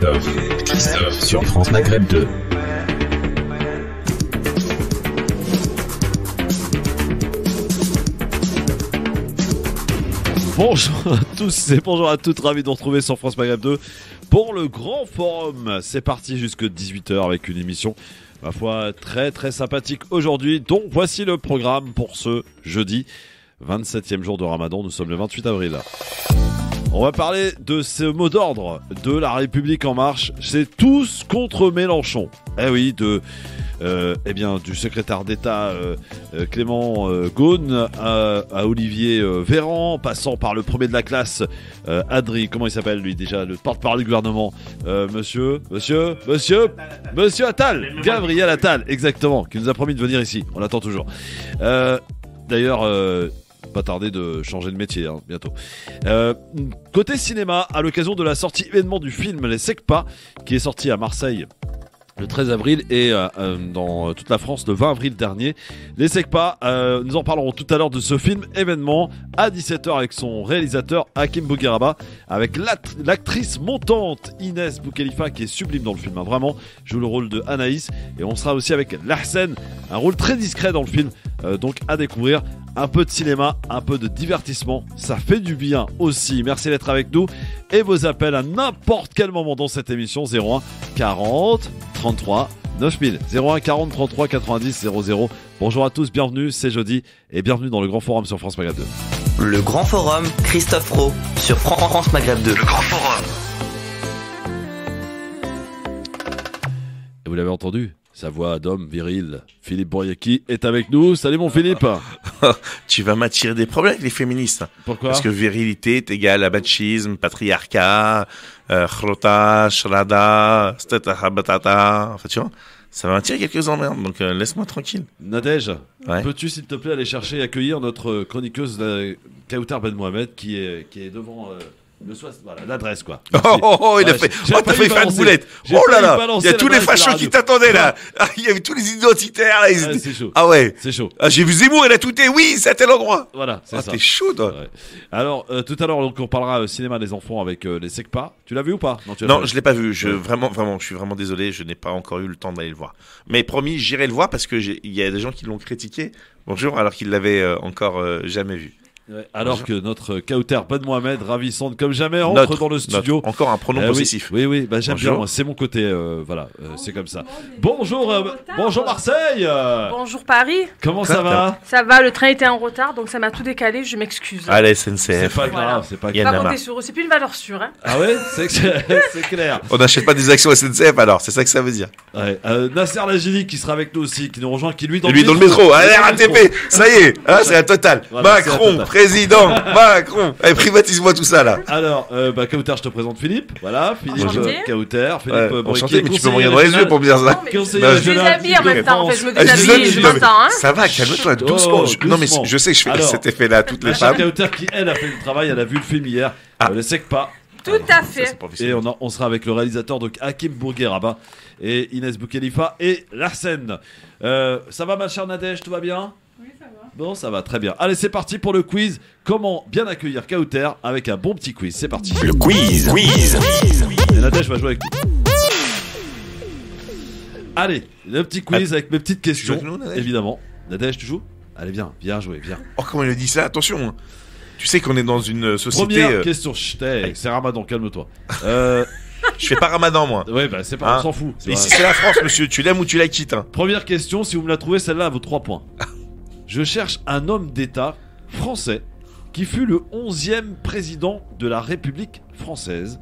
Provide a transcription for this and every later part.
Christophe sur France Maghreb 2. Bonjour à tous et bonjour à toutes, ravi de vous retrouver sur France Maghreb 2 pour le grand forum. C'est parti jusque 18h avec une émission, ma foi, très sympathique aujourd'hui. Donc voici le programme pour ce jeudi, 27e jour de Ramadan, nous sommes le 28 avril. On va parler de ce mot d'ordre de La République En Marche, c'est tous contre Mélenchon. Eh oui, du secrétaire d'État Clément Ghosn à Olivier Véran, passant par le premier de la classe, Adri, comment il s'appelle lui déjà, le porte-parole du gouvernement, Monsieur Attal, Gabriel Attal, exactement, qui nous a promis de venir ici, on l'attend toujours. D'ailleurs, pas tarder de changer de métier, bientôt. Côté cinéma, à l'occasion de la sortie événement du film Les Secpas, qui est sorti à Marseille le 13 avril et dans toute la France le 20 avril dernier. Les Secpas, nous en parlerons tout à l'heure de ce film événement à 17h avec son réalisateur Hakim Bougueraba, avec l'actrice montante Inès Boukhelifa qui est sublime dans le film, vraiment joue le rôle de Anaïs, et on sera aussi avec Lahsen, un rôle très discret dans le film, donc à découvrir. Un peu de cinéma, un peu de divertissement, ça fait du bien aussi. Merci d'être avec nous et vos appels à n'importe quel moment dans cette émission, 01 40 33 9000, 01 40 33 90 00. Bonjour à tous, bienvenue, c'est jeudi et bienvenue dans le Grand Forum sur France Maghreb 2. Le Grand Forum, Christophe Rowe sur France Maghreb 2. Le Grand Forum. Et vous l'avez entendu, sa voix d'homme viril, Philippe Bouriaki est avec nous. Salut mon Philippe. Tu vas m'attirer des problèmes avec les féministes. Pourquoi ? Parce que virilité est égale à machisme, patriarcat, chrota, shrada, statahabatata. Enfin, tu vois, ça va m'attirer quelques emmerdes, donc laisse-moi tranquille. Nadège, Ouais. peux-tu s'il te plaît aller chercher et accueillir notre chroniqueuse Kautar Ben Mohamed qui est devant le soir, voilà, l'adresse quoi. Il a Ouais, fait. j'ai Oh, t'as failli faire une boulette. J'ai Oh là failli là. balancer Il y a tous les l'adresse de la fachos qui radio. t'attendaient là. Ah, il y avait tous les identitaires là. Ouais, c'est chaud. Ah ouais. C'est chaud. Ah, j'ai vu Zemmour, il a tout oui, c'est à tel endroit. Voilà, c'est Ah, ça. t'es chaud toi. Ouais. Alors, tout à l'heure, donc, on parlera cinéma des enfants avec les Secpas. Tu l'as vu ou pas ? Tu l'as Non, pas je l'ai pas vu. Ouais. Vraiment, je suis vraiment désolé. Je n'ai pas encore eu le temps d'aller le voir. Mais promis, j'irai le voir parce que il y a des gens qui l'ont critiqué. Bonjour, alors qu'ils l'avaient encore jamais vu. Ouais, alors Bonjour. que notre Kautar Ben Mohamed, ravissante comme jamais, entre dans le studio. Encore un pronom Oui, possessif. oui, bah, j'aime Bonjour. bien, moi, c'est mon côté, voilà, c'est comme ça. Bonjour Marseille. Bonjour Paris, Comment ça va ? ça va, le train était en retard donc ça m'a tout décalé, je m'excuse. Allez, C'est SNCF. pas Voilà. grave, c'est pas Il y a grave. Pas Nama. compter sur eux, c'est plus une valeur sûre. Hein. Ah ouais, c'est clair. On n'achète pas des actions SNCF alors, c'est ça que ça veut dire. Ouais, Nasser Lajili qui sera avec nous aussi, qui nous rejoint, qui lui dans Et lui dans le métro. Allez, RATP, ça y est. Là, c'est la totale. Voilà, c'est la Macron, totale. président. Macron. Allez, privatise-moi tout ça là. Alors, Kautar, je te présente Philippe. Voilà, Philippe Enchanté. Kautar, Philippe Ouais, Bouriaki, enchanté, mais tu peux me conseiller regarder dans les yeux pour me dire ça. Non, mais Conseiller Bah, je régional déshabille en même temps, en fait, je me Ah, déshabille, je non, mais m'entends. Hein. ça va, calme-toi, doucement. Non, mais doucement. je sais que je fais Alors, cet effet-là, toutes les Macha femmes. Kautar qui, elle, a fait le travail, elle a vu le film hier, Ah. le Secpas. Tout à Ça, fait. c'est Et professionnel. on sera avec le réalisateur donc Hakim Bougueraba et Inès Boukhelifa et Lahsen. Ça va ma chère Nadège, tout va bien ? Oui, ça va. Bon, ça va, très bien. Allez, c'est parti pour le quiz. Comment bien accueillir Kautar avec un bon petit quiz. C'est parti. Le quiz. Et Nadège va jouer avec nous. Allez, le petit quiz avec mes petites questions, Tu joues avec nous, Nadège ? évidemment. Nadège, tu joues ? Allez, viens jouer, viens. Oh, comment il a dit ça? Attention. Hein. Tu sais qu'on est dans une société. Première question. Chut, c'est Ramadan, calme-toi. Je fais pas ramadan, moi. Ouais, bah c'est pas, Hein on s'en fout. Mais ici, c'est la France, monsieur. Tu l'aimes ou tu la quittes. Hein. Première question, si vous me la trouvez, celle-là, elle vaut 3 points. Je cherche un homme d'État français qui fut le 11e président de la République française.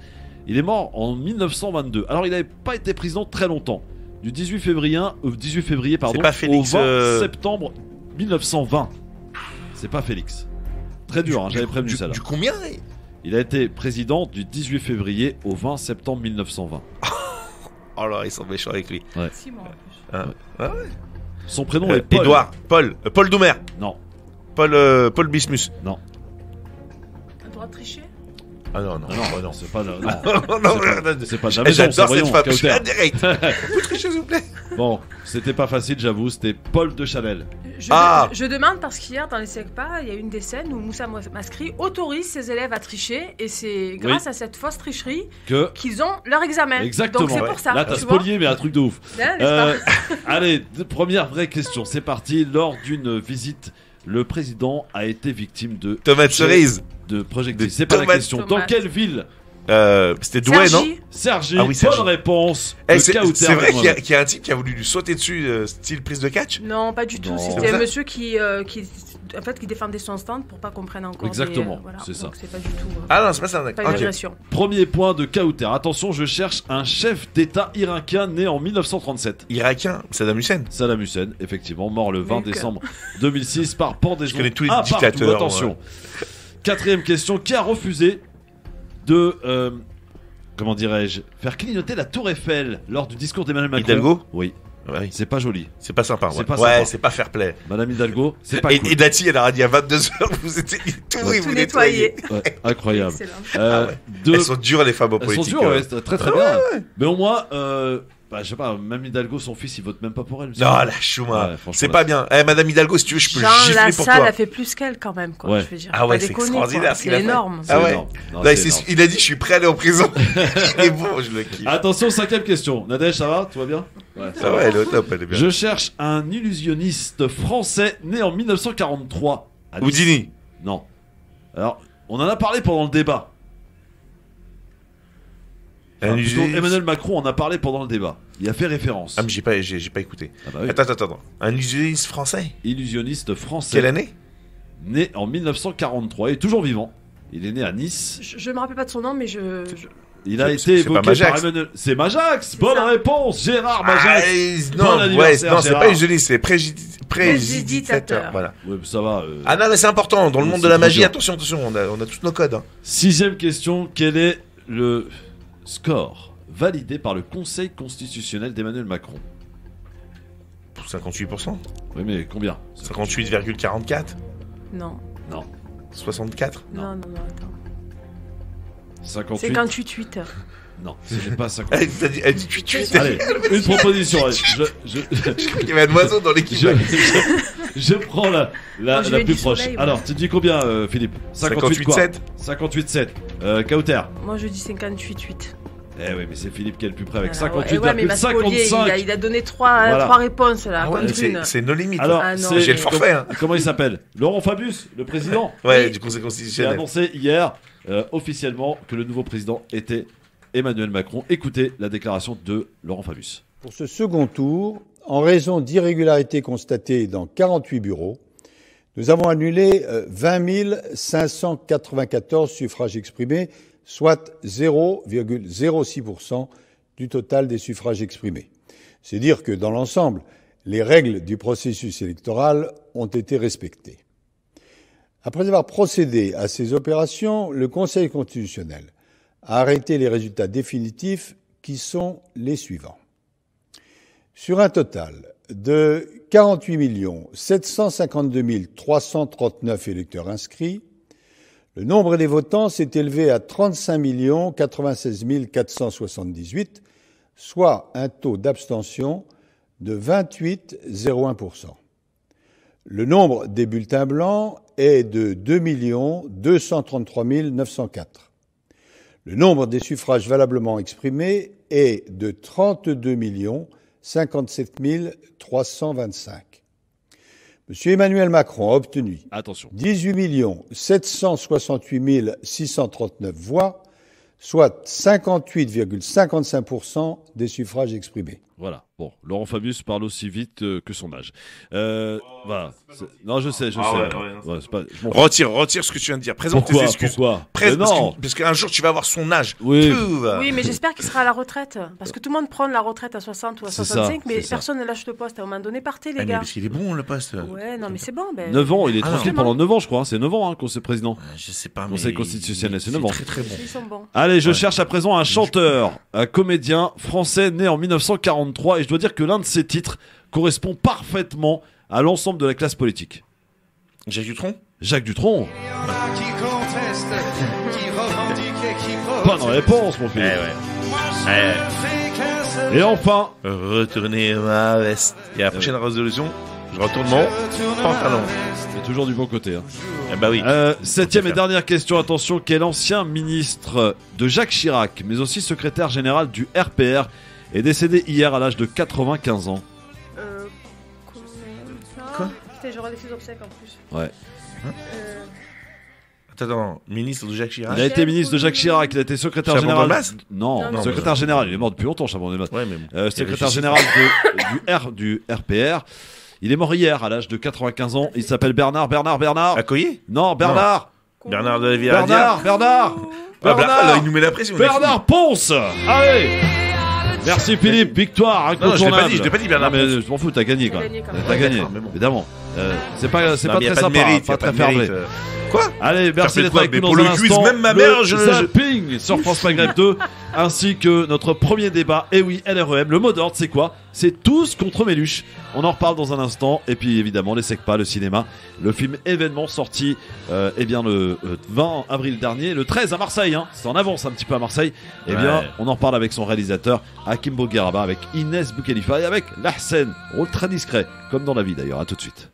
Il est mort en 1922. Alors, il n'avait pas été président très longtemps. Du 18 février, C'est pas Félix, au 20 septembre 1920. C'est pas Félix. Très dur, j'avais prévenu ça là. Du combien? Il a été président du 18 février au 20 septembre 1920. Oh là, ils sont méchants avec lui. 6 mois en plus. Hein. Ah ouais. Son prénom est Paul. Édouard, Paul Doumer, Non, Paul Bismus. non. T'as le droit de tricher? Ah non, non, Non, c'est pas. Non. C'est pas Eh, jamais j'adore cette femme, je suis Kauter. en direct. Vous trichez, s'il vous plaît. Bon, c'était pas facile, j'avoue. C'était Paul de Chanel. Je demande parce qu'hier, dans les SECPA, il y a une des scènes où Moussa Maskri autorise ses élèves à tricher et c'est grâce à cette fausse tricherie qu'ils ont leur examen. Exactement. Donc c'est pour ça. Là, t'as spolié, mais un truc de ouf. Là, n'est-ce pas Allez, première vraie question. C'est parti. Lors d'une visite, le président a été victime de Tomate cerise. de projectiles. De C'est pas la tomates. question. Dans quelle ville? C'était Douai, non? Sergi. Ah oui, Sergi. Bonne réponse. C'est vrai qu'il y a un type qui a voulu lui sauter dessus, style prise de catch? Non, pas du tout. Non. C'était un monsieur qui défendait son stand pour pas qu'on prenne encore. Exactement, voilà. c'est ça. Donc c'est pas du tout. Ah non, c'est pas ça. Pas une Ok. agression. Premier point de Kauter. Attention, je cherche un chef d'État irakien né en 1937. Irakien, Saddam Hussein. Saddam Hussein, effectivement, mort le 20 Donc, décembre 2006 par pendaison. Je connais tous les partout. dictateurs, Attention. Quatrième question. Qui a refusé de, comment dirais-je, faire clignoter la tour Eiffel lors du discours d'Emmanuel Macron? Hidalgo? Oui. Ouais. C'est pas joli. C'est pas sympa. C'est pas ouais, sympa. c'est pas fair play. Madame Hidalgo, c'est pas cool. Et Dati, elle a dit à 22h, vous étiez tout, Ouais. vous Tout nettoyez. nettoyé. Ouais, incroyable. Excellent. Ah ouais. Deux- Elles sont dures, les femmes en Elles sont politique. dures, ouais, c'est très très bien. Mais au moins, je sais pas, même Hidalgo, son fils, il vote même pas pour elle. Non, la chouma. Ouais, franchement, C'est là, pas bien. Madame Hidalgo, si tu veux, je peux Jean gifler pour Lassalle toi. a fait plus qu'elle quand même, quoi. Ouais. Je veux dire. Ah ouais, Pas c'est déconner, extraordinaire quoi. ce qu'il a C'est fait. énorme. C'est Ah ouais. énorme. Non, Là, c'est énorme. il a dit, je suis prêt à aller en prison. Il est bon, je le kiffe. Attention, cinquième question. Nadège, ça va? Tout va bien? Ouais, Ça va, elle est au top, elle est bien. Je cherche un illusionniste français né en 1943. à Nice. Houdini. Non. Alors, on en a parlé pendant le débat. Enfin, plutôt, illusionniste. Emmanuel Macron en a parlé pendant le débat. Il a fait référence. Ah, mais j'ai pas écouté. Ah bah oui. Attends. Un illusionniste français. Illusionniste français. Quelle année? Né en 1943. Il est toujours vivant. Il est né à Nice. Je me rappelle pas de son nom, mais Il a C'est- été c'est pas évoqué Majax. par Emmanuel. C'est Majax. C'est Bonne ça. réponse. Gérard Ah, Majax. non, Bon ouais, anniversaire, non, c'est Gérard. pas illusionniste, c'est préjudicataire. Préjudicataire. Voilà. Ouais, ça va. Ah non, mais c'est important. Dans le Oui, monde c'est de la trop magie, dur. attention, on a tous nos codes. Hein. Sixième question. Quel est le score validé par le Conseil constitutionnel d'Emmanuel Macron? 58%. Oui, mais combien? 58,44. non. Non. 64. Non, attends. 58. 58-8. Non, ce n'est pas 58. Elle dit 8. Allez, une proposition. Allez, Il y avait un oiseau dans l'équipe. je prends la Moi, je vais plus du proche. soleil, moi. Alors, tu dis combien, Philippe? 58,7. 58,7. Kauter. Moi, je dis 58-8. Eh oui, mais c'est Philippe qui est le plus près avec Voilà, ouais, mais 58,55. Maspolier, il a donné trois réponses là, Ah ouais, contre une. c'est nos limites. Alors, Ah non. c'est- J'ai le forfait. Hein. Comment il s'appelle? Laurent Fabius, le président. Ouais, Oui. du Conseil Qui a constitutionnel. annoncé hier officiellement que le nouveau président était Emmanuel Macron. Écoutez la déclaration de Laurent Fabius. Pour ce second tour, en raison d'irrégularités constatées dans 48 bureaux, nous avons annulé 20 594 suffrages exprimés, soit 0,06% du total des suffrages exprimés. C'est dire que, dans l'ensemble, les règles du processus électoral ont été respectées. Après avoir procédé à ces opérations, le Conseil constitutionnel a arrêté les résultats définitifs qui sont les suivants. Sur un total de 48 752 339 électeurs inscrits, le nombre des votants s'est élevé à 35 96 478, soit un taux d'abstention de 28,01%. Le nombre des bulletins blancs est de 2 233 904. Le nombre des suffrages valablement exprimés est de 32 57 325. M. Emmanuel Macron a obtenu Attention. 18 768 639 voix, soit 58,55% des suffrages exprimés. Voilà. Bon, Laurent Fabius parle aussi vite que son âge. Voilà. Non, je sais. Ah ouais, Ouais, c'est pas- je m'en fous. Retire ce que tu viens de dire. Présente tes excuses. Pourquoi Parce Mais non. parce qu'un jour, tu vas avoir son âge. Oui. Prouve. Oui, mais j'espère qu'il sera à la retraite. Parce que tout le monde prend la retraite à 60 ou à C'est 65, ça, mais c'est ça. personne ne lâche le poste. À un moment donné, partez, Ah, les mais gars. parce qu'il est bon, le poste. Ouais, non, mais c'est bon. Ben... 9 ans, il est Ah, tranquille non. pendant 9 ans, je crois. Hein. C'est 9 ans, Conseil président. Je sais pas, mais. Conseil constitutionnel, c'est 9 ans. très très bon. Ils sont bons. Allez, je Ouais. cherche à présent un chanteur, un comédien français né en 1943, et je dois dire que l'un de ses titres correspond parfaitement à l'ensemble de la classe politique. Jacques Dutronc. Jacques Dutronc. Qui conteste, qui revendique et qui Bonne réponse, mon Philippe. Et enfin, Retourner ma veste. Et la prochaine résolution, je Retournement, pantalon. C'est toujours du bon côté. Hein. Eh bah oui. Septième et dernière question, attention, quel ancien ministre de Jacques Chirac, mais aussi secrétaire général du RPR, est décédé hier à l'âge de 95 ans? Quoi? J'aurai des fils obsèques en plus. Ouais. Attends, ministre de Jacques Chirac. Il a été ministre de Jacques Chirac, il a été secrétaire Chaban général. Delmas Non, secrétaire général, il est mort depuis longtemps, Chaban Delmas. Ouais, mais bon. Secrétaire général du RPR. Il est mort hier à l'âge de 95 ans. Il s'appelle Bernard. Accoyer? Non, Bernard. Bernard de la Villardière. Bernard. Là, il nous met la pression. Bernard Ponce. Allez. Merci Philippe, victoire incontournable. Je l'ai pas dit Bernard. Non, mais je m'en fous, t'as gagné quoi. T'as gagné, mais bon. évidemment. C'est pas très sympa, mérite, pas très fair play. Quoi? Allez, merci d'être avec nous pour dans le un quiz, instant. même ma mère, le zapping sur France Maghreb 2, ainsi que notre premier débat. Et oui, LREM, le mot d'ordre, c'est quoi? C'est tous contre Méluche. On en reparle dans un instant. Et puis évidemment, les SECPA, le cinéma, le film événement sorti le 20 avril dernier, le 13 à Marseille. Hein. C'est en avance un petit peu à Marseille. Eh bien, on en reparle avec son réalisateur Hakim Bougueraba, avec Inès Boukhelifa et avec Lahsen. Rôle très discret, comme dans la vie d'ailleurs. À tout de suite.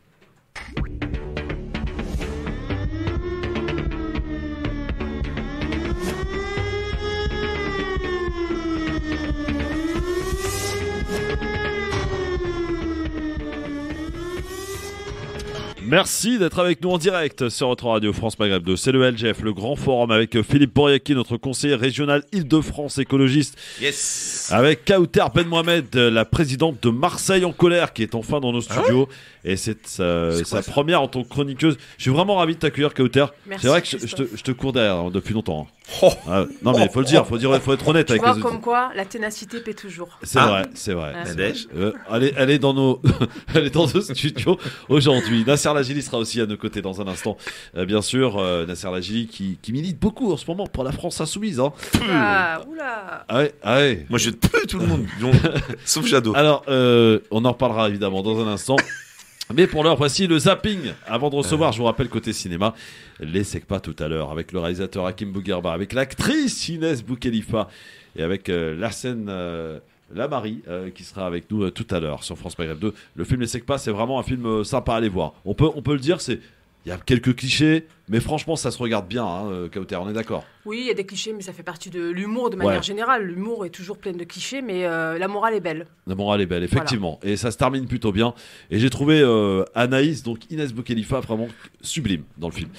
Merci d'être avec nous en direct sur votre radio France Maghreb 2. C'est le LGF, le grand forum avec Philippe Boriaki, notre conseiller régional Île-de-France écologiste. Yes. Avec Kauter Ben Mohamed, la présidente de Marseille en colère, qui est enfin dans nos studios. Et c'est sa première en tant que chroniqueuse. Je suis vraiment ravi de t'accueillir, Kauter. C'est vrai que je te cours derrière depuis longtemps. Non mais faut le dire, faut être honnête avec les autres. Comme quoi, la ténacité paie toujours. C'est vrai. Elle est dans nos studios aujourd'hui. Nasser Lajili sera aussi à nos côtés dans un instant. Bien sûr, Nasser Lajili qui milite beaucoup en ce moment pour la France insoumise. Hein. Oula. Ouais. Moi je peux tout le monde, sauf Jadot. Alors, on en reparlera évidemment dans un instant. Mais pour l'heure, voici le zapping. Avant de recevoir, je vous rappelle, côté cinéma, les SECPA tout à l'heure, avec le réalisateur Hakim Bougueraba, avec l'actrice Inès Boukhelifa et avec Lahsen Lamari qui sera avec nous tout à l'heure sur France Maghreb 2. Le film Les SECPA, c'est vraiment un film sympa à aller voir. On peut le dire, il y a quelques clichés, mais franchement, ça se regarde bien, Kauter, on est d'accord? Oui, il y a des clichés, mais ça fait partie de l'humour de manière générale. L'humour est toujours plein de clichés, mais la morale est belle. La morale est belle, effectivement. Voilà. Et ça se termine plutôt bien. Et j'ai trouvé Anaïs, donc Inès Boukhelifa, vraiment sublime dans le film.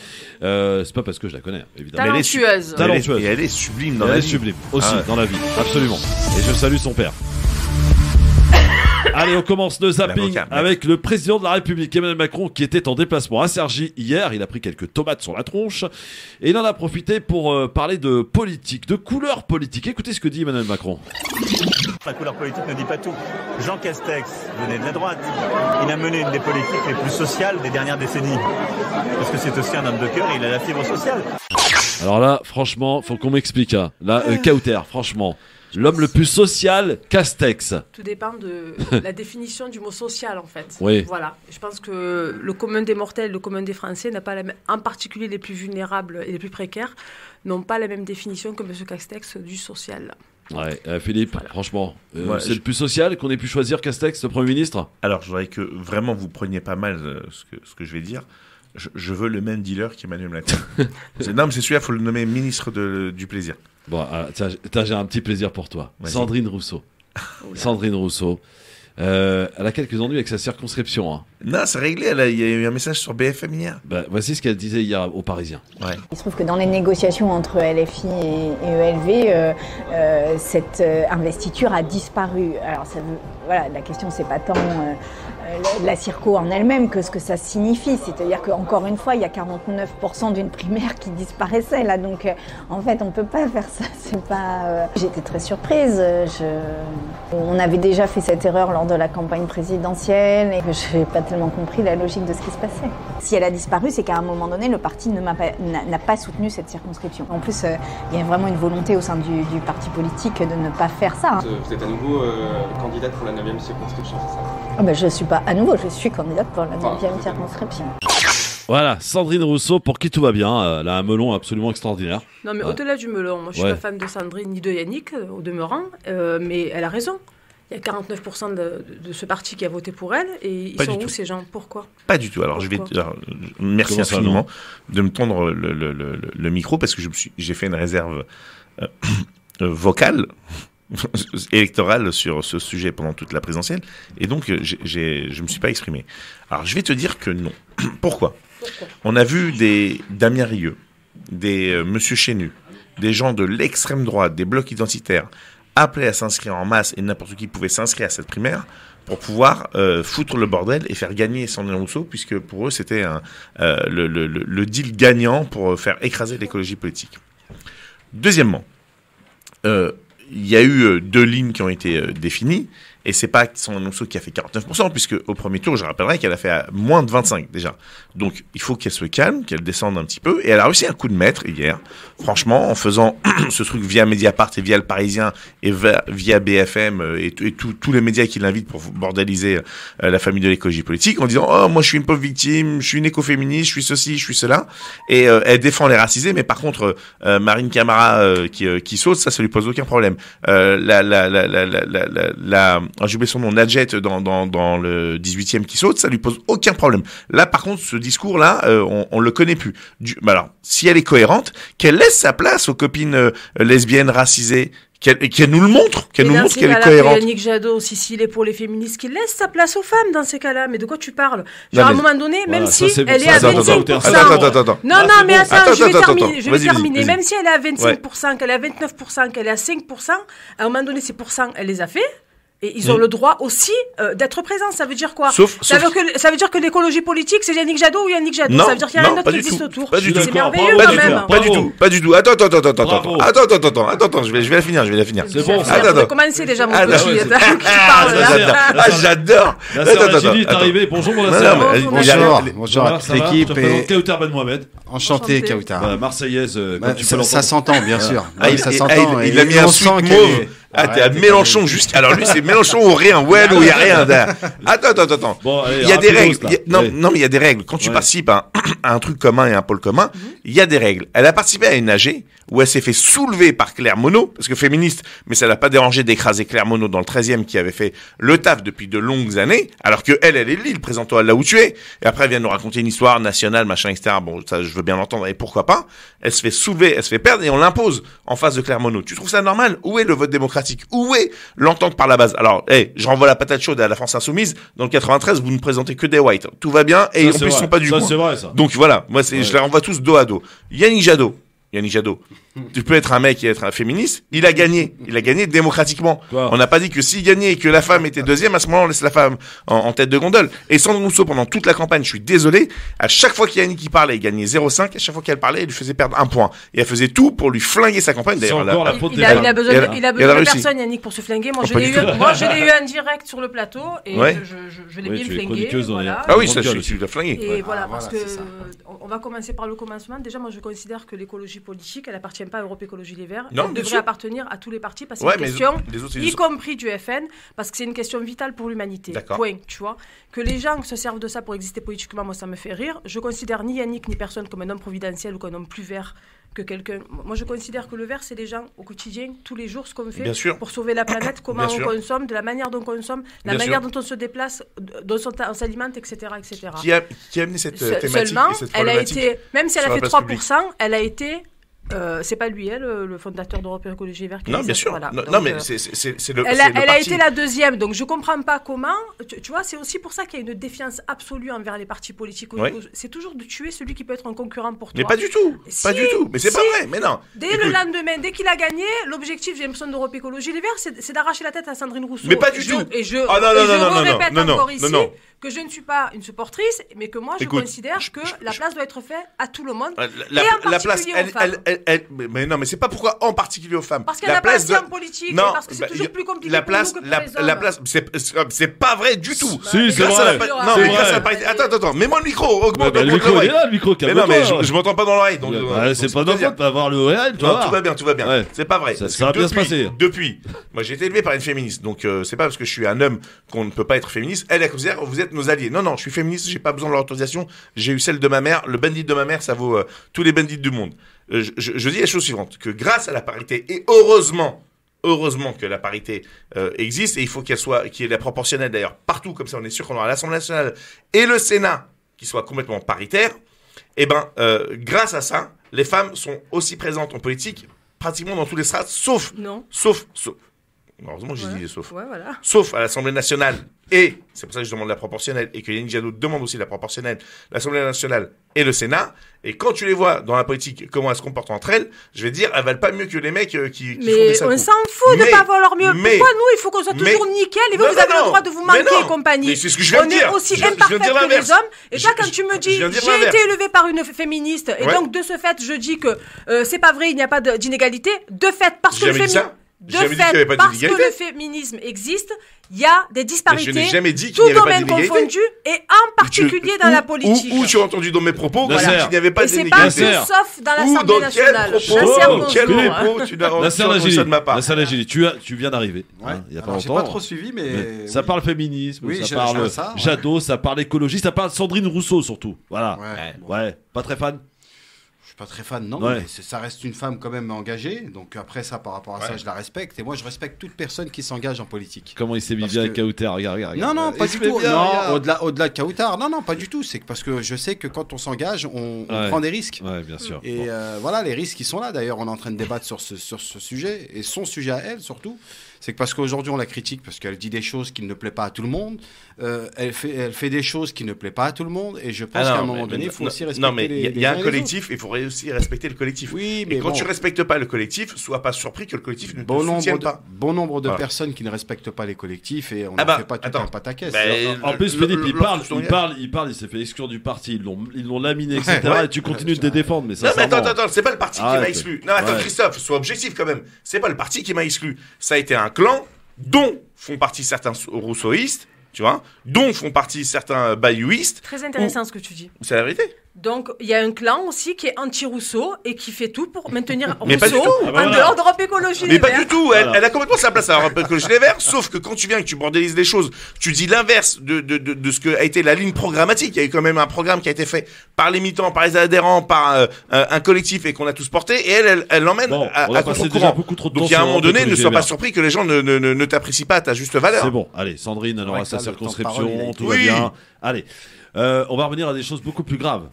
C'est pas parce que je la connais, évidemment. Talentueuse. Talentueuse. Et elle est sublime dans la vie. Elle est sublime aussi dans la vie, absolument. Et je salue son père. Allez, on commence le zapping avec le président de la République, Emmanuel Macron, qui était en déplacement à Cergy hier. Il a pris quelques tomates sur la tronche et il en a profité pour parler de politique, de couleur politique. Écoutez ce que dit Emmanuel Macron. La couleur politique ne dit pas tout. Jean Castex venait de la droite. Il a mené une des politiques les plus sociales des dernières décennies. Parce que c'est aussi un homme de cœur et il a la fibre sociale. Alors là, franchement, faut qu'on m'explique. Hein. Là, Kauter, franchement. L'homme le plus social, Castex. Tout dépend de la définition du mot social, en fait. Oui. Voilà. Je pense que le commun des mortels, le commun des Français, n'a pas en particulier les plus vulnérables et les plus précaires, n'ont pas la même définition que M. Castex du social. Ouais, Philippe, franchement, c'est le plus social qu'on ait pu choisir, Castex, le Premier ministre? Alors, je voudrais que vraiment vous preniez pas mal ce que je vais dire. Je veux le même dealer qu'Emmanuel Macron. Non, mais c'est celui-là, il faut le nommer ministre du plaisir. Bon, j'ai un petit plaisir pour toi. Vas-y. Sandrine Rousseau. Sandrine Rousseau. Elle a quelques ennuis avec sa circonscription. Hein. Non, c'est réglé. Il y a eu un message sur BFM hier. Voici ce qu'elle disait hier aux Parisiens. Ouais. Il se trouve que dans les négociations entre LFI et ELV, cette investiture a disparu. Alors, la question, c'est pas tant la circo en elle-même que ce que ça signifie. C'est-à-dire qu'encore une fois, il y a 49% d'une primaire qui disparaissait là. Donc, en fait, on peut pas faire ça. C'est pas. J'étais très surprise. On avait déjà fait cette erreur lors de la campagne présidentielle et je n'ai pas tellement compris la logique de ce qui se passait. Si elle a disparu, c'est qu'à un moment donné, le parti n'a pas soutenu cette circonscription. En plus, il y a vraiment une volonté au sein du parti politique de ne pas faire ça. Vous êtes à nouveau candidate pour la 9e circonscription, c'est ça? Je ne suis pas à nouveau, je suis candidate pour la 9e circonscription. Voilà, Sandrine Rousseau, pour qui tout va bien. Elle a un melon absolument extraordinaire. Non, mais au-delà du melon, moi je suis pas fan de Sandrine ni de Yannick, au demeurant, mais elle a raison. Il y a 49% de ce parti qui a voté pour elle. Et ils sont où ces gens? Pourquoi? Pas du tout. Alors, merci infiniment de me tendre le micro parce que j'ai fait une réserve vocale électorale sur ce sujet pendant toute la présidentielle. Et donc, je me suis pas exprimé. Alors, je vais te dire que non. Pourquoi? On a vu des Damien Rieu, des Monsieur Chenu, des gens de l'extrême droite, des blocs identitaires, appelés à s'inscrire en masse, et n'importe qui pouvait s'inscrire à cette primaire pour pouvoir foutre le bordel et faire gagner Sandrine Rousseau, puisque pour eux c'était le deal gagnant pour faire écraser l'écologie politique. Deuxièmement, il y a eu 2 lignes qui ont été définies, et c'est pas Sandrine Rousseau qui a fait 49%, puisque au premier tour, je rappellerai qu'elle a fait moins de 25 déjà. Donc il faut qu'elle se calme, qu'elle descende un petit peu, et elle a réussi un coup de maître hier, franchement, en faisant ce truc via Mediapart et via Le Parisien, et via BFM, et tous les médias qui l'invitent pour bordeliser la famille de l'écologie politique, en disant « Oh, moi je suis une pauvre victime, je suis une écoféministe, je suis ceci, je suis cela », et elle défend les racisés, mais par contre, Marine Camara qui saute, ça lui pose aucun problème. J'ai oublié son nom, Nadjet dans le 18e qui saute, ça lui pose aucun problème. Là, par contre, ce discours-là, on le connaît plus. Alors, si elle est cohérente, qu'elle laisse sa place aux copines lesbiennes racisées, qu'elle nous le montre, qu'elle est cohérente. Yannick Jadot, s'il est pour les féministes, qu'il laisse sa place aux femmes dans ces cas-là. Mais de quoi tu parles? Genre, à un moment donné, même si elle est à 25%. Attends. Non, mais attends, je vais terminer. Même si elle est à 25%, qu'elle est à 29%, qu'elle est à 5%, à un moment donné, ces pourcents, elle les a fait. Et ils ont le droit aussi d'être présents. Ça veut dire quoi? Ça veut dire que l'écologie politique, c'est Yannick Jadot ou Yannick Jadot. Ça veut dire qu'il y a rien d'autre qui existe autour. C'est merveilleux quand même. Pas du tout. Attends. Je vais la finir. C'est bon. Attends. Commencez déjà mon petit. J'adore. La sœur Rachidi est arrivée. Bonjour mon sœur. Bonjour à toute l'équipe. Je te présente Kautar Ben Mohamed. Enchanté Kautar. Marseillaise. Ça s'entend bien sûr. Ça s'entend. Il a mis un sweat mauve. T'es à Mélenchon jusqu'à. Alors lui c'est Mélenchon ou rien, où il y a rien. Attends. Bon, allez, il y a des règles. Non, mais il y a des règles. Quand tu participes à un truc commun et un pôle commun, il y a des règles. Elle a participé à une AG où elle s'est fait soulever par Claire Monod, parce que féministe, mais ça l'a pas dérangé d'écraser Claire Monod dans le 13e qui avait fait le taf depuis de longues années, alors que elle est Lille, présente-toi là où tu es. Et après, elle vient nous raconter une histoire nationale, machin, etc. Bon, ça, je veux bien l'entendre, et pourquoi pas. Elle se fait soulever, elle se fait perdre, et on l'impose en face de Claire Monod. Tu trouves ça normal? Où est le vote démocratique? Où est l'entente par la base? Alors, je renvoie la patate chaude à la France Insoumise. Dans le 93, vous ne présentez que des whites. Tout va bien, et en plus, ils sont pas du coup. C'est vrai, ça. Donc voilà, moi, je les renvoie tous dos à dos. Yannick Jadot, tu peux être un mec et être un féministe. Il a gagné démocratiquement. On n'a pas dit que s'il gagnait et que la femme était deuxième, à ce moment-là, on laisse la femme en tête de gondole. Et Sandrine Rousseau, pendant toute la campagne, je suis désolé, à chaque fois qu'Yannick qui parlait, il gagnait 0,5. À chaque fois qu'elle parlait, elle lui faisait perdre 1 point. Et elle faisait tout pour lui flinguer sa campagne. D'ailleurs, il a besoin de personne, Yannick, pour se flinguer. Moi, je l'ai eu en direct sur le plateau et je l'ai bien flingué. Voilà. Ah oui, ça, tu l'as flingué. Et voilà, parce que on va commencer par le commencement. Déjà, moi, je considère que l'écologie politique, elle appartient pas à Europe Écologie Les Verts. Elle devrait appartenir à tous les partis parce que c'est une question, y compris du FN, parce que c'est une question vitale pour l'humanité. Point, tu vois. Que les gens se servent de ça pour exister politiquement, moi, ça me fait rire. Je considère ni Yannick ni personne comme un homme providentiel ou comme un homme plus vert que quelqu'un. Moi, je considère que le vert, c'est des gens au quotidien, tous les jours, ce qu'on fait pour sauver la planète, comment on consomme, de la manière dont on consomme, la manière dont on se déplace, dont on s'alimente, etc., etc. Qui a amené cette thématique seulement, et cette elle a été, même si elle a fait 3%, publique. Elle a été... c'est pas lui, le fondateur d'Europe Écologie Les Verts. Non, bien sûr. Voilà. Non, mais c'est le. Elle a été la deuxième, donc je comprends pas comment. Tu vois, c'est aussi pour ça qu'il y a une défiance absolue envers les partis politiques. C'est toujours de tuer celui qui peut être un concurrent pour toi. Mais pas du tout. Pas du tout. Mais c'est pas vrai. Mais non. Dès le lendemain, dès qu'il a gagné, l'objectif, j'ai l'impression d'Europe Écologie Les Verts, c'est d'arracher la tête à Sandrine Rousseau. Mais pas du tout. Et je répète encore ici que je ne suis pas une supportrice, mais que moi, je considère que la place doit être faite à tout le monde, et en particulier aux femmes. Mais non, mais c'est pas pourquoi en particulier aux femmes. Parce qu'elle n'a pas assez en politique, non, parce que c'est toujours plus compliqué pour nous que pour les hommes. La place, c'est pas vrai du tout. Si, c'est vrai. Non, mais grâce à la parité. Attends, mets-moi le micro, augmente le micro. Il est là, le micro, mais non, mais je m'entends pas dans l'oreille. C'est pas notre faute d'avoir le réel, tu vois. Tout va bien. C'est pas vrai. Ça va bien se passer. Depuis, moi j'ai été élevé par une féministe, donc c'est pas parce que je suis un homme qu'on ne peut pas être féministe. Elle considère, vous êtes nos alliés. Non, je suis féministe, j'ai pas besoin de leur autorisation. J'ai eu celle de ma mère. Le bandit de ma mère, ça vaut tous les bandits du monde. Je dis la chose suivante, que grâce à la parité, et heureusement heureusement que la parité existe, et il faut qu'il y ait la proportionnelle d'ailleurs partout, comme ça on est sûr qu'on aura l'Assemblée nationale et le Sénat qui soient complètement paritaires. Et grâce à ça, les femmes sont aussi présentes en politique pratiquement dans tous les strates, sauf, heureusement j'ai dit sauf, sauf à l'Assemblée nationale, et c'est pour ça que je demande la proportionnelle, et que Yannick Jadot demande aussi la proportionnelle, l'Assemblée nationale et le Sénat. Et quand tu les vois dans la politique, comment elles se comportent entre elles, je vais te dire, elles valent pas mieux que les mecs qui font des sales coups. Mais on s'en fout de pas valoir mieux. Pourquoi nous, il faut qu'on soit toujours nickel, et vous avez le droit de vous manquer et compagnie. Mais c'est ce que je viens de dire. On est aussi imparfaits que les hommes. Et toi, quand tu me dis, j'ai été élevé par une féministe, et donc de ce fait, je dis que c'est pas vrai, il n'y a pas d'inégalité. De fait, parce que le féminisme existe, il y a des disparités, tout domaine confondu, et en particulier dans la politique. Où tu as entendu dans mes propos qu'il n'y avait pas d'inégalité. Et c'est pas sauf dans l'Assemblée nationale. Quel propos tu as entendu ça de ma part? Nasser Lajili, tu viens d'arriver. Il y a pas longtemps. J'ai pas trop suivi, mais ça parle féminisme, ça parle Jadot, ça parle écologie, ça parle Sandrine Rousseau surtout. Voilà. Ouais. Pas très fan. Pas très fan, non, mais ça reste une femme quand même engagée, donc après ça, par rapport à ça, je la respecte, et moi je respecte toute personne qui s'engage en politique. Comment il s'est mis bien avec Kautar, regarde. Non, pas du tout, au-delà de Kautar, non, pas du tout, c'est parce que je sais que quand on s'engage, on prend des risques. Ouais, bien sûr. Et voilà, les risques, ils sont là, d'ailleurs, on est en train de débattre sur ce sujet, et son sujet à elle, surtout, c'est que parce qu'aujourd'hui on la critique, parce qu'elle dit des choses qui ne plaisent pas à tout le monde, elle fait des choses qui ne plaisent pas à tout le monde, et je pense qu'à un moment donné, il faut aussi respecter il y a un collectif, il faudrait aussi respecter le collectif. Oui, mais quand tu respectes pas le collectif, sois pas surpris que le collectif ne te soutienne pas. Bon nombre de personnes qui ne respectent pas les collectifs, et on ne fait pas tout un pataquès. En plus, Philippe, il s'est fait exclure du parti, ils l'ont laminé, etc. Et tu continues de les défendre, mais ça. Non, mais attends, c'est pas le parti qui m'a exclu. Non, attends, Christophe, sois objectif quand même. C'est pas le parti qui m'a exclu. Ça a été un clan dont font partie certains rousseauistes, tu vois, dont font partie certains bayouistes. Très intéressant ce que tu dis. C'est la vérité. Donc, il y a un clan aussi qui est anti-Rousseau et qui fait tout pour maintenir Rousseau en dehors d'Europe Écologie Les Verts. Mais pas du tout, elle a complètement sa place à Europe Écologie Les Verts, sauf que quand tu viens et que tu bordélises les choses, tu dis l'inverse de ce que a été la ligne programmatique. Il y a eu quand même un programme qui a été fait par les militants, par les adhérents, par un collectif et qu'on a tous porté, et elle l'emmène à contre-courant. Donc, il y a un moment donné, ne sois pas surpris que les gens ne t'apprécient pas à ta juste valeur. C'est bon, allez, Sandrine, elle aura sa circonscription, tout va bien. Allez, on va revenir à des choses beaucoup plus graves.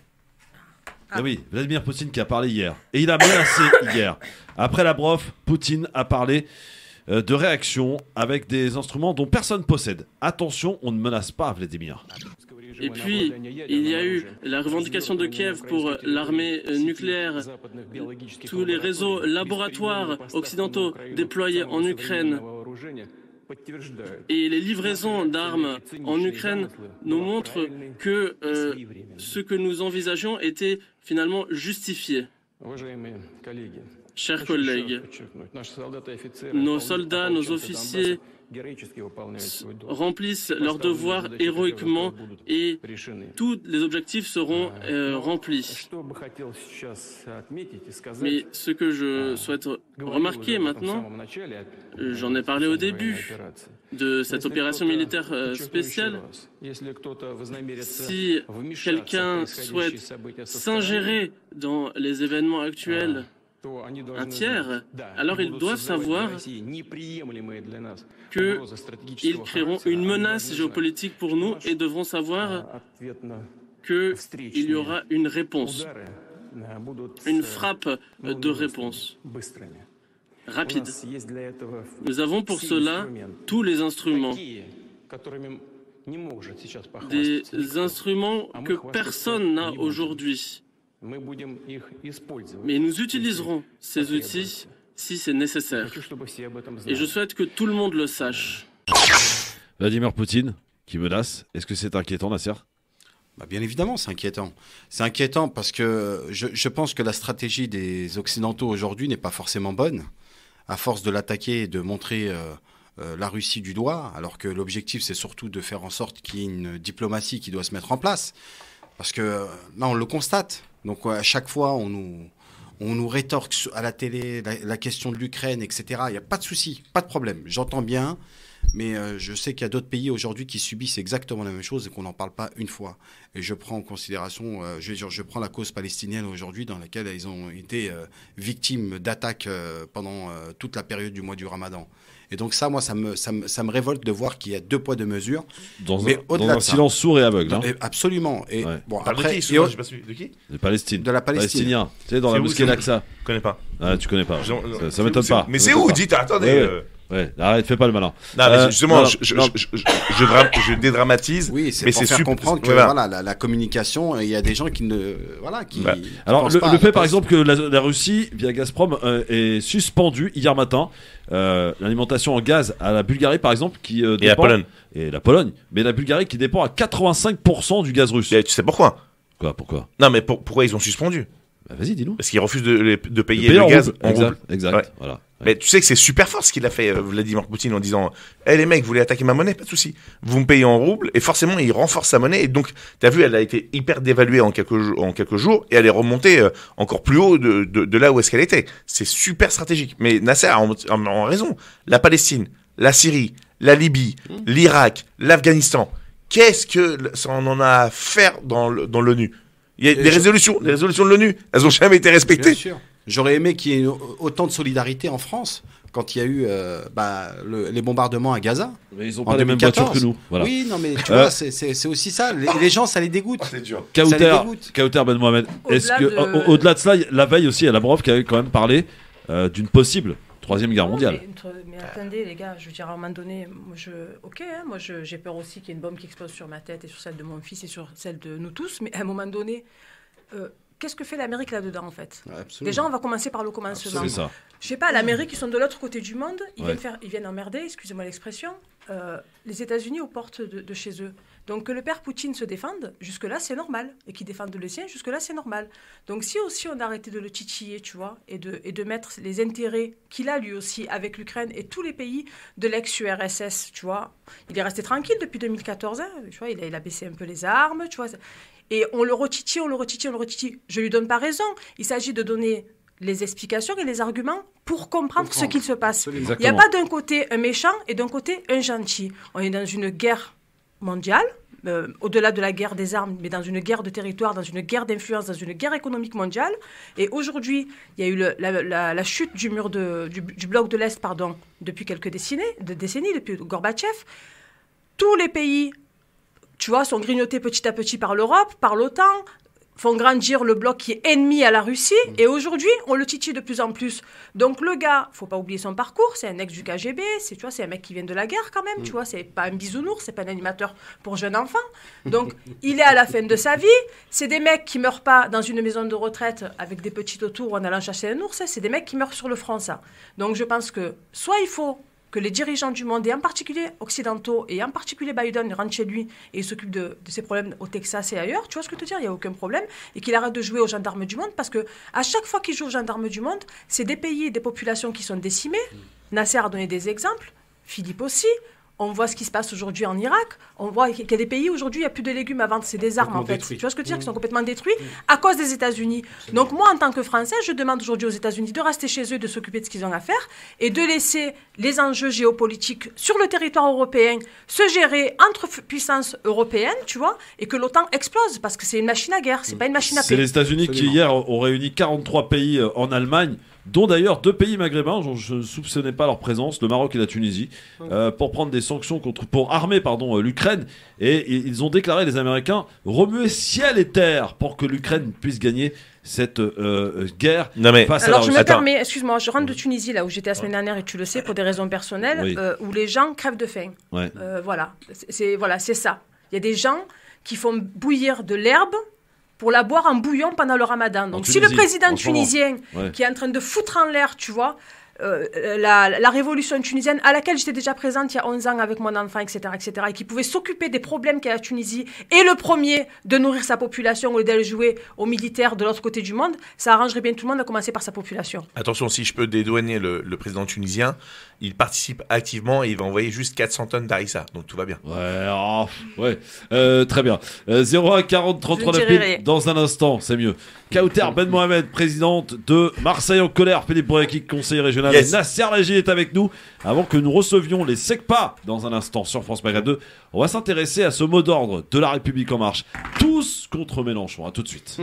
Ah oui, Vladimir Poutine qui a parlé hier. Et il a menacé hier. Après Lavrov, Poutine a parlé de réaction avec des instruments dont personne possède. Attention, on ne menace pas Vladimir. Et puis, il y a eu la revendication de Kiev pour l'armée nucléaire, tous les réseaux laboratoires occidentaux déployés en Ukraine. Et les livraisons d'armes en Ukraine nous montrent que ce que nous envisageons était finalement justifié. Chers collègues, nos soldats, nos officiers remplissent leurs devoirs héroïquement et tous les objectifs seront remplis. Mais ce que je souhaite remarquer maintenant, j'en ai parlé au début de cette opération militaire spéciale, si quelqu'un souhaite s'ingérer dans les événements actuels, un tiers, alors ils doivent savoir qu'ils créeront une menace géopolitique pour nous et devront savoir qu'il y aura une réponse, une frappe de réponse rapide. Nous avons pour cela tous les instruments, des instruments que personne n'a aujourd'hui. Mais nous utiliserons ces outils si c'est nécessaire. Et je souhaite que tout le monde le sache. Vladimir Poutine qui menace, est-ce que c'est inquiétant, Nasser ? Bien évidemment, c'est inquiétant. C'est inquiétant parce que je pense que la stratégie des Occidentaux aujourd'hui n'est pas forcément bonne, à force de l'attaquer et de montrer la Russie du doigt, alors que l'objectif, c'est surtout de faire en sorte qu'il y ait une diplomatie qui doit se mettre en place. Parce que là, on le constate. Donc à chaque fois, on nous rétorque à la télé la question de l'Ukraine, etc. Il n'y a pas de souci, pas de problème. J'entends bien. Mais je sais qu'il y a d'autres pays aujourd'hui qui subissent exactement la même chose et qu'on n'en parle pas une fois. Et je prends en considération, je prends la cause palestinienne aujourd'hui dans laquelle ils ont été victimes d'attaques pendant toute la période du mois du Ramadan. Et donc ça, moi, ça me révolte de voir qu'il y a 2 poids 2 mesures. Dans un silence sourd et aveugle. Hein. Absolument. Et bon, après, de qui, j'ai pas su. De qui ? De Palestine. De la Palestine. Palestinien. Tu sais, dans la mosquée d'Aqsa. Je connais pas. Ah, tu connais pas. Ça m'étonne pas. Mais c'est où ? Dites, attendez. Ouais, arrête, fais pas le malin. Non, mais justement, je dédramatise. Oui, c'est mais pour faire comprendre que la communication, il y a des gens qui ne, Alors le fait, par exemple, que la Russie via Gazprom est suspendue hier matin l'alimentation en gaz à la Bulgarie, par exemple, qui dépend, et la Pologne. Et la Pologne, mais la Bulgarie qui dépend à 85% du gaz russe. Et tu sais pourquoi ? Pourquoi ? Non, mais pourquoi ils ont suspendu ? Vas-y, dis-nous. Parce qu'ils refusent de payer le gaz en rouble. Exact. Ouais. Voilà. Mais tu sais que c'est super fort ce qu'il a fait Vladimir Poutine en disant les mecs, vous voulez attaquer ma monnaie, pas de souci. Vous me payez en rouble et forcément il renforce sa monnaie et donc t'as vu, elle a été hyper dévaluée en quelques jours et elle est remontée encore plus haut de là où est-ce qu'elle était. C'est super stratégique. Mais Nasser a raison. La Palestine, la Syrie, la Libye, l'Irak, l'Afghanistan. Qu'est-ce que ça en a à faire dans l'ONU ? Il y a des résolutions de l'ONU, elles n'ont jamais été respectées. Bien sûr. J'aurais aimé qu'il y ait autant de solidarité en France quand il y a eu les bombardements à Gaza. Mais ils n'ont pas les mêmes voitures que nous. Voilà. Oui, non, mais tu vois, c'est aussi ça. Les gens, ça les dégoûte. C'est dur. Kauter Ben Mohamed, est-ce que au-delà de cela, la veille aussi, il y a Lavrov qui avait quand même parlé d'une possible 3e guerre mondiale. Mais attendez les gars, je veux dire à un moment donné, moi j'ai peur aussi qu'il y ait une bombe qui explose sur ma tête et sur celle de mon fils et sur celle de nous tous, mais à un moment donné, qu'est-ce que fait l'Amérique là-dedans en fait ? Absolument. Déjà on va commencer par le commencement. C'est ça. Je sais pas, l'Amérique ils sont de l'autre côté du monde, ils viennent emmerder, excusez-moi l'expression, les États-Unis aux portes de chez eux. Donc que le père Poutine se défende, jusque-là c'est normal, et qu'il défende le sien, jusque-là c'est normal. Donc si aussi on arrêtait de le titiller, tu vois, et de mettre les intérêts qu'il a lui aussi avec l'Ukraine et tous les pays de l'ex-URSS, tu vois, il est resté tranquille depuis 2014, hein, tu vois, il a baissé un peu les armes, tu vois, et on le retitille. Je lui donne pas raison, il s'agit de donner les explications et les arguments pour comprendre ce qu'il se passe. Il n'y a pas d'un côté un méchant et d'un côté un gentil. On est dans une guerre mondiale, au-delà de la guerre des armes, mais dans une guerre de territoire, dans une guerre d'influence, dans une guerre économique mondiale. Et aujourd'hui, il y a eu la chute du mur du bloc de l'Est, depuis quelques décennies, depuis Gorbatchev. Tous les pays, tu vois, sont grignotés petit à petit par l'Europe, par l'OTAN, font grandir le bloc qui est ennemi à la Russie, et aujourd'hui, on le titille de plus en plus. Donc le gars, faut pas oublier son parcours, c'est un ex du KGB, c'est un mec qui vient de la guerre quand même, tu vois, c'est pas un bisounours, c'est pas un animateur pour jeunes enfants. Donc il est à la fin de sa vie, c'est des mecs qui meurent pas dans une maison de retraite avec des petits autour en allant chasser un ours, c'est des mecs qui meurent sur le front, ça. Donc je pense que soit il faut que les dirigeants du monde, et en particulier occidentaux, et en particulier Biden, rentre chez lui et il s'occupe de ses problèmes au Texas et ailleurs, tu vois ce que je veux te dire, il n'y a aucun problème, et qu'il arrête de jouer aux gendarmes du monde, parce que à chaque fois qu'il joue aux gendarmes du monde, c'est des pays et des populations qui sont décimées. Nasser a donné des exemples, Philippe aussi. On voit ce qui se passe aujourd'hui en Irak. On voit qu'il y a des pays aujourd'hui, il n'y a plus de légumes à vendre, c'est des armes en fait. Tu vois ce que je veux dire, qui sont complètement détruits à cause des États-Unis. Donc moi, en tant que Français, je demande aujourd'hui aux États-Unis de rester chez eux, de s'occuper de ce qu'ils ont à faire et de laisser les enjeux géopolitiques sur le territoire européen se gérer entre puissances européennes, tu vois, et que l'OTAN explose parce que c'est une machine à guerre, c'est pas une machine à paix. C'est les États-Unis qui hier ont réuni 43 pays en Allemagne, dont d'ailleurs 2 pays maghrébins dont je ne soupçonnais pas leur présence, le Maroc et la Tunisie, pour prendre des sanctions pour armer l'Ukraine. Et ils ont déclaré, les Américains, remuer ciel et terre pour que l'Ukraine puisse gagner cette guerre face à la Russie. Je me permets, excuse-moi, je rentre de Tunisie, là où j'étais la semaine dernière, et tu le sais, pour des raisons personnelles, où les gens crèvent de faim. Voilà, c'est ça. Il y a des gens qui font bouillir de l'herbe pour la boire en bouillon pendant le ramadan. Donc si le président tunisien, qui est en train de foutre en l'air, tu vois, la révolution tunisienne, à laquelle j'étais déjà présente il y a 11 ans avec mon enfant, etc., et qui pouvait s'occuper des problèmes qu'a la Tunisie, et le premier de nourrir sa population au lieu d'aller jouer aux militaires de l'autre côté du monde, ça arrangerait bien tout le monde, à commencer par sa population. Attention, si je peux dédouaner le président tunisien, il participe activement et il va envoyer juste 400 tonnes d'harissa, donc tout va bien. Très bien. 01 40 33 9000, dans un instant, c'est mieux. Kauter Ben Mohamed, présidente de Marseille en colère, Philippe Boureki, conseiller régional régional. Yes. Nasser Lagil est avec nous. Avant que nous recevions les SECPA dans un instant sur France Maghreb 2, on va s'intéresser à ce mot d'ordre de La République En Marche. Tous contre Mélenchon. À tout de suite.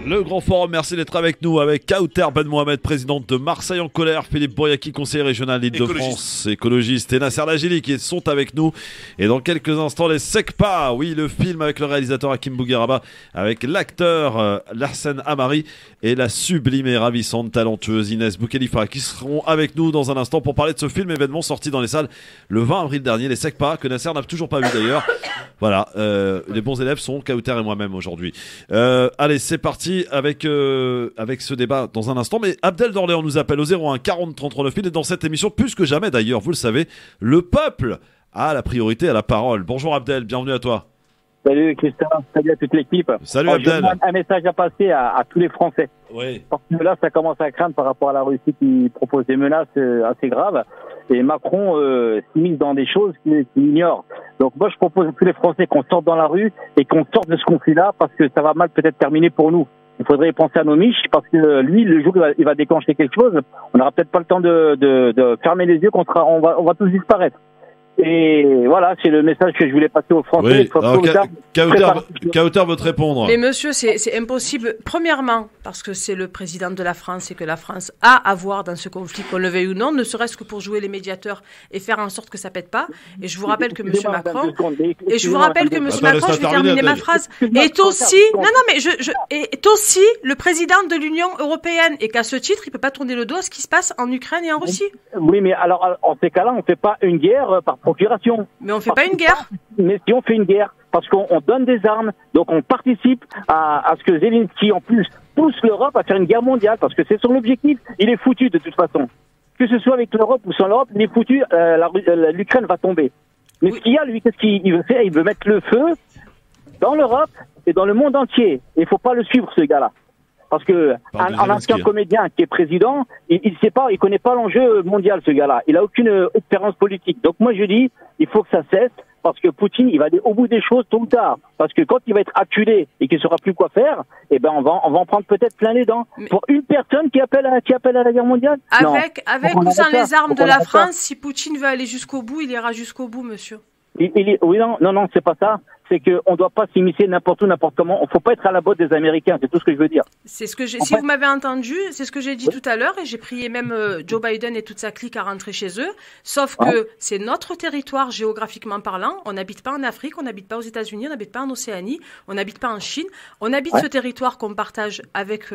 Le Grand Forum, merci d'être avec nous, avec Kauter Ben Mohamed, présidente de Marseille en colère, Philippe Bouriaki, conseiller régional d'Île-de-France, écologiste, et Nasser Lagili qui sont avec nous. Et dans quelques instants, les SECPA, oui, le film avec le réalisateur Hakim Bougueraba, avec l'acteur Larsen Amari et la sublime et ravissante, talentueuse Inès Boukhelifa, qui seront avec nous dans un instant pour parler de ce film événement sorti dans les salles le 20 avril dernier, les SECPA, que Nasser n'a toujours pas vu d'ailleurs. Voilà, les bons élèves sont Kauter et moi-même aujourd'hui. Allez, c'est parti. Avec ce débat dans un instant, mais Abdel d'Orléans nous appelle au 01 40 39 000 et dans cette émission, plus que jamais d'ailleurs, vous le savez, le peuple a la priorité à la parole. Bonjour Abdel, bienvenue à toi. Salut Christophe, salut à toute l'équipe. Salut Abdel. Un message à passer à tous les Français. Oui. Parce que là, ça commence à craindre par rapport à la Russie qui propose des menaces assez graves. Et Macron s'immisce dans des choses qu'il ignore. Donc moi, je propose à tous les Français qu'on sorte dans la rue et qu'on sorte de ce conflit-là parce que ça va mal peut-être terminer pour nous. Il faudrait penser à nos miches parce que lui, le jour où il va déclencher quelque chose, on n'aura peut-être pas le temps de fermer les yeux, on va tous disparaître. Et voilà, c'est le message que je voulais passer aux Français. Oui. Kauter veut te répondre. Mais monsieur, c'est impossible. Premièrement, parce que c'est le président de la France et que la France a à voir dans ce conflit, qu'on le veuille ou non, ne serait-ce que pour jouer les médiateurs et faire en sorte que ça pète pas. Et je vous rappelle que monsieur Macron, je vais terminer ma phrase, est aussi, est aussi le président de l'Union européenne et qu'à ce titre, il peut pas tourner le dos à ce qui se passe en Ukraine et en Russie. Oui, mais alors, en ces cas-là, on fait pas une guerre par procuration. Mais on fait pas une guerre. Mais si on fait une guerre, parce qu'on donne des armes, donc on participe à ce que Zelensky, en plus, pousse l'Europe à faire une guerre mondiale, parce que c'est son objectif. Il est foutu de toute façon. Que ce soit avec l'Europe ou sans l'Europe, il est foutu, l'Ukraine va tomber. Mais ce qu'il y a, lui, qu'est-ce qu'il veut faire? Il veut mettre le feu dans l'Europe et dans le monde entier. Et il faut pas le suivre, ce gars-là. Parce que un ancien comédien qui est président, il sait pas, il connaît pas l'enjeu mondial, ce gars-là. Il a aucune expérience politique. Donc moi je dis, il faut que ça cesse parce que Poutine, il va aller au bout des choses tôt ou tard. Parce que quand il va être acculé et qu'il saura plus quoi faire, eh ben on va en prendre peut-être plein les dents. Mais pour une personne qui appelle à la guerre mondiale. Avec ou sans les armes de la France, si Poutine veut aller jusqu'au bout, il ira jusqu'au bout, monsieur. Oui, non, c'est pas ça. C'est qu'on doit pas s'immiscer n'importe où, n'importe comment. On faut pas être à la botte des Américains. C'est tout ce que je veux dire. C'est ce que si vous m'avez entendu, c'est ce que j'ai dit tout à l'heure et j'ai prié même Joe Biden et toute sa clique à rentrer chez eux. Sauf que c'est notre territoire géographiquement parlant. On n'habite pas en Afrique, on n'habite pas aux États-Unis, on n'habite pas en Océanie, on n'habite pas en Chine. On habite ce territoire qu'on partage avec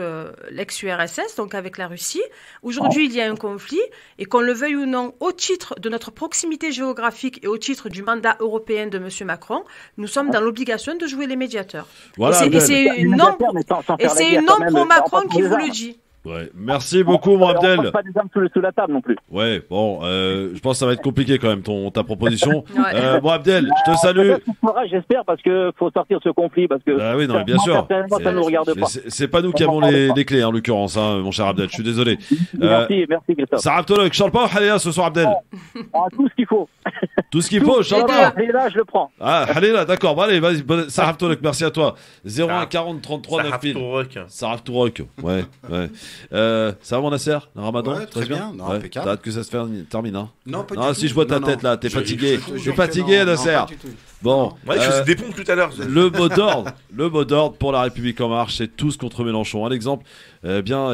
l'ex-URSS, donc avec la Russie. Aujourd'hui, il y a un conflit et qu'on le veuille ou non, au titre de notre proximité géographique et au titre du mandat européen de monsieur Macron, nous sommes dans l'obligation de jouer les médiateurs. Voilà, et c'est une non pro Macron qui vous le dit. Ouais, merci beaucoup, mon Abdel. Pas des armes sous la table non plus. Ouais, bon, je pense que ça va être compliqué quand même ta proposition. Bon, Abdel, je te salue. J'espère parce que faut sortir ce conflit parce que. Ah oui, non, bien sûr. Ça nous regarde pas. C'est pas nous qui avons les clés, en l'occurrence, mon cher Abdel. Je suis désolé. Merci Christophe. Sarah Tolok, Charles pas Halila ce soir, Abdel. Tout ce qu'il faut. Tout ce qu'il faut, Charles pas. Halila, je le prends. Ah, Halila, d'accord. Bon, allez, vas-y. Sarah Tolok, merci à toi. 01 40 33 9000. Sarah Tourok. Ouais. Ça va mon Nasser, le Ramadan, très bien. Non, t'as hâte que ça se termine, hein? Non, pas du tout. Si je vois ta tête là, t'es fatigué. T'es fatigué, Nasser. Bon, je faisais des pompes tout à l'heure. Le mot d'ordre pour La République En Marche, c'est tous contre Mélenchon. Un exemple,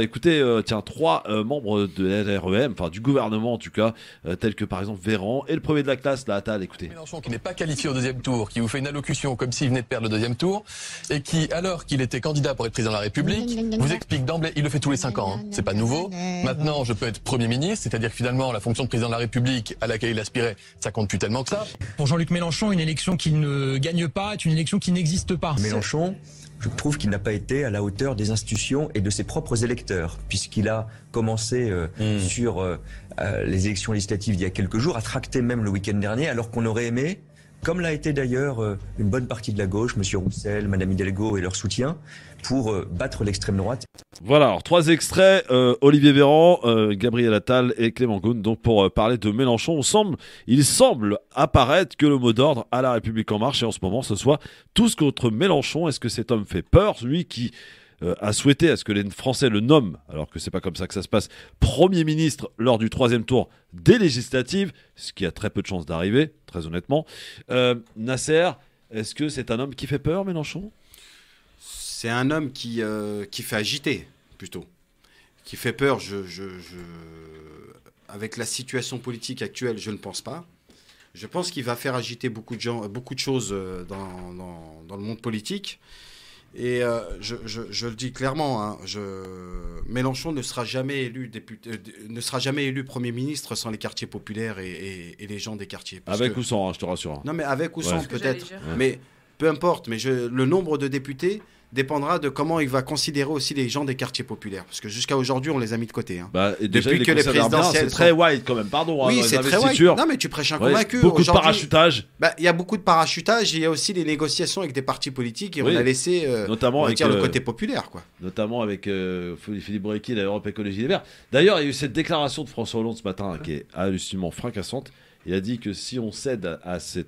écoutez, 3 membres de LREM, enfin du gouvernement en tout cas, tels que par exemple Véran et le premier de la classe, là, Attal, écoutez. Mélenchon qui n'est pas qualifié au deuxième tour, qui vous fait une allocution comme s'il venait de perdre le deuxième tour, et qui, alors qu'il était candidat pour être président de la République, vous explique d'emblée, il le fait tous les 5 ans, c'est pas nouveau. Maintenant, je peux être Premier ministre, c'est-à-dire que finalement, la fonction de président de la République à laquelle il aspirait, ça compte plus tellement que ça. Pour Jean-Luc Mélenchon, une élection qu'il ne gagne pas est une élection qui n'existe pas. Mélenchon, je trouve qu'il n'a pas été à la hauteur des institutions et de ses propres électeurs, puisqu'il a commencé sur les élections législatives il y a quelques jours, a tracté même le week-end dernier, alors qu'on aurait aimé comme l'a été d'ailleurs une bonne partie de la gauche, M. Roussel, Mme Hidalgo et leur soutien, pour battre l'extrême droite. Voilà, alors 3 extraits, Olivier Véran, Gabriel Attal et Clément Ghosn, donc pour parler de Mélenchon. Il semble apparaître que le mot d'ordre à La République En Marche et en ce moment ce soit tous contre Mélenchon. Est-ce que cet homme fait peur, lui qui a souhaité à ce que les Français le nomment, alors que c'est pas comme ça que ça se passe, Premier ministre lors du 3e tour des législatives, ce qui a très peu de chances d'arriver, très honnêtement. Nasser, est-ce que c'est un homme qui fait peur, Mélenchon ? C'est un homme qui fait agiter, plutôt. Qui fait peur, avec la situation politique actuelle, je ne pense pas. Je pense qu'il va faire agiter beaucoup de choses dans le monde politique. Et je le dis clairement, hein, Mélenchon ne sera jamais élu Premier ministre sans les quartiers populaires et les gens des quartiers. Avec ou sans, hein, je te rassure. Non, mais avec ou sans, peut-être. Mais peu importe. Mais le nombre de députés dépendra de comment il va considérer aussi les gens des quartiers populaires. Parce que jusqu'à aujourd'hui, on les a mis de côté. Hein. Et déjà, depuis que les présidentielles... C'est très white quand même, pardon. Oui, c'est très white. Non, mais tu prêches un convaincu. Beaucoup de parachutage. Il y a beaucoup de parachutage. Il y a aussi les négociations avec des partis politiques. Et on a laissé notamment avec le côté populaire. Quoi. Notamment avec Philippe Bréqui et l'Europe Écologie Les Verts. D'ailleurs, il y a eu cette déclaration de François Hollande ce matin qui est hallucinamment fracassante. Il a dit que si on cède si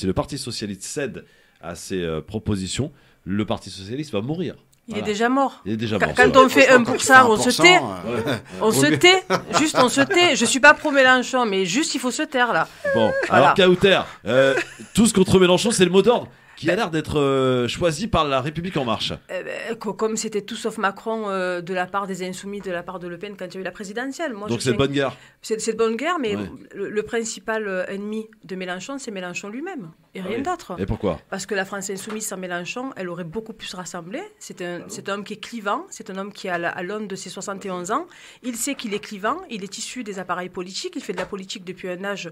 le Parti Socialiste cède à ces propositions, le Parti Socialiste va mourir. Il est déjà mort. Il est déjà mort. Quand on fait 1%, on se tait. On se tait. Juste, on se tait. Je suis pas pro Mélenchon, mais juste, il faut se taire, là. Bon, voilà. Alors, Kauter, tous contre Mélenchon, c'est le mot d'ordre qui a l'air d'être choisi par La République En Marche. Comme c'était tout sauf Macron de la part des Insoumis, de la part de Le Pen quand il y a eu la présidentielle. Moi, donc c'est de bonne guerre. C'est de bonne guerre, mais le principal ennemi de Mélenchon, c'est Mélenchon lui-même, et rien d'autre. Et pourquoi ? Parce que la France Insoumise sans Mélenchon, elle aurait beaucoup plus rassemblé. C'est un homme qui est clivant, c'est un homme qui, à l'aune de ses 71 ans, il sait qu'il est clivant, il est issu des appareils politiques, il fait de la politique depuis un âge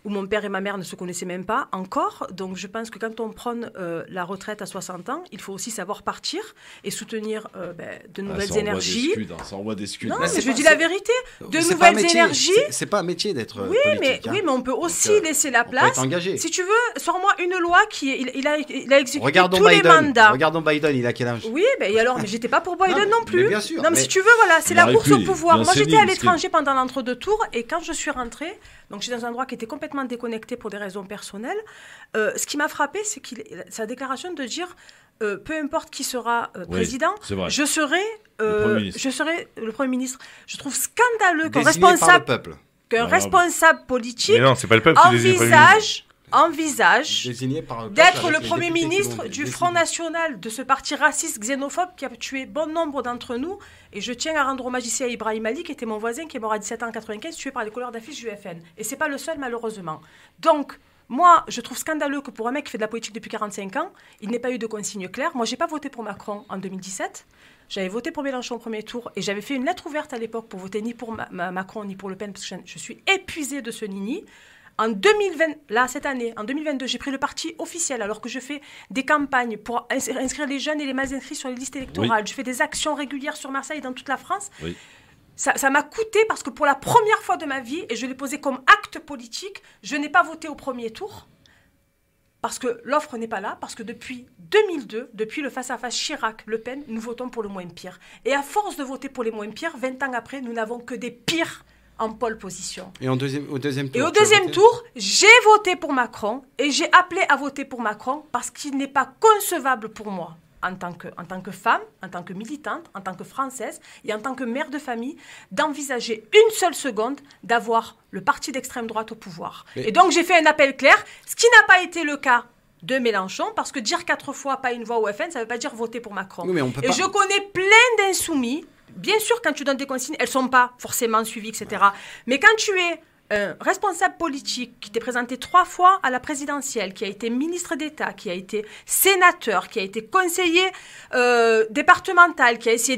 où mon père et ma mère ne se connaissaient même pas encore. Donc je pense que quand on prône la retraite à 60 ans, il faut aussi savoir partir et soutenir de nouvelles énergies. Ça envoie des scuds. Non, mais je dis la vérité. De nouvelles énergies. C'est pas un métier d'être politique. Oui, mais on peut aussi laisser la place. Si tu veux, sors-moi une loi il a exécuté tous les mandats. Regardons Biden, il a quel âge ? Oui, mais j'étais pas pour Biden non plus. Mais bien sûr. Non, mais si tu veux, voilà, c'est la course au pouvoir. Moi, j'étais à l'étranger pendant l'entre-deux tours et quand je suis rentrée, donc j'étais dans un endroit qui était complètement déconnecté pour des raisons personnelles. Ce qui m'a frappé, c'est sa déclaration de dire peu importe qui sera président, je serai le Premier ministre. Je trouve scandaleux qu'un responsable politique envisage d'être le Premier ministre du Front National, de ce parti raciste xénophobe qui a tué bon nombre d'entre nous. Et je tiens à rendre hommage ici à Ibrahim Ali, qui était mon voisin, qui est mort à 17 ans en 95, tué par les couleurs d'affiche du FN. Et c'est pas le seul, malheureusement. Donc, moi, je trouve scandaleux que pour un mec qui fait de la politique depuis 45 ans, il n'ait pas eu de consigne claire. Moi, j'ai pas voté pour Macron en 2017. J'avais voté pour Mélenchon au premier tour et j'avais fait une lettre ouverte à l'époque pour voter ni pour Macron ni pour Le Pen, parce que je suis épuisée de ce nini. En 2020, cette année, en 2022, j'ai pris le parti officiel alors que je fais des campagnes pour inscrire les jeunes et les mal inscrits sur les listes électorales. Oui. Je fais des actions régulières sur Marseille et dans toute la France. Oui. Ça m'a coûté parce que pour la première fois de ma vie, et je l'ai posé comme acte politique, je n'ai pas voté au premier tour parce que l'offre n'est pas là, parce que depuis 2002, depuis le face-à-face Chirac-Le Pen, nous votons pour le moins pire. Et à force de voter pour les moins pires, 20 ans après, nous n'avons que des pires en pole position. Et au deuxième tour, au deuxième tour, j'ai voté pour Macron et j'ai appelé à voter pour Macron parce qu'il n'est pas concevable pour moi, en tant que femme, en tant que militante, en tant que Française et en tant que mère de famille, d'envisager une seule seconde d'avoir le parti d'extrême droite au pouvoir. Et donc j'ai fait un appel clair, ce qui n'a pas été le cas de Mélenchon, parce que dire 4 fois pas une voix au FN, ça ne veut pas dire voter pour Macron. Oui, et je connais plein d'insoumis. Bien sûr, quand tu donnes des consignes, elles ne sont pas forcément suivies, etc. Mais quand tu es un responsable politique qui t'est présenté 3 fois à la présidentielle, qui a été ministre d'État, qui a été sénateur, qui a été conseiller départemental, qui a été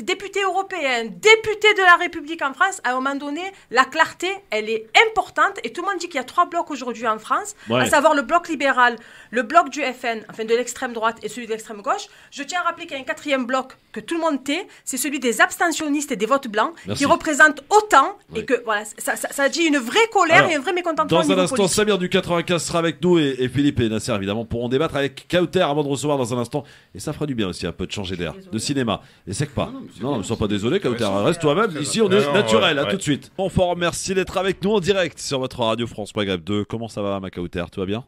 député européen, député de la République en France, à un moment donné, la clarté, elle est importante. Et tout le monde dit qu'il y a 3 blocs aujourd'hui en France, à savoir le bloc libéral, le bloc du FN, enfin de l'extrême droite et celui de l'extrême gauche. Je tiens à rappeler qu'il y a un 4e bloc que tout le monde tait, c'est celui des abstentionnistes et des votes blancs, qui représente autant, et que voilà, ça dit aussi une vraie colère et un vrai mécontentement. Dans un instant, Samir du 95 sera avec nous et Philippe et Nasser évidemment pourront débattre avec Kauter avant de recevoir dans un instant. Et ça fera du bien aussi un peu de changer d'air, de cinéma. Et c'est que pas. Non, ne sois pas désolé, Kauter. Reste toi-même. Ici, on est naturel. À tout de suite. Bonfort, merci d'être avec nous en direct sur votre radio France Maghreb 2. Comment ça va, ma Kauter? Tout va bien?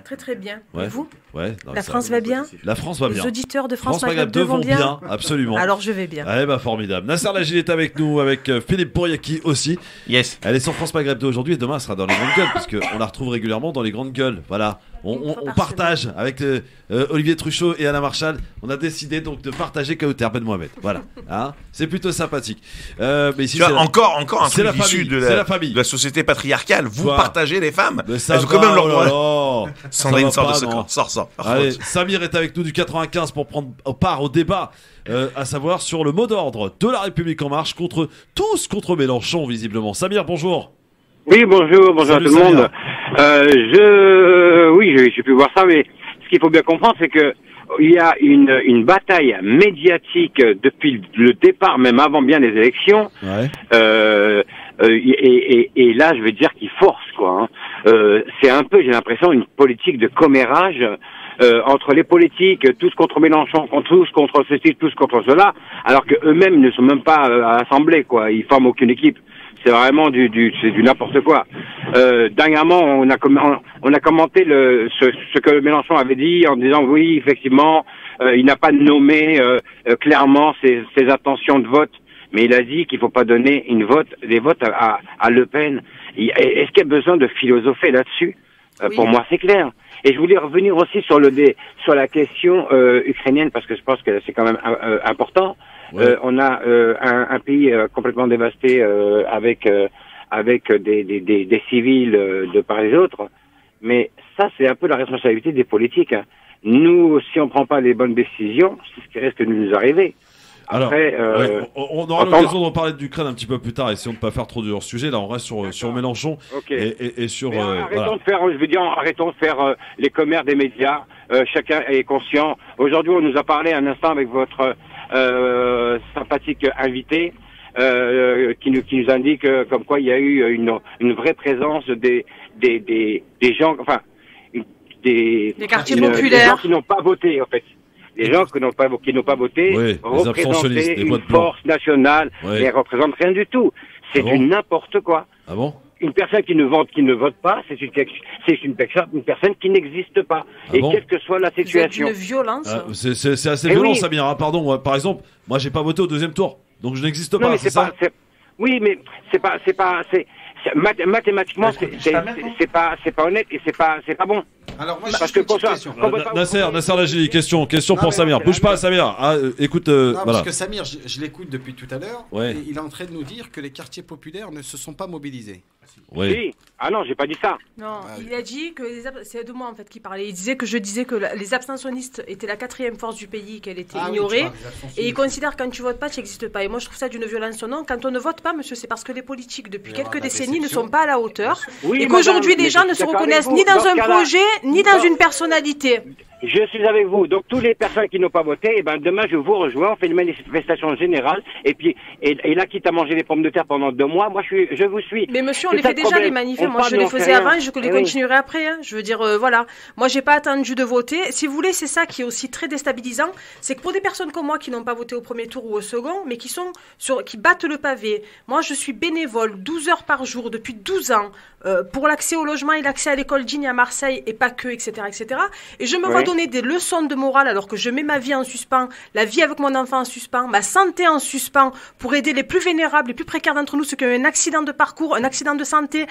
Très très bien. Et vous? La France va bien? La France va bien. Les auditeurs de France Maghreb 2 vont bien? Absolument. Alors je vais bien. Formidable. Nasser Lagil est avec nous, avec Philippe Bouriaki aussi. Yes. Elle est sur France Maghreb 2 aujourd'hui et demain elle sera dans les grandes gueules, parce qu'on la retrouve régulièrement dans les grandes gueules. Voilà. On partage avec Olivier Truchot et Alain Marchal. On a décidé donc de partager Kauter Ben Mohamed. Voilà. Hein, c'est plutôt sympathique. Mais ici, tu vois, encore un truc issu de la société patriarcale. Vous partagez les femmes. Elles ont quand même leur droit. Sandrine sort de ce camp. Sors. Allez, Samir est avec nous du 95 pour prendre part au débat, à savoir sur le mot d'ordre de La République En Marche contre Mélenchon, visiblement. Samir, bonjour. Oui, bonjour à tout le monde. J'ai pu voir ça, mais ce qu'il faut bien comprendre, c'est que il y a une bataille médiatique depuis le départ, même avant bien les élections. Ouais. Et là, je veux dire qu'il force, quoi. C'est un peu, j'ai l'impression, une politique de commérage entre les politiques, tous contre Mélenchon, tous contre ceci, tous contre cela, alors que eux-mêmes ne sont même pas à l'Assemblée, quoi. Ils forment aucune équipe. C'est vraiment c'est du n'importe quoi. Dernièrement, on a commenté ce que Mélenchon avait dit en disant oui, effectivement, il n'a pas nommé clairement ses intentions de vote, mais il a dit qu'il faut pas donner des votes à Le Pen. Est-ce qu'il y a besoin de philosopher là-dessus? Oui. Pour moi, c'est clair. Et je voulais revenir aussi sur la question ukrainienne, parce que je pense que c'est quand même important. Ouais. On a un pays complètement dévasté avec des civils de part et d'autre, mais ça c'est un peu la responsabilité des politiques. Hein. Nous, si on prend pas les bonnes décisions, c'est ce qui risque de nous arriver. Après, on aura l'occasion d'en parler d'Ukraine un petit peu plus tard, essayons de pas faire trop dur sujet. Là, on reste sur Mélenchon et sur. Arrêtons de faire les commères des médias. Chacun est conscient. Aujourd'hui, on nous a parlé un instant avec votre sympathique invité qui nous indique comme quoi il y a eu une vraie présence des gens, enfin des quartiers populaires, des gens qui n'ont pas voté en fait. Les gens qui n'ont pas voté représentaient une force nationale et représentent rien du tout. C'est du n'importe quoi. Ah bon? Une personne qui ne vote pas, c'est une personne qui n'existe pas. Quelle que soit la situation. C'est une violence. C'est assez violent, Samir. Hein, pardon. Moi, par exemple, j'ai pas voté au deuxième tour, donc je n'existe pas. C'est ça. Oui, mais mathématiquement, c'est pas honnête et c'est pas bon. Alors moi, parce que Nasser Lagil, question pour Samir. Bouge pas, Samir. Écoute, voilà. Parce que Samir, je l'écoute depuis tout à l'heure. Ouais. Et il est en train de nous dire que les quartiers populaires ne se sont pas mobilisés. Oui. Ah non, j'ai pas dit ça. Non, il a dit que c'est de moi en fait qui parlait. Il disait que je disais que les abstentionnistes étaient la 4e force du pays, qu'elle était ignorée. Et il considère que quand tu votes pas, tu n'existes pas. Et moi, je trouve ça d'une violence. Non, quand on ne vote pas, monsieur, c'est parce que les politiques depuis quelques décennies ne sont pas à la hauteur et qu'aujourd'hui les gens ne se reconnaissent ni dans un projet ni dans une personnalité. Je suis avec vous. Donc, toutes les personnes qui n'ont pas voté, demain, je vous rejoins. On fait une manifestation générale. Et puis, et là, quitte à manger des pommes de terre pendant 2 mois, moi, je vous suis. Mais monsieur, on les fait déjà, les manifs. Moi, je les faisais avant et je les continuerai après. Hein. Je veux dire, voilà. Moi, j'ai pas attendu de voter. Si vous voulez, c'est ça qui est aussi très déstabilisant. C'est que pour des personnes comme moi qui n'ont pas voté au premier tour ou au second, mais qui battent le pavé. Moi, je suis bénévole 12 heures par jour depuis 12 ans pour l'accès au logement et l'accès à l'école digne à Marseille et pas que, etc., etc. Et je me vois donner des leçons de morale alors que je mets ma vie en suspens, la vie avec mon enfant en suspens, ma santé en suspens pour aider les plus vénérables, les plus précaires d'entre nous, ceux qui ont un accident de parcours, un accident de santé,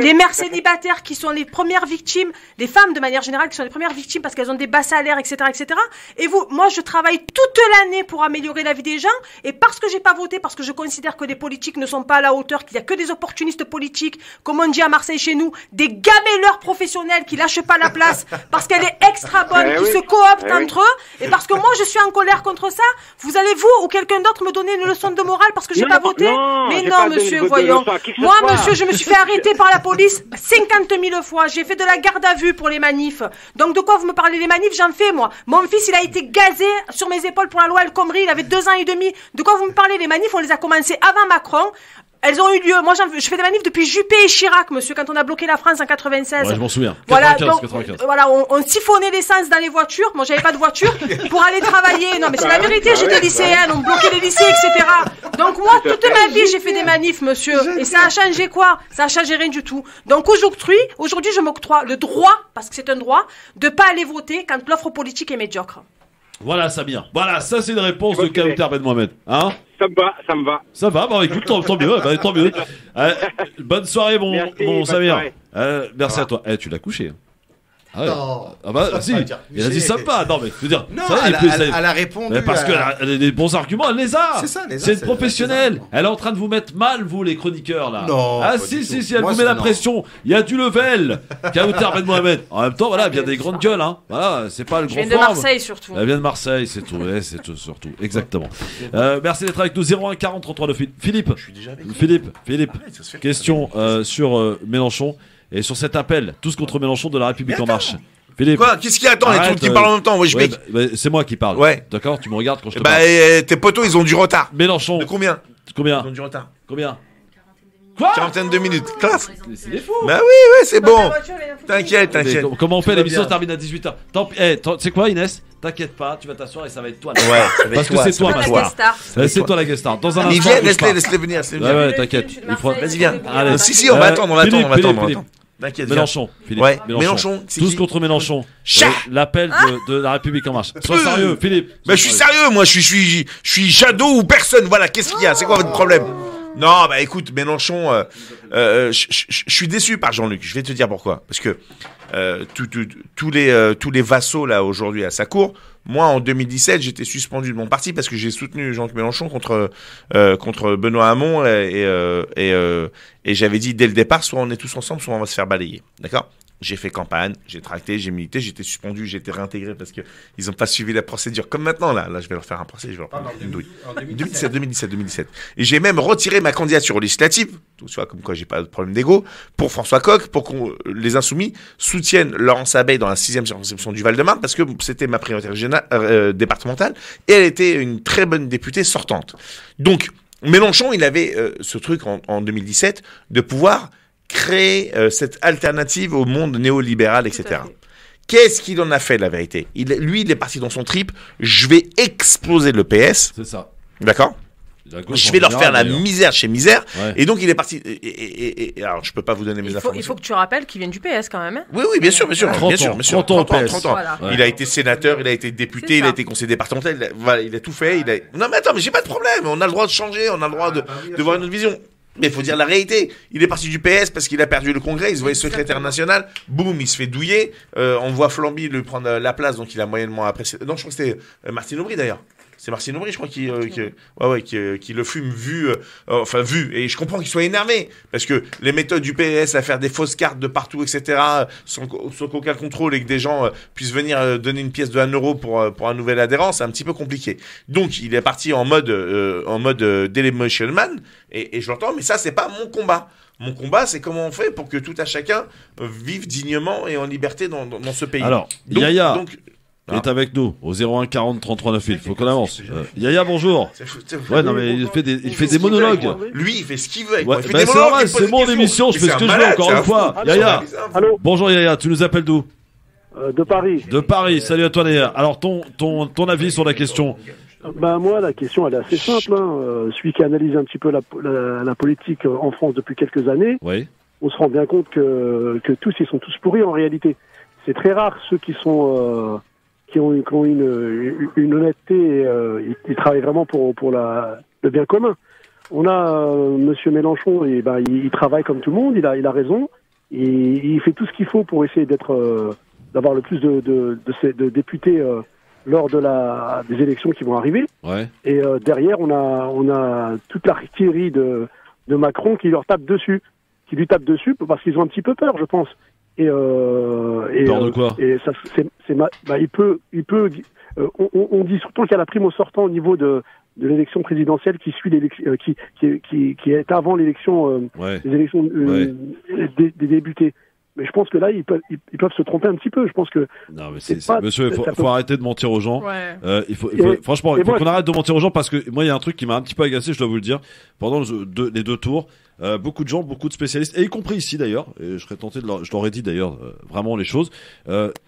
les mères célibataires qui sont les premières victimes, les femmes de manière générale qui sont les premières victimes parce qu'elles ont des bas salaires, etc., etc. Et moi, je travaille toute l'année pour améliorer la vie des gens et parce que j'ai pas voté, parce que je considère que les politiques ne sont pas à la hauteur, qu'il y a que des opportunistes politiques, comme on dit à Marseille chez nous, des gamelleurs professionnels qui lâchent pas la place parce qu'elle est extra bonne, qui se cooptent entre eux, et parce que moi je suis en colère contre ça, vous allez vous ou quelqu'un d'autre me donner une leçon de morale parce que j'ai pas voté? Mais non, monsieur, voyons. Moi, monsieur, je me suis fait arrêter par la police 50 000 fois. J'ai fait de la garde à vue pour les manifs. Donc de quoi vous me parlez des manifs? J'en fais, moi. Mon fils, il a été gazé sur mes épaules pour la loi El Khomri. Il avait 2 ans et demi. De quoi vous me parlez? Les manifs, on les a commencés avant Macron. Elles ont eu lieu. Moi, je fais des manifs depuis Juppé et Chirac, monsieur, quand on a bloqué la France en 96. Ouais, je m'en souviens. Voilà, 95. Voilà, on siphonnait l'essence dans les voitures. Moi, j'avais pas de voiture pour aller travailler. Non, mais c'est la vérité, j'étais lycéenne, on bloquait les lycées, etc. Donc, moi, toute ma vie, j'ai fait des manifs, monsieur. Et ça a changé quoi? Ça a changé rien du tout. Donc, aujourd'hui, je m'octroie le droit, parce que c'est un droit, de pas aller voter quand l'offre politique est médiocre. Voilà, Samir. Voilà, ça c'est une réponse de Kauter Ben Mohamed. Hein? Ça me va. Ça va, bah écoute, tant mieux, tant mieux. Bonne soirée, mon Samir. Merci à toi. Tu l'as couché. Ah, ouais. Ah bah si, il a dit sympa. Non mais je veux dire, non, elle a répondu. Parce que les bons arguments, elle les a. C'est ça, c'est une professionnelle. Elle est en train de vous mettre mal, vous les chroniqueurs là. Non. Ah si, elle vous met la pression. Il y a du level. Kauter Ben Mohamed. En même temps, voilà, elle vient des grandes gueules. Hein. Voilà, c'est pas le grand. Elle vient de Marseille surtout. Elle vient de Marseille, c'est tout. Ouais, c'est tout surtout. Exactement. Merci d'être avec nous. 01 40 33 de Philippe. Je suis déjà avec Philippe. Question sur Mélenchon. Et sur cet appel, tous contre Mélenchon de la République En Marche. Philippe. Quoi? Qu'est-ce qu'il y a? Attends, les trucs qui parlent en même temps. Ouais, c'est moi qui parle. Ouais. D'accord? Tu me regardes quand je te parle. Tes potos, ils ont du retard. Mélenchon. De combien? Ils ont du retard. Combien? Quoi? Quarantaine de minutes. Classe. C'est des fous. Bah oui, c'est bon. T'inquiète. Comment on fait? L'émission se termine à 18h. Tant pis. C'est quoi, Inès? T'inquiète pas, tu vas t'asseoir et ça va être toi. Ouais. Parce que c'est toi, ma soeur. C'est toi la guest star. Dans un instant. Il vient, laisse-les venir. Ouais, t'inquiète. Vas-y, viens. Si, on va attendre. Mélenchon, Philippe. Ouais, Mélenchon. Tous contre Mélenchon. L'appel de la République En Marche. Sois sérieux, Philippe. Bah, je suis sérieux, moi. Je suis Jadot ou personne. Voilà, qu'est-ce qu'il y a? C'est quoi votre problème? Non, bah écoute, Mélenchon, je suis déçu par Jean-Luc. Je vais te dire pourquoi. Parce que tous les vassaux là aujourd'hui à sa cour. Moi, en 2017, j'étais suspendu de mon parti parce que j'ai soutenu Jean-Luc Mélenchon contre Benoît Hamon et j'avais dit dès le départ, soit on est tous ensemble, soit on va se faire balayer. D'accord? J'ai fait campagne, j'ai tracté, j'ai milité, j'étais suspendu, j'ai été réintégré parce que ils n'ont pas suivi la procédure. Comme maintenant, là, je vais leur faire un procès, je vais leur prendre une douille. 2017. Et j'ai même retiré ma candidature aux législatives, tu vois, comme quoi j'ai pas de problème d'ego, pour François Coq, pour qu'on les Insoumis soutiennent Laurence Abeille dans la 6e circonscription du Val-de-Marne, parce que c'était ma priorité régionale, départementale, et elle était une très bonne députée sortante. Donc, Mélenchon, il avait ce truc en 2017 de pouvoir créer cette alternative au monde néolibéral, etc. Qu'est-ce qu'il en a fait, la vérité? Il est parti dans son trip. Je vais exploser le PS. C'est ça. D'accord? Je vais leur faire la misère chez misère. Ouais. Et donc, il est parti. Et alors, je peux pas vous donner mes informations. Il faut que tu rappelles qu'il vient du PS quand même. Hein. Oui, bien sûr. 30 ans. 30 ans. Voilà. Ouais. Il a été sénateur, il a été député, il a été conseiller départemental. Il a tout fait. Non, mais attends, mais j'ai pas de problème. On a le droit de changer, on a le droit de voir une autre vision. Mais il faut dire la réalité. Il est parti du PS parce qu'il a perdu le congrès. Il se voyait secrétaire national. Boum, il se fait douiller. On voit Flamby lui prendre la place, donc il a moyennement apprécié. Non, je crois que c'était Martine Aubry d'ailleurs. C'est Martine Aubry, je crois, qui le fume vu. Et je comprends qu'il soit énervé. Parce que les méthodes du PS à faire des fausses cartes de partout, etc., sans qu'aucun contrôle et que des gens puissent venir donner une pièce de 1 euro pour un nouvel adhérent, c'est un petit peu compliqué. Donc, il est parti en mode Dailymotion Man. Et je l'entends, mais ça, c'est pas mon combat. Mon combat, c'est comment on fait pour que tout à chacun vive dignement et en liberté dans ce pays. Alors, Yaya est avec nous au 01 40 33 9 il faut qu'on avance. Yaya, bonjour. Ouais, non mais il fait des monologues. Lui, il fait ce qu'il veut. Ouais, il fait des monologues. C'est mon émission, je fais ce que je veux encore une fois. Yaya. Bonjour Yaya, tu nous appelles d'où? De Paris. De Paris. Salut à toi Yaya. Alors ton avis sur la question? Moi, la question, elle est assez simple. Celui qui analyse un petit peu la politique en France depuis quelques années, oui. On se rend bien compte que tous, ils sont tous pourris en réalité. C'est très rare ceux qui ont une honnêteté et ils travaillent vraiment pour le bien commun. On a Monsieur Mélenchon, et il travaille comme tout le monde, il a raison, et il fait tout ce qu'il faut pour essayer d'avoir le plus de députés lors des élections qui vont arriver. Ouais. Et derrière, on a toute l'artillerie de Macron qui lui tape dessus parce qu'ils ont un petit peu peur, je pense. Peur de quoi? Et ça, il peut. On dit surtout qu'il y a la prime au sortant au niveau de l'élection présidentielle qui suit l'élection, qui est avant l'élection, ouais. les élections des députés. Mais je pense que là, ils peuvent se tromper un petit peu. Je pense que. Non, mais monsieur, il faut arrêter de mentir aux gens. Ouais. Franchement, il faut qu'on arrête de mentir aux gens parce que moi, il y a un truc qui m'a un petit peu agacé, je dois vous le dire. Pendant les 2 tours, beaucoup de gens, beaucoup de spécialistes, et y compris ici d'ailleurs, et je serais tenté je leur ai dit d'ailleurs vraiment les choses,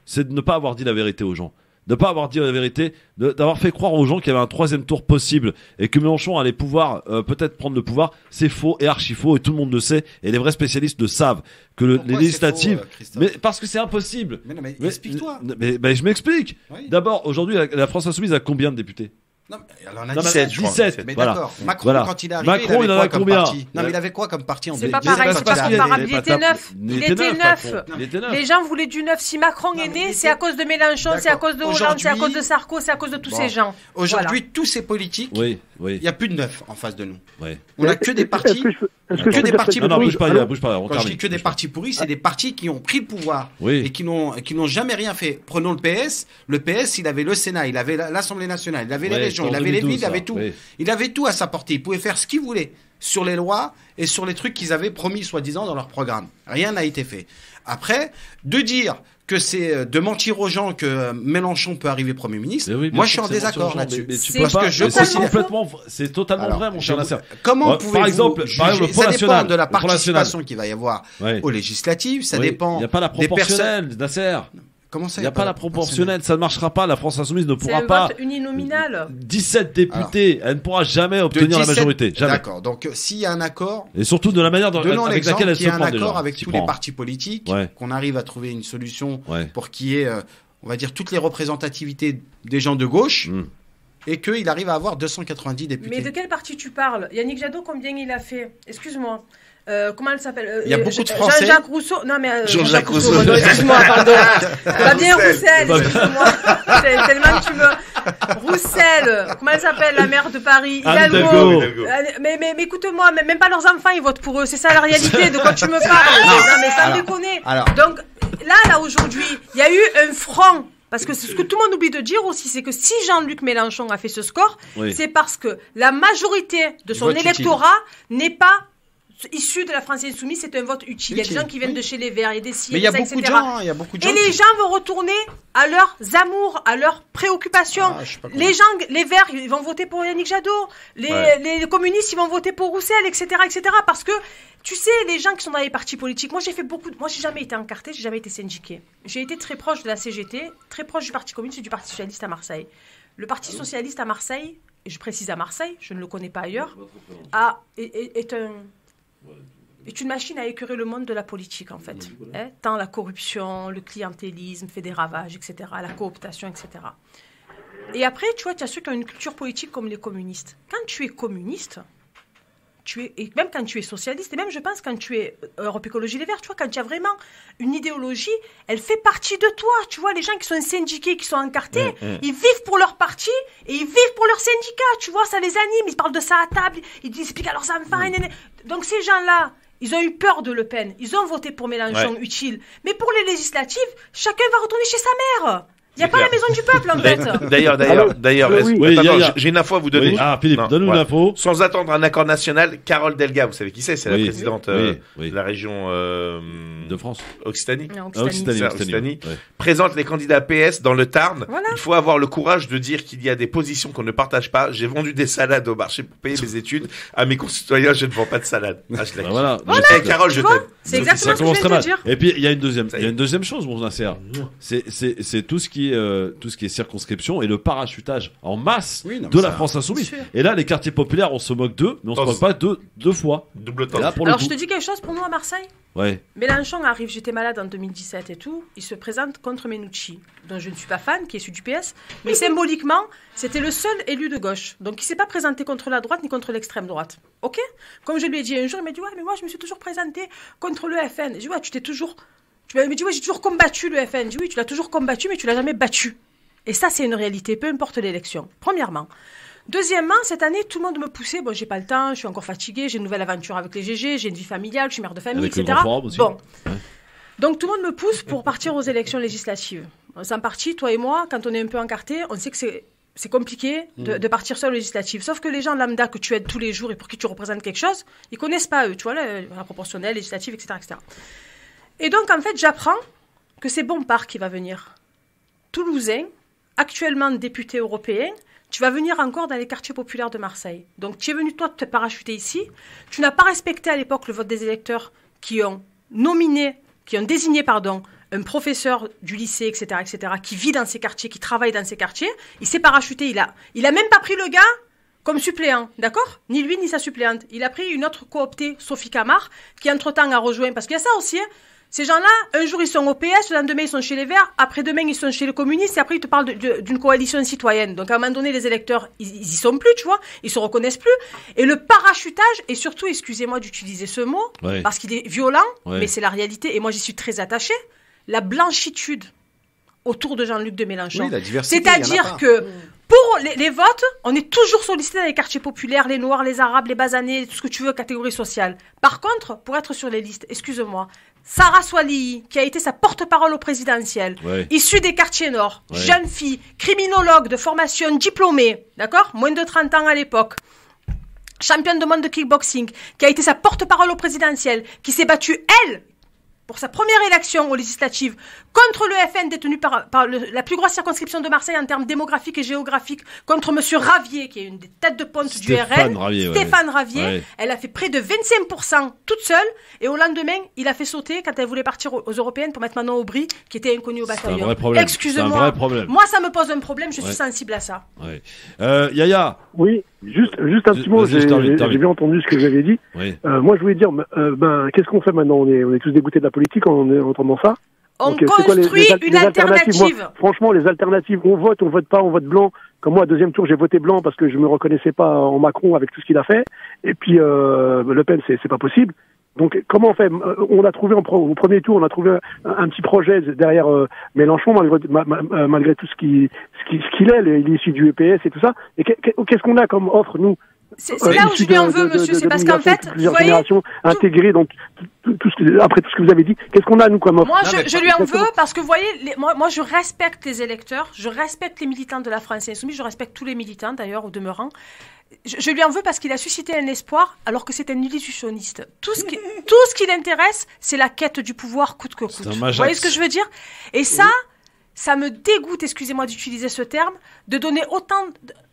c'est de ne pas avoir dit la vérité aux gens. De ne pas avoir dit la vérité, d'avoir fait croire aux gens qu'il y avait un 3e tour possible et que Mélenchon allait pouvoir peut-être prendre le pouvoir, c'est faux et archi faux et tout le monde le sait et les vrais spécialistes le savent que les législatives, mais parce que c'est impossible. Mais non, mais explique-toi. Mais je m'explique. Oui. D'abord, aujourd'hui, la France Insoumise a combien de députés? Non, alors on a 17. Mais voilà. D'accord. Macron, quand il est arrivé, Macron, il en a combien? Non, mais il avait quoi comme parti en 2017? C'est pas pareil, c'est pas comparable. Il était neuf. Il était neuf. Les gens voulaient du neuf. Si Macron est né, c'est à cause de Mélenchon, c'est à cause de Hollande, c'est à cause de Sarko, c'est à cause de tous ces gens. Aujourd'hui, tous ces politiques, il n'y a plus de neuf en face de nous. Ouais. On n'a que des partis. Que des partis pourris. Bouge pas, quand je dis que des partis pourris, c'est des partis qui ont pris le pouvoir et qui n'ont jamais rien fait. Prenons le PS. Le PS, il avait le Sénat, il avait l'Assemblée nationale, il avait les régions, il avait les villes, il avait tout. Il avait tout à sa portée. Il pouvait faire ce qu'il voulait sur les lois et sur les trucs qu'ils avaient promis, soi-disant, dans leur programme. Rien n'a été fait. Après, de dire que c'est de mentir aux gens que Mélenchon peut arriver Premier ministre, moi je suis en désaccord là-dessus. C'est totalement vrai, mon cher Nasser. Comment pouvez-vous juger? Ça dépend de la participation qu'il va y avoir aux législatives, ça dépend. Il n'y a pas la proportionnelle, Nasser. Comment ça, il n'y a pas la proportionnelle, ça ne marchera pas. La France Insoumise ne pourra pas. C'est le vote uninominal. 17 députés, elle ne pourra jamais obtenir la majorité. Jamais. D'accord. Donc, s'il y a un accord. Et surtout de la manière avec laquelle elle se prend. S'il y a un accord avec tous les partis politiques, qu'on arrive à trouver une solution pour qu'il y ait, on va dire, toutes les représentativités des gens de gauche. Et qu'il arrive à avoir 290 députés. Mais de quel parti tu parles? Yannick Jadot, combien il a fait? Excuse-moi. Comment elle s'appelle? Il y a beaucoup de Français. Jean-Jacques Rousseau. Non, mais Jean-Jacques Rousseau. Non, excuse-moi, pardon. Fabien Roussel, excuse-moi. Tellement que tu me. Roussel. Comment elle s'appelle, la maire de Paris? Hidalgo. Mais écoute-moi, même pas leurs enfants, ils votent pour eux. C'est ça la réalité. De quoi tu me parles? Non, mais sans déconner. Donc, là, aujourd'hui, il y a eu un front. Parce que ce que tout le monde oublie de dire aussi, c'est que si Jean-Luc Mélenchon a fait ce score, c'est parce que la majorité de son électorat n'est pas issu de la France Insoumise, c'est un vote utile. Il y a des gens qui viennent de chez les Verts, il y a des mais il y a beaucoup de gens, Et les gens vont retourner à leurs amours, à leurs préoccupations. Les Verts, ils vont voter pour Yannick Jadot. Les communistes, ils vont voter pour Roussel, etc., etc. Parce que, tu sais, les gens qui sont dans les partis politiques, moi, j'ai jamais été encarté, j'ai jamais été syndiqué. J'ai été très proche de la CGT, très proche du Parti communiste et du Parti socialiste à Marseille. Le Parti socialiste à Marseille, et je précise à Marseille, je ne le connais pas ailleurs, est une machine à écœurer le monde de la politique, en fait. Tant la corruption, le clientélisme fait des ravages, etc., la cooptation, etc. Et après, tu vois, tu as ceux qui ont une culture politique comme les communistes. Quand tu es communiste, et même quand tu es socialiste, et même, je pense, quand tu es Europe Écologie Les Verts, tu vois, quand tu as vraiment une idéologie, elle fait partie de toi. Tu vois, les gens qui sont syndiqués, qui sont encartés, ils vivent pour leur parti et ils vivent pour leur syndicat. Tu vois, ça les anime. Ils parlent de ça à table, ils expliquent à leurs enfants. Donc, ces gens-là, ils ont eu peur de Le Pen. Ils ont voté pour Mélenchon, utile. Mais pour les législatives, chacun va retourner chez sa mère. Il n'y a pas la maison du peuple, en fait. D'ailleurs, j'ai une info à vous donner. Ah, Philippe, donne-nous l'info. Sans attendre un accord national, Carole Delga, vous savez qui c'est? C'est la présidente de la région de France. Occitanie. Occitanie. Présente les candidats PS dans le Tarn. Voilà. Il faut avoir le courage de dire qu'il y a des positions qu'on ne partage pas. J'ai vendu des salades au marché pour payer mes études. À mes concitoyens, je ne vends pas de salade. Voilà. Carole, je t'aime. C'est exactement ce que je viens de dire. Et puis, il y a une deuxième chose, mon Nasser. C'est tout ce qui est circonscription et le parachutage en masse de la France Insoumise. Et là, les quartiers populaires, on se moque d'eux, mais on se moque pas deux fois. Double temps. Alors, je te dis quelque chose pour nous à Marseille. Mélenchon arrive, j'étais malade en 2017 et tout, il se présente contre Menucci, dont je ne suis pas fan, qui est issu du PS, mais symboliquement, c'était le seul élu de gauche. Donc il ne s'est pas présenté contre la droite ni contre l'extrême droite. Ok? Comme je lui ai dit un jour, il m'a dit, ouais, mais moi je me suis toujours présenté contre le FN. J'ai dit, ouais, j'ai toujours combattu le FN. J'ai dit, oui, tu l'as toujours combattu, mais tu l'as jamais battu. Et ça, c'est une réalité, peu importe l'élection. Premièrement. Deuxièmement, cette année, tout le monde me poussait. Bon, j'ai pas le temps, je suis encore fatiguée, j'ai une nouvelle aventure avec les GG, j'ai une vie familiale, je suis mère de famille, avec etc. Bon. Donc, tout le monde me pousse pour partir aux élections législatives. C'est parti, toi et moi, quand on est un peu encartés, on sait que c'est compliqué de partir seul aux législatives. Sauf que les gens lambda que tu aides tous les jours et pour qui tu représentes quelque chose, ils connaissent pas eux, tu vois, la proportionnelle, législative, etc., etc. Et donc, en fait, j'apprends que c'est Bompard qui va venir. Toulousain, actuellement député européen, tu vas venir encore dans les quartiers populaires de Marseille. Donc, tu es venu, toi, te parachuter ici. Tu n'as pas respecté à l'époque le vote des électeurs qui ont désigné, un professeur du lycée, etc., qui vit dans ces quartiers, qui travaille dans ces quartiers. Il s'est parachuté, il a même pas pris le gars comme suppléant, d'accord? Ni lui, ni sa suppléante. Il a pris une autre cooptée, Sophie Camard, qui entre-temps a rejoint, parce qu'il y a ça aussi, hein. Ces gens-là, un jour ils sont au PS, le lendemain ils sont chez les Verts, après-demain ils sont chez les communistes, et après ils te parlent d'une coalition citoyenne. Donc à un moment donné, les électeurs, ils y sont plus, tu vois, ils se reconnaissent plus. Et le parachutage, et surtout, excusez-moi d'utiliser ce mot, parce qu'il est violent, mais c'est la réalité, et moi j'y suis très attachée, la blanchitude autour de Jean-Luc de Mélenchon. Oui, la diversité, c'est-à-dire que pour les votes, on est toujours sollicité dans les quartiers populaires, les Noirs, les Arabes, les Basanés, tout ce que tu veux, catégorie sociale. Par contre, pour être sur les listes, excuse-moi, Sarah Swalihi, qui a été sa porte-parole au présidentiel, issue des quartiers nord, jeune fille, criminologue de formation diplômée, d'accord, moins de 30 ans à l'époque, championne de monde de kickboxing, qui a été sa porte-parole au présidentiel, qui s'est battue, elle, pour sa première élection aux législatives, contre le FN détenu par la plus grosse circonscription de Marseille en termes démographiques et géographiques, contre M. Ravier, qui est une des têtes de ponte du RN, Stéphane Ravier. Elle a fait près de 25% toute seule, et au lendemain, il a fait sauter quand elle voulait partir aux Européennes pour mettre Manon Aubry, qui était inconnue au bataillon. C'est un vrai problème. Excusez-moi, moi ça me pose un problème, je suis sensible à ça. Yaya. Oui, juste un petit mot, j'ai bien entendu ce que vous avez dit. Moi je voulais dire, qu'est-ce qu'on fait maintenant? On est tous dégoûtés de la politique en entendant ça. On construit une alternative. Moi, franchement, les alternatives, on vote pas, on vote blanc. Comme moi, deuxième tour, j'ai voté blanc parce que je me reconnaissais pas en Macron avec tout ce qu'il a fait. Et puis, Le Pen, c'est pas possible. Donc, comment on fait? On a trouvé au premier tour, on a trouvé un petit projet derrière Mélenchon, malgré tout ce qu'il est. Il est issu du EPS et tout ça. Et qu'est-ce qu'on a comme offre, nous? C'est là où je lui en veux, monsieur. C'est parce qu'en fait, vous voyez, intégrées, donc après tout ce que vous avez dit, qu'est-ce qu'on a nous comme offre? Moi, je lui en veux parce que vous voyez, moi, je respecte les électeurs, je respecte les militants de la France Insoumise, je respecte tous les militants d'ailleurs au demeurant. Je lui en veux parce qu'il a suscité un espoir alors que c'est un illusionniste. Tout ce qui l'intéresse, c'est la quête du pouvoir coûte que coûte. Vous voyez ce que je veux dire? Et ça me dégoûte, excusez-moi d'utiliser ce terme, de donner autant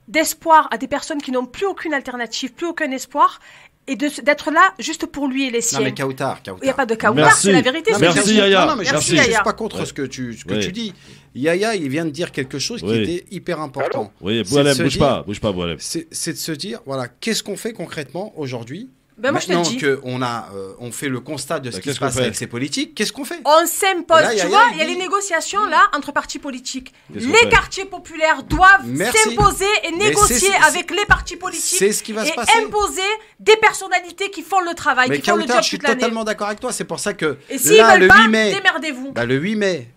d'espoir à des personnes qui n'ont plus aucune alternative, plus aucun espoir, et d'être là juste pour lui et les siens. Non mais Kautar. Il n'y a pas de Kautar, c'est la vérité. Merci Yaya. Non, mais je ne suis pas contre ce que tu dis. Yaya, il vient de dire quelque chose qui était hyper important. Oui, Boualem, bouge pas Boualem. C'est de se dire, voilà, qu'est-ce qu'on fait concrètement aujourd'hui? Maintenant qu'on fait le constat de ce qui se passe avec ces politiques, qu'est-ce qu'on fait? On s'impose, tu vois, il y a les négociations là entre partis politiques. Les quartiers populaires doivent s'imposer et négocier avec les partis politiques. C'est ce qui va se passer. Et imposer des personnalités qui font le travail, qui font le job toute l'année. Je suis totalement d'accord avec toi, c'est pour ça que et s'ils veulent pas, démerdez-vous. Le 8 mai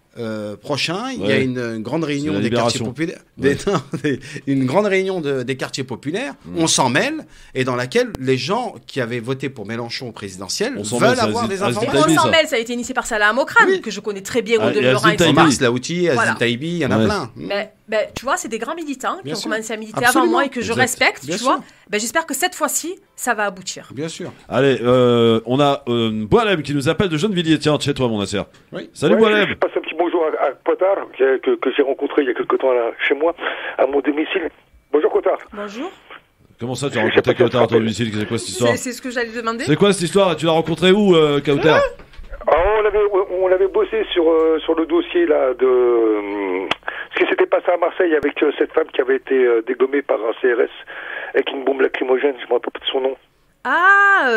prochain, il y a une grande réunion des quartiers populaires. Une grande réunion des quartiers populaires. On s'en mêle et dans laquelle les gens qui avaient voté pour Mélenchon au présidentiel veulent avoir des informations. On s'en mêle, ça a été initié par Salah Amokrane, que je connais très bien au demeurant. Mars Laouti, Azim Taïbi, il y en a plein. Mais tu vois, c'est des grands militants qui ont commencé à militer avant moi et que je respecte, tu vois. J'espère que cette fois-ci, ça va aboutir. Bien sûr. Allez, on a Boualem qui nous appelle de Gennevilliers. Tiens, chez toi, mon Nasser. Salut Boualem. Je passe un petit bonjour à Cotard, que j'ai rencontré il y a quelque temps là, chez moi, à mon domicile. Bonjour Cotard. Bonjour. Comment ça, tu as rencontré Cotard à ton domicile? C'est quoi cette histoire? C'est ce que j'allais demander. C'est quoi cette histoire? Tu l'as rencontré où, Cotard? On avait bossé sur le dossier là de ce qui s'était passé à Marseille avec cette femme qui avait été dégommée par un CRS avec une bombe lacrymogène, je ne me rappelle pas de son nom.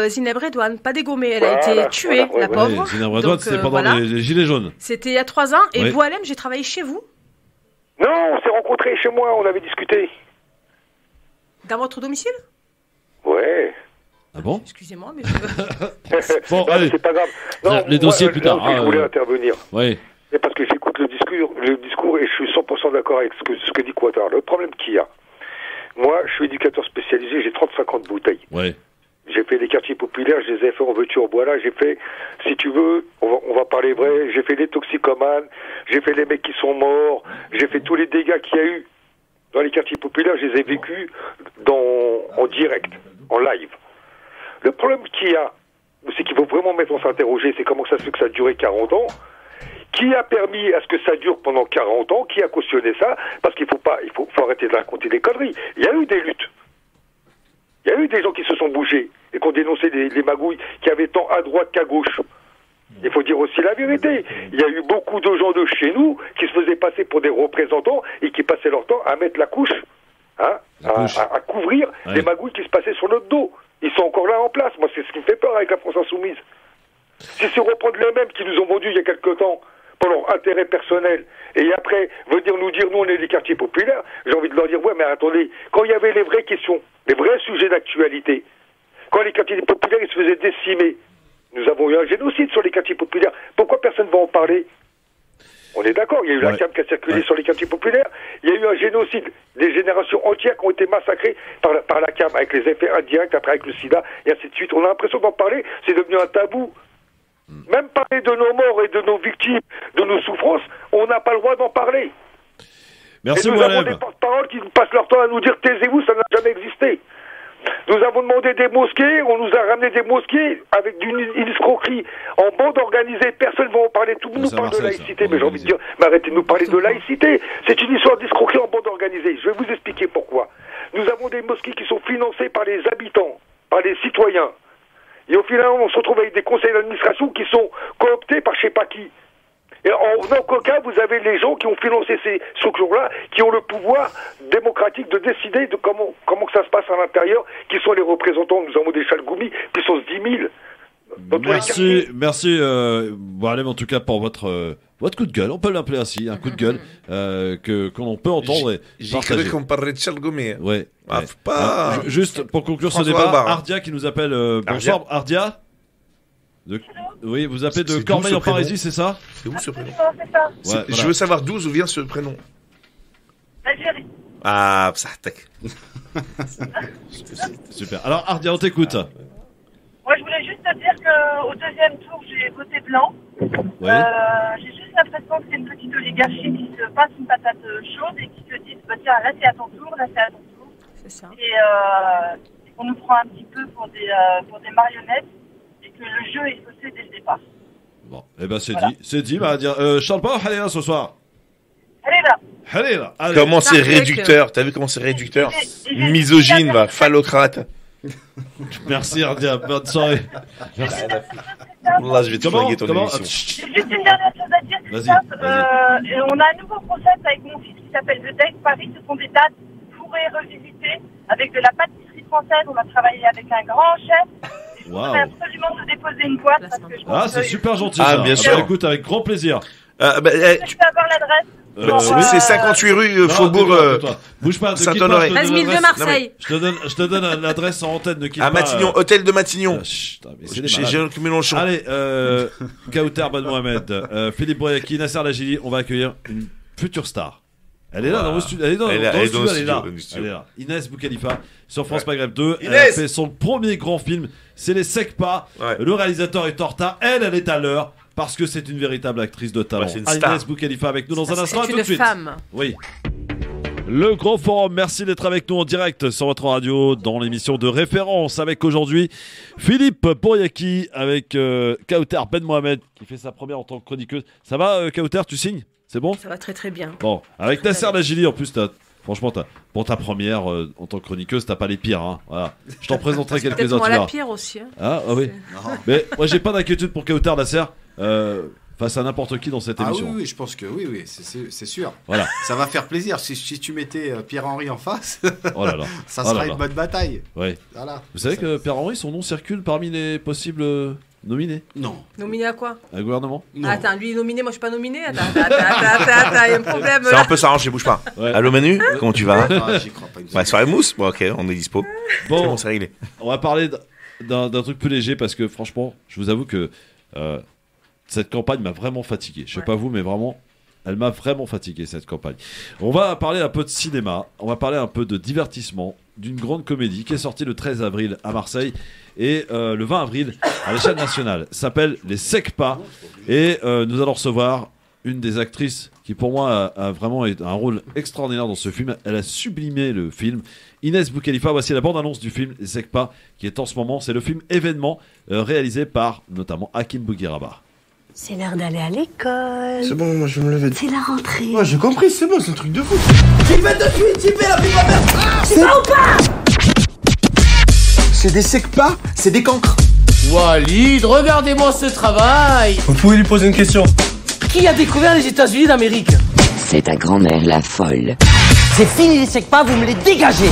Zineb Redouane, pas dégommée, elle a été tuée, la pauvre. Zineb Redouane, c'était pendant les Gilets jaunes. C'était il y a 3 ans, et Boualem, j'ai travaillé chez vous. Non, on s'est rencontrés chez moi, on avait discuté. Dans votre domicile? Ouais. Ah bon? Excusez-moi, mais bon, allez. C'est pas grave. Non, les dossiers plus tard. Je voulais intervenir. Oui. Et parce que j'écoute le discours et je suis 100% d'accord avec ce que dit Quattar. Le problème qu'il y a, moi, je suis éducateur spécialisé, j'ai 35 ans de bouteilles. Ouais. J'ai fait les quartiers populaires, je les ai fait en veux-tu en voilà, j'ai fait, si tu veux, on va parler vrai, j'ai fait les toxicomanes, j'ai fait les mecs qui sont morts, j'ai fait tous les dégâts qu'il y a eu dans les quartiers populaires, je les ai vécus en direct, en live. Le problème qu'il y a, c'est qu'il faut vraiment mettre en s'interroger, c'est comment ça se fait que ça a duré 40 ans. Qui a permis à ce que ça dure pendant 40 ans? Qui a cautionné ça? Parce qu'il faut arrêter de raconter des conneries. Il y a eu des luttes. Il y a eu des gens qui se sont bougés et qui ont dénoncé les magouilles qui avaient tant à droite qu'à gauche. Il faut dire aussi la vérité. Il y a eu beaucoup de gens de chez nous qui se faisaient passer pour des représentants et qui passaient leur temps à mettre la couche, hein, à couvrir les magouilles qui se passaient sur notre dos. Ils sont encore là en place. Moi, c'est ce qui me fait peur avec la France Insoumise. Si c'est reprendre les mêmes qui nous ont vendus il y a quelque temps pour leur intérêt personnel, et après venir nous dire, nous on est des quartiers populaires, j'ai envie de leur dire, ouais mais attendez, quand il y avait les vraies questions, les vrais sujets d'actualité, quand les quartiers populaires ils se faisaient décimer, nous avons eu un génocide sur les quartiers populaires, pourquoi personne ne va en parler? On est d'accord, il y a eu la CAM qui a circulé sur les quartiers populaires, il y a eu un génocide, des générations entières qui ont été massacrées par la CAM, avec les effets indirects, après avec le sida, et ainsi de suite. On a l'impression d'en parler, c'est devenu un tabou. Même parler de nos morts et de nos victimes, de nos souffrances, on n'a pas le droit d'en parler. Merci, et nous avons des porte-paroles qui passent leur temps à nous dire taisez-vous, ça n'a jamais existé. Nous avons demandé des mosquées, on nous a ramené des mosquées avec une escroquerie en bande organisée, personne ne va en parler, tout le monde nous parle de laïcité, mais j'ai envie de dire, mais arrêtez de nous parler de laïcité, c'est une histoire d'escroquerie en bande organisée, je vais vous expliquer pourquoi. Nous avons des mosquées qui sont financées par les habitants, par les citoyens. Et au final, on se retrouve avec des conseils d'administration qui sont cooptés par je sais pas qui. Et en aucun cas, vous avez les gens qui ont financé ces structures-là, qui ont le pouvoir démocratique de décider de comment que ça se passe à l'intérieur, qui sont les représentants. Nous avons des chalgoumis, puissance 10 000. Merci, Boalem, en tout cas, pour votre coup de gueule, on peut l'appeler ainsi, un coup de gueule qu'on peut entendre. J'ai cru qu'on parlait de Chalgoumé. Ouais. Pas... juste pour conclure ce débat, Ardia qui nous appelle. Bonsoir, Ardia. Oui, vous appelez de Cormeilles en Parisie, c'est ça? C'est où ce prénom? C'est ça. Ouais, voilà. Je veux savoir d'où vient ce prénom. Algérie. Ah, ça, tac. Super. Alors, Ardia, on t'écoute. Moi, je voulais juste te dire qu'au deuxième tour, j'ai voté blanc. Oui. J'ai juste l'impression que c'est une petite oligarchie qui se passe une patate chaude et qui se dit, bah, tiens, là c'est à ton tour, là c'est à ton tour. C'est ça. Et qu'on nous prend un petit peu pour des marionnettes et que le jeu est faussé dès le départ. Bon, eh ben c'est dit. C'est dit, bah, dire. Charles Pau, allez là ce soir. Allez là. Allez là. Allez. Comment c'est réducteur? T'as vu comment c'est réducteur? Misogyne, va, phallocrate. Merci Ardia, bonne soirée. Merci. Là, je vais te flinguer ton émission. Juste une dernière chose à dire, Christophe. On a un nouveau concept avec mon fils qui s'appelle The Date Paris. Ce sont des dates fourrées revisitées avec de la pâtisserie française. On a travaillé avec un grand chef. Je voudrais absolument te déposer une boîte parce que je pense c'est super gentil. Ah, ça. bien sûr. Écoute, avec grand plaisir. Je peux avoir l'adresse. C'est 58 rue Faubourg Bouge pas, Saint-Honoré. 13 000 de Marseille. Je te donne l'adresse en antenne, ne quitte pas. À Matignon, hôtel de Matignon. Chez Jean-Luc Mélenchon. Allez, Kauter Ben Mohamed, Philippe Boyaki, Nasser Lajili, on va accueillir une future star. Elle est là dans le studio, elle est là. Inès Boukhalifa sur France Maghreb 2. Elle a fait son premier grand film, c'est Les Secpas. Le réalisateur est en retard, elle est à l'heure. Parce que c'est une véritable actrice de talent. Inès Boukhalifa avec nous dans un instant. C'est une femme. Oui. Le Grand Forum, merci d'être avec nous en direct sur votre radio dans l'émission de référence avec aujourd'hui Philippe Boyaki avec Kauter Ben Mohamed qui fait sa première en tant que chroniqueuse. Ça va Kauter, tu signes? C'est bon? Ça va très très bien. Bon, avec Nasser Lajili en plus, franchement, pour ta première en tant que chroniqueuse, t'as pas les pires. Hein. Voilà. Je t'en présenterai quelques-uns. Moi la pire aussi. Hein. Ah oui. Mais moi j'ai pas d'inquiétude pour Kauter Nasser. Face à n'importe qui dans cette émission. Oui, je pense que oui, c'est sûr. Voilà. Ça va faire plaisir. Si tu mettais Pierre-Henri en face, ça sera une bonne bataille. Ouais. Voilà. Vous savez que Pierre-Henri, son nom circule parmi les possibles nominés? Non. Nominé à quoi? Un gouvernement? Non. Attends, lui est nominé, moi je suis pas nominé. Attends, il y a un problème. Ça, on peut s'arranger, bouge pas. Ouais. Allô Manu, comment tu vas? J'y crois pas une seconde. Soirée mousse? Bon, ok, on est dispo. Bon, c'est réglé. On va parler d'un truc plus léger parce que franchement, je vous avoue que cette campagne m'a vraiment fatigué. Je sais pas vous, mais vraiment, elle m'a vraiment fatigué cette campagne. On va parler un peu de cinéma, on va parler un peu de divertissement, d'une grande comédie qui est sortie le 13 avril à Marseille et le 20 avril à l'échelle nationale. Ça s'appelle Les Secpas et nous allons recevoir une des actrices qui pour moi a vraiment un rôle extraordinaire dans ce film. Elle a sublimé le film. Inès Boukhalifa, voici la bande-annonce du film Les Secpa, qui est en ce moment. C'est le film événement réalisé par notamment Hakim Bougueraba. C'est l'heure d'aller à l'école. C'est bon, moi je vais me lever. C'est la rentrée. Ouais, j'ai compris, c'est bon, c'est un truc de fou. J'y vais de suite, j'y vais, la vie de ma mère. C'est pas ou pas? C'est des secpas, c'est des cancres. Walid, regardez-moi ce travail. Vous pouvez lui poser une question. Qui a découvert les États-Unis d'Amérique? C'est ta grand-mère la folle. C'est fini les secpas, vous me les dégagez.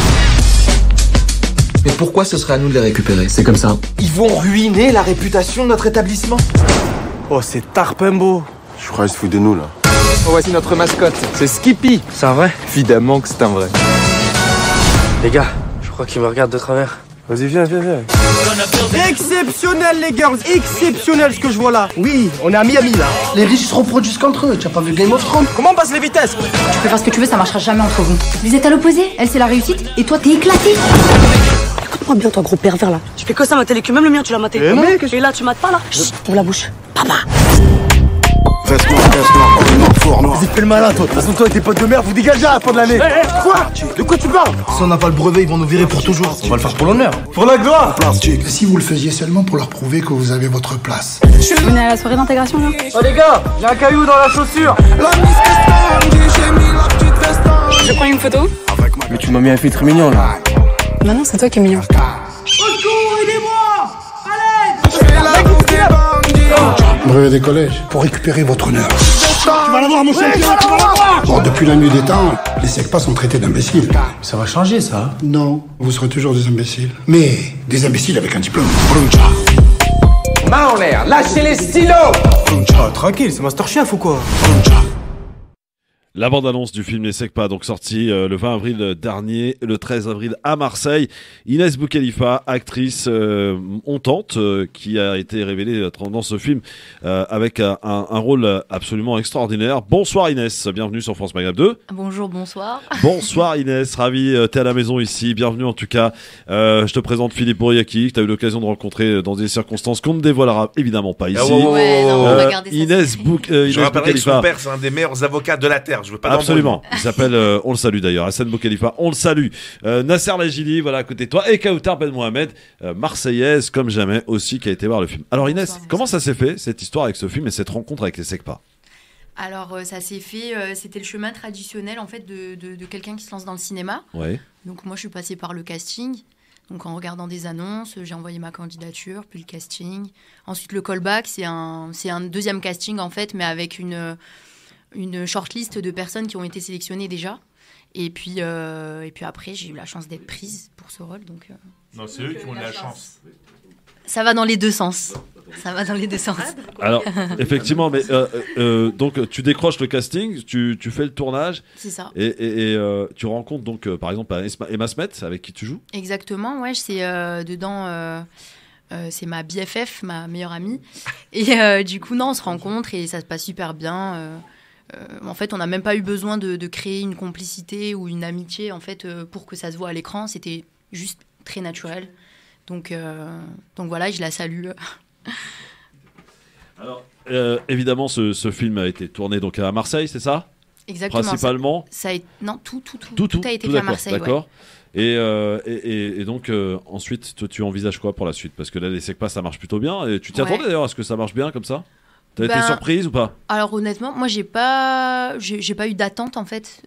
Mais pourquoi ce serait à nous de les récupérer? C'est comme ça. Ils vont ruiner la réputation de notre établissement. Oh, c'est Tarpembo. Je crois qu'ils se foutent de nous, là. Voici notre mascotte, c'est Skippy. C'est un vrai? Évidemment que c'est un vrai. Les gars, je crois qu'il me regarde de travers. Vas-y, viens. Exceptionnel les girls, exceptionnel ce que je vois là. Oui, on est à Miami là. Les riches se reproduisent qu'entre eux, tu as pas vu Game of Thrones? Comment on passe les vitesses? Tu peux faire ce que tu veux, ça marchera jamais entre vous. Vous êtes à l'opposé, elle c'est la réussite, et toi t'es éclaté. Écoute-moi bien, toi, gros pervers là. Tu fais que ça mater les culs, même le mien, tu l'as maté. Et là, tu mates pas là. Chut, ouvre la bouche. Papa. Veste noir, four noir. Vas-y, fais le malin, toi. De toute façon, toi et tes potes de merde, vous dégagez à la fin de l'année. Quoi? De quoi tu parles? Si on n'a pas le brevet, ils vont nous virer pour toujours. On va le faire pour l'honneur. Pour la gloire. Plastique. Si vous le faisiez seulement pour leur prouver que vous avez votre place. Vous venez à la soirée d'intégration là? Oh les gars, j'ai un caillou dans la chaussure. Je prends une photo. Mais tu m'as mis un filtre mignon là. Maintenant c'est toi qui es mignon. Brevet des collèges, pour récupérer votre honneur. Tu vas l'avoir, mon champion, tu vas l'avoir. Bon, depuis la nuit des temps, les secpas sont traités d'imbéciles. Ça va changer, ça. Non, vous serez toujours des imbéciles. Mais des imbéciles avec un diplôme. Main en l'air, lâchez les stylos. Tranquille, c'est Masterchef ou quoi? La bande-annonce du film Les Secpa, donc sorti le 20 avril dernier, le 13 avril à Marseille. Inès Boukhalifa, actrice hontante, qui a été révélée dans ce film avec un rôle absolument extraordinaire. Bonsoir Inès, bienvenue sur France Maghreb 2. Bonjour, bonsoir. Bonsoir Inès, ravi, t'es à la maison ici, bienvenue en tout cas. Je te présente Philippe Bouriaki, que t'as eu l'occasion de rencontrer dans des circonstances qu'on ne dévoilera évidemment pas ici. Ouais, non, on va garder ça. Inès Je rappellerai que son père, c'est un des meilleurs avocats de la Terre. Je veux pas absolument. Il s'appelle, on le salue d'ailleurs, Hassan Boukhalifa, on le salue. Nasser Lajili, voilà à côté de toi, et Kautar Ben Mohamed, marseillaise comme jamais aussi, qui a été voir le film. Alors Inès, comment ça s'est fait cette histoire avec ce film et cette rencontre avec les Secpa? Alors ça s'est fait, c'était le chemin traditionnel en fait de quelqu'un qui se lance dans le cinéma. Ouais. Donc moi je suis passée par le casting. Donc en regardant des annonces, j'ai envoyé ma candidature, puis le casting. Ensuite le callback, c'est un deuxième casting en fait, mais avec une shortlist de personnes qui ont été sélectionnées déjà. Et puis après, j'ai eu la chance d'être prise pour ce rôle. Donc, non, c'est eux qui ont eu la chance. Ça va dans les deux sens. Ça va dans les deux sens. Alors, effectivement, mais donc tu décroches le casting, tu fais le tournage. C'est ça. Et tu rencontres donc, par exemple, Emma Smet, avec qui tu joues. Exactement, ouais. C'est dedans... c'est ma BFF, ma meilleure amie. Et du coup, non, on se rencontre et ça se passe super bien. En fait, on n'a même pas eu besoin de créer une complicité ou une amitié en fait, pour que ça se voit à l'écran. C'était juste très naturel. Donc voilà, je la salue. Alors, évidemment, ce film a été tourné donc à Marseille, c'est ça? Exactement. Principalement non, tout a été fait à Marseille. D'accord. Ouais. Et donc, ensuite, toi, tu envisages quoi pour la suite? Parce que là, les Secpa, ça marche plutôt bien. Et tu t'y attendais d'ailleurs à ce que ça marche bien comme ça? T'as été surprise ou pas? Alors honnêtement, moi j'ai pas eu d'attente en fait.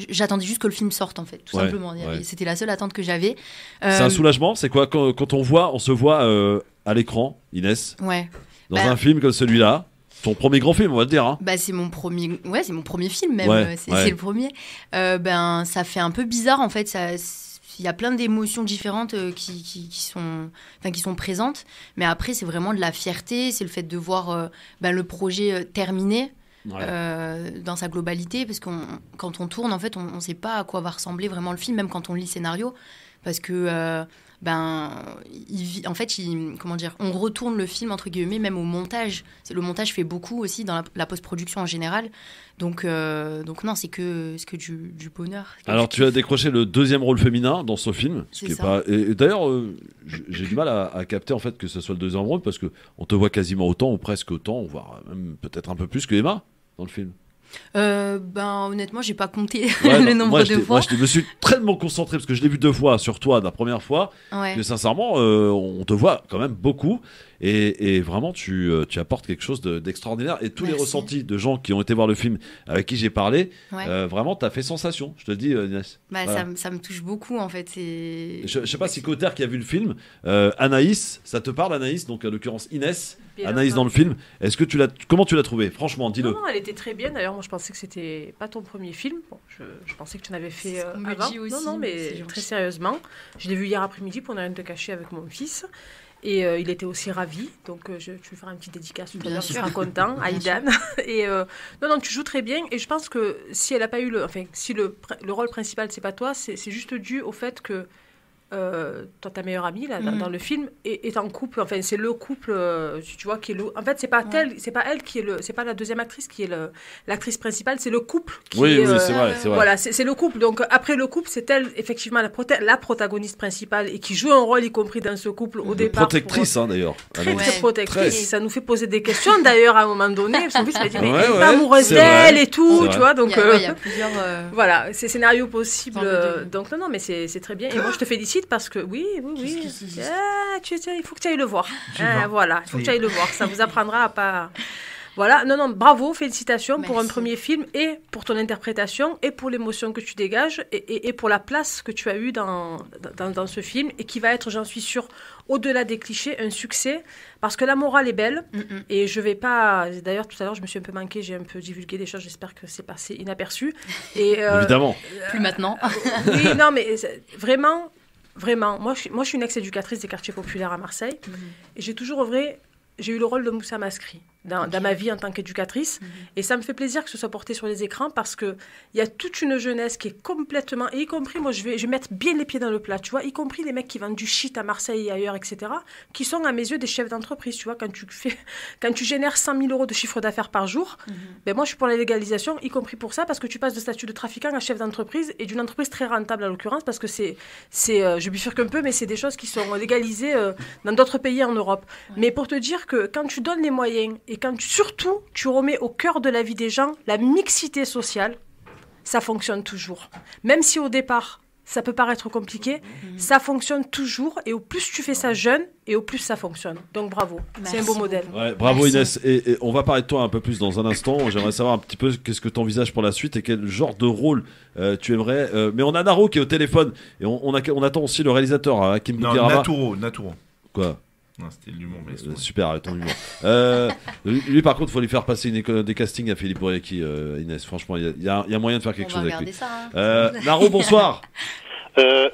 J'attendais juste que le film sorte en fait, tout simplement. Ouais. C'était la seule attente que j'avais. C'est un soulagement, c'est quoi quand on se voit à l'écran, Inès? Ouais. Dans un film comme celui-là. Ton premier grand film, on va le dire. Hein. C'est mon premier film même. C'est le premier. Ça fait un peu bizarre en fait. Il y a plein d'émotions différentes qui sont présentes. Mais après, c'est vraiment de la fierté. C'est le fait de voir le projet terminé dans sa globalité. Parce que quand on tourne, en fait, on ne sait pas à quoi va ressembler vraiment le film, même quand on lit le scénario. Parce que, on retourne le film, entre guillemets, même au montage. Le montage fait beaucoup aussi dans la post-production en général. Donc non, c'est que du bonheur. Alors, tu as décroché le deuxième rôle féminin dans ce film. Et d'ailleurs, j'ai du mal à capter en fait que ce soit le deuxième rôle parce qu'on te voit quasiment autant ou presque autant, voire même peut-être un peu plus que Emma dans le film. Honnêtement, j'ai pas compté le nombre de fois. Moi, je me suis tellement concentré parce que je l'ai vu 2 fois sur toi la première fois que sincèrement, on te voit quand même beaucoup et vraiment tu apportes quelque chose d'extraordinaire et tous les ressentis de gens qui ont été voir le film avec qui j'ai parlé, vraiment t'as fait sensation. Je te le dis, Inès. Voilà. Ça me touche beaucoup en fait. Je sais pas si Cotter qui a vu le film, Anaïs, ça te parle Anaïs, donc en l'occurrence Inès. Anaïs dans le film, comment tu l'as trouvé? Franchement, dis-le. Non, elle était très bien. D'ailleurs, moi, je pensais que c'était pas ton premier film. Bon, je pensais que tu en avais fait avant. Aussi, non, mais très sérieusement. Je l'ai vu hier après-midi pour ne rien te cacher avec mon fils. Et il était aussi ravi. Donc, je vais faire un petit dédicace tout à l'heure. Tu seras content, Aïdan. Et non, tu joues très bien. Et je pense que si elle n'a pas eu si le rôle principal, c'est pas toi, c'est juste dû au fait que toi, ta meilleure amie là, dans le film est en couple. Enfin, c'est le couple, tu vois, qui est en fait, c'est pas elle qui est c'est pas la deuxième actrice qui est l'actrice principale, c'est le couple. Oui, c'est vrai. Voilà, c'est le couple. Donc après le couple, c'est elle effectivement la protagoniste principale et qui joue un rôle y compris dans ce couple au départ. Protectrice, d'ailleurs. Très protectrice. Ça nous fait poser des questions d'ailleurs à un moment donné. Son fils m'a dit mais elle est pas amoureuse d'elle et tout, tu vois. Donc il y a plusieurs. Voilà, c'est scénario possible. Donc non, mais c'est très bien. Et moi, je te félicite parce que oui. Il faut que tu ailles le voir. Voilà, il faut que tu ailles le voir. Ça vous apprendra à pas. Voilà, non, bravo, félicitations pour un premier film et pour ton interprétation et pour l'émotion que tu dégages et pour la place que tu as eue dans ce film et qui va être, j'en suis sûre, au-delà des clichés, un succès parce que la morale est belle et je vais pas. D'ailleurs, tout à l'heure, je me suis un peu manquée, j'ai un peu divulgué des choses, j'espère que c'est passé inaperçu. Et, évidemment. Plus maintenant. Oui, non, mais vraiment, moi je suis une ex-éducatrice des quartiers populaires à Marseille et j'ai toujours œuvré. J'ai eu le rôle de Moussa Mascri dans ma vie en tant qu'éducatrice. Et ça me fait plaisir que ce soit porté sur les écrans parce qu'il y a toute une jeunesse qui est complètement... Et y compris, moi, je vais mettre bien les pieds dans le plat, tu vois, y compris les mecs qui vendent du shit à Marseille et ailleurs, etc., qui sont, à mes yeux, des chefs d'entreprise, tu vois. Quand tu génères 100 000 euros de chiffre d'affaires par jour, ben moi, je suis pour la légalisation, y compris pour ça, parce que tu passes de statut de trafiquant à chef d'entreprise et d'une entreprise très rentable, à l'occurrence, parce que je bifurque un peu, mais c'est des choses qui sont légalisées dans d'autres pays en Europe. Mais pour te dire que quand tu donnes les moyens et quand surtout tu remets au cœur de la vie des gens la mixité sociale, ça fonctionne toujours. Même si au départ, ça peut paraître compliqué, ça fonctionne toujours et au plus tu fais ça jeune et au plus ça fonctionne. Donc bravo, c'est un beau modèle. Ouais, bravo Inès. Et on va parler de toi un peu plus dans un instant. J'aimerais savoir un petit peu qu'est-ce que tu envisages pour la suite et quel genre de rôle tu aimerais. Mais on a Naro qui est au téléphone et on attend aussi le réalisateur, Hakim Bougueraba. Naturo. Quoi? Non, c'était l'humour, mais super, ton humour. Lui, par contre, il faut lui faire passer des castings à Philippe Bourriaki, Inès. Franchement, il y a moyen de faire quelque chose avec lui. Ça, Naro, bonsoir.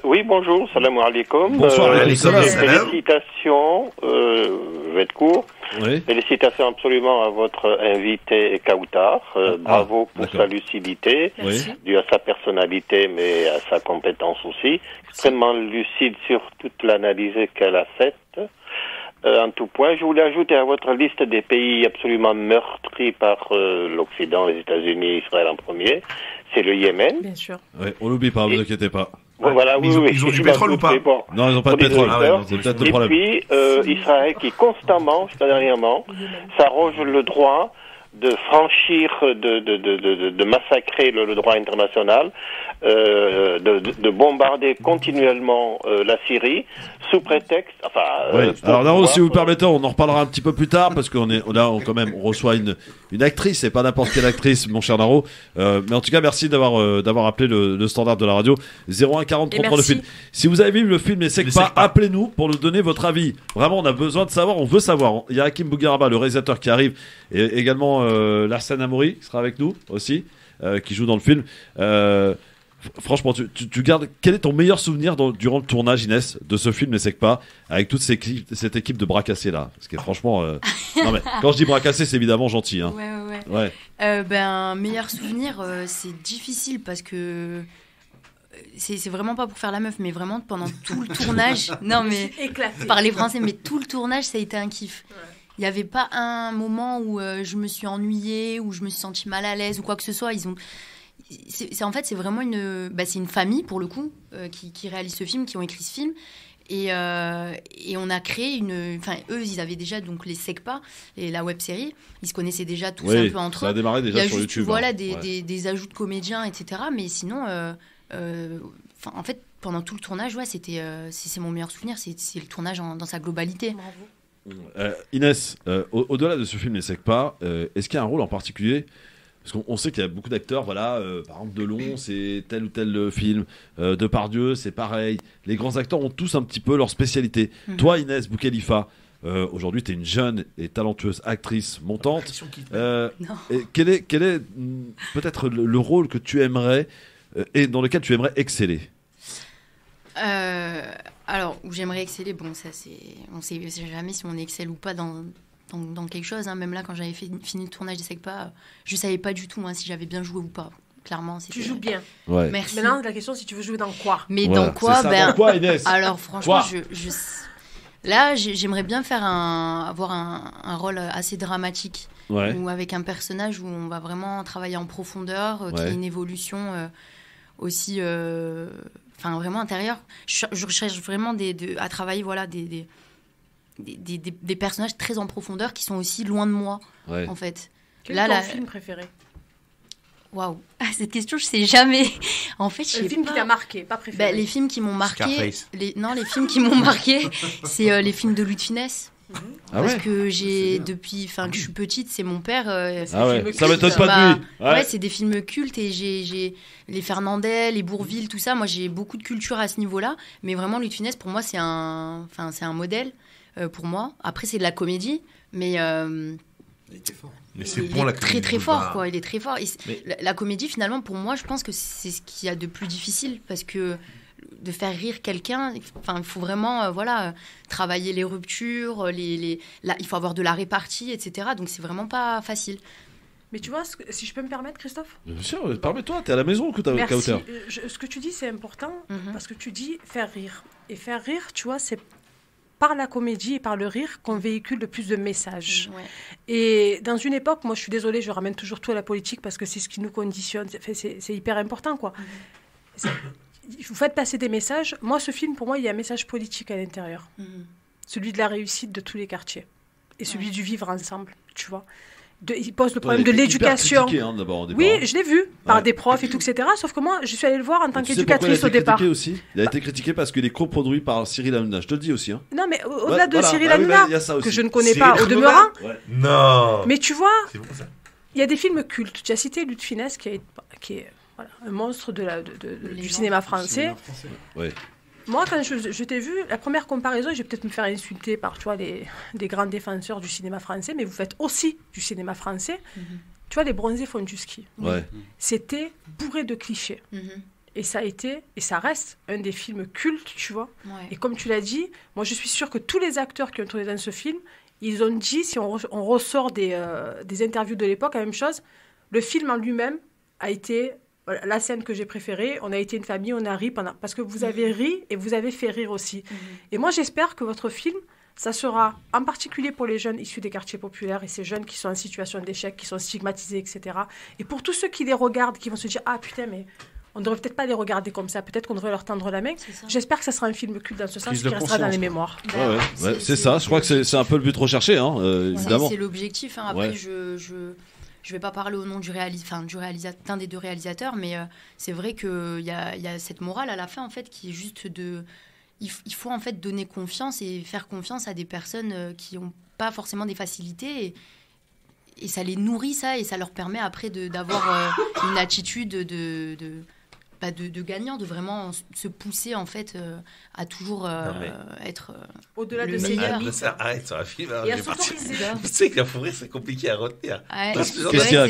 Oui, bonjour, salam alaikum. Bonsoir, félicitations, je vais être court. Oui. Félicitations absolument à votre invité Kautar. Bravo pour sa lucidité, dû à sa personnalité, mais à sa compétence aussi. Extrêmement lucide sur toute l'analyse qu'elle a faite. En tout point, je voulais ajouter à votre liste des pays absolument meurtris par l'Occident, les États-Unis, Israël en premier, c'est le Yémen. Bien sûr. Oui, on l'oublie pas, vous inquiétez pas. Voilà, ils ont du pétrole ou pas? Bon, non, ils n'ont pas de pétrole. C'est peut-être le problème. Et puis, Israël qui constamment, jusqu'à dernièrement, s'arroge le droit de franchir, de massacrer le droit international, de bombarder continuellement la Syrie sous prétexte. Alors Naro, si vous permettez, on en reparlera un petit peu plus tard parce qu'on on reçoit une actrice, et pas n'importe quelle actrice, mon cher Naro. Mais en tout cas, merci d'avoir appelé le standard de la radio 01 40 33 le film. Si vous avez vu le film Les Secpa, appelez-nous pour nous donner votre avis. Vraiment, on a besoin de savoir, on veut savoir. Il y a Hakim Bougueraba, le réalisateur, qui arrive, et également Larsen Amouri qui sera avec nous aussi, qui joue dans le film. Franchement, tu gardes. Quel est ton meilleur souvenir durant le tournage, Inès, de ce film Les Secpa, avec toute cette équipe de bras cassés là? Parce que franchement, non mais quand je dis bras cassés, c'est évidemment gentil. Hein. Ouais. Meilleur souvenir, c'est difficile parce que c'est vraiment pas pour faire la meuf, mais vraiment pendant tout le tournage. Non mais parler français, mais tout le tournage, ça a été un kiff. Il n'y avait pas un moment où je me suis ennuyée, où je me suis sentie mal à l'aise ou quoi que ce soit. En fait, c'est vraiment une famille, pour le coup, qui réalise ce film, qui ont écrit ce film. Et on a créé enfin, eux, ils avaient déjà donc les SECPA et la web série. Ils se connaissaient déjà tous un peu entre eux. Ça a démarré déjà sur YouTube. Voilà, des ajouts de comédiens, etc. Mais sinon, en fait, pendant tout le tournage, c'est mon meilleur souvenir. C'est le tournage dans sa globalité. Bravo. Inès, au-delà de ce film Les SECPA, est-ce qu'il y a un rôle en particulier? Parce qu'on sait qu'il y a beaucoup d'acteurs, par exemple Delon, c'est tel ou tel film, Depardieu, c'est pareil. Les grands acteurs ont tous un petit peu leur spécialité. Toi, Inès Boukhelifa, aujourd'hui, tu es une jeune et talentueuse actrice montante. Quel est peut-être le rôle que tu aimerais et dans lequel tu aimerais exceller? Alors, où j'aimerais exceller, ça on sait jamais si on excelle ou pas dans quelque chose, hein. Même là, quand j'avais fini le tournage des SECPA, je savais pas du tout si j'avais bien joué ou pas. Clairement, tu joues bien. Ouais. Merci. Maintenant, la question, c'est tu veux jouer dans quoi? Mais dans quoi? Dans quoi, Inès? Alors, franchement, là, j'aimerais bien avoir un rôle assez dramatique, ou avec un personnage où on va vraiment travailler en profondeur, qui a une évolution aussi, vraiment intérieure. Je recherche vraiment à travailler, des personnages très en profondeur qui sont aussi loin de moi, en fait. Quel est ton film préféré? Waouh, cette question, je sais jamais. En fait, le film qui t'a marqué, pas préféré. Les films qui m'ont marqué. Les films qui m'ont marqué, c'est les films de Louis de Funès. Parce que depuis que je suis petite, c'est mon père. Ça m'étonne pas de lui. Ouais, c'est des films cultes et j'ai les Fernandel, les Bourvil, tout ça. Moi, j'ai beaucoup de culture à ce niveau-là. Mais vraiment, Louis de Funès, pour moi, c'est un modèle. Pour moi. Après, c'est de la comédie, mais il était fort. Mais c'est bon, la comédie. Très fort, quoi. Il est très fort. La comédie, finalement, pour moi, je pense que c'est ce qu'il y a de plus difficile, parce que de faire rire quelqu'un, il faut vraiment, travailler les ruptures, il faut avoir de la répartie, etc. Donc, c'est vraiment pas facile. Mais tu vois, si je peux me permettre, Christophe? Bien sûr, permets-toi, t'es à la maison, que t'as hauteur. Ce que tu dis, c'est important, parce que tu dis faire rire. Et faire rire, tu vois, c'est par la comédie et par le rire qu'on véhicule le plus de messages. Et dans une époque, moi je suis désolée, je ramène toujours tout à la politique parce que c'est ce qui nous conditionne, c'est hyper important, quoi. Vous faites passer des messages. Moi, ce film, pour moi, il y a un message politique à l'intérieur. Celui de la réussite de tous les quartiers. Et celui du vivre ensemble, tu vois. Il pose le problème de l'éducation. Oui, je l'ai vu par des profs et tout, etc. Sauf que moi, je suis allée le voir en tant qu'éducatrice au départ. Aussi. Il a été critiqué parce qu'il est coproduit par Cyril Hanouna. Je te le dis aussi. Hein. Non, mais au-delà de Cyril Hanouna, que je ne connais pas au demeurant. Non. Mais tu vois, il y a des films cultes. Tu as cité Louis de Funès, qui est un monstre du cinéma français. Moi, quand je t'ai vu, la première comparaison, je vais peut-être me faire insulter par des grands défenseurs du cinéma français, mais vous faites aussi du cinéma français. Tu vois, Les Bronzés font du ski. C'était bourré de clichés. Et ça a été, et ça reste, un des films cultes, tu vois. Et comme tu l'as dit, moi, je suis sûre que tous les acteurs qui ont tourné dans ce film, ils ont dit, si on ressort des interviews de l'époque, la même chose, le film en lui-même a été... la scène que j'ai préférée, on a été une famille, on a ri parce que vous avez ri et vous avez fait rire aussi. Et moi, j'espère que votre film, ça sera en particulier pour les jeunes issus des quartiers populaires et ces jeunes qui sont en situation d'échec, qui sont stigmatisés, etc. Et pour tous ceux qui les regardent, qui vont se dire « Ah putain, mais on ne devrait peut-être pas les regarder comme ça, peut-être qu'on devrait leur tendre la main ». J'espère que ça sera un film culte dans ce sens, qui restera dans les mémoires. C'est ça, je crois que c'est un peu le but recherché, évidemment. C'est l'objectif. Après, je vais pas parler au nom d'un des deux réalisateurs, mais c'est vrai qu'il y a cette morale à la fin, en fait, qui est juste il faut en fait donner confiance et faire confiance à des personnes qui n'ont pas forcément des facilités et ça les nourrit, ça, et ça leur permet après d'avoir une attitude de gagnant, de vraiment se pousser en fait à toujours être au-delà de ses meilleurs. Arrête sur un film. Tu sais que la forêt c'est compliqué à retenir. Qu'est-ce qu'il y a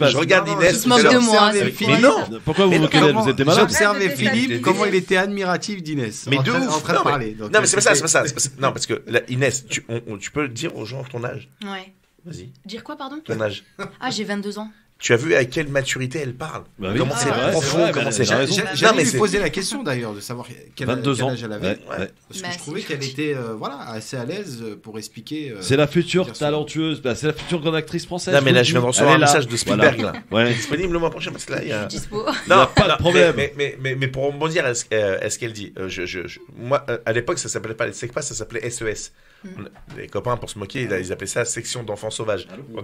Je regarde Inès. Je moque de moi. Mais non. Pourquoi vous moquez d'elle? Vous êtes malade? J'observais Philippe comment il était admiratif d'Inès. Mais de ouf. En train de parler. Non mais c'est pas ça. Non parce que Inès, tu peux le dire aux gens ton âge. Ouais. Vas-y. Dire quoi, pardon? Ton âge. Ah, j'ai 22 ans. Tu as vu à quelle maturité elle parle. Bah oui, comment c'est profond, comment c'est... J'allais lui poser la question d'ailleurs de savoir quel âge elle avait. Ouais. Parce que je trouvais qu'elle était assez à l'aise pour expliquer. C'est la future talentueuse, c'est la future grande actrice française. Non mais là je viens de recevoir un message de Spielberg là. Ouais. Disponible le mois prochain parce que là il y a. Non, pas de problème. Mais pour rebondir à ce qu'elle dit, moi à l'époque ça s'appelait pas les SECPA, ça s'appelait SES. Les copains pour se moquer, ils appelaient ça section d'enfants sauvages. Non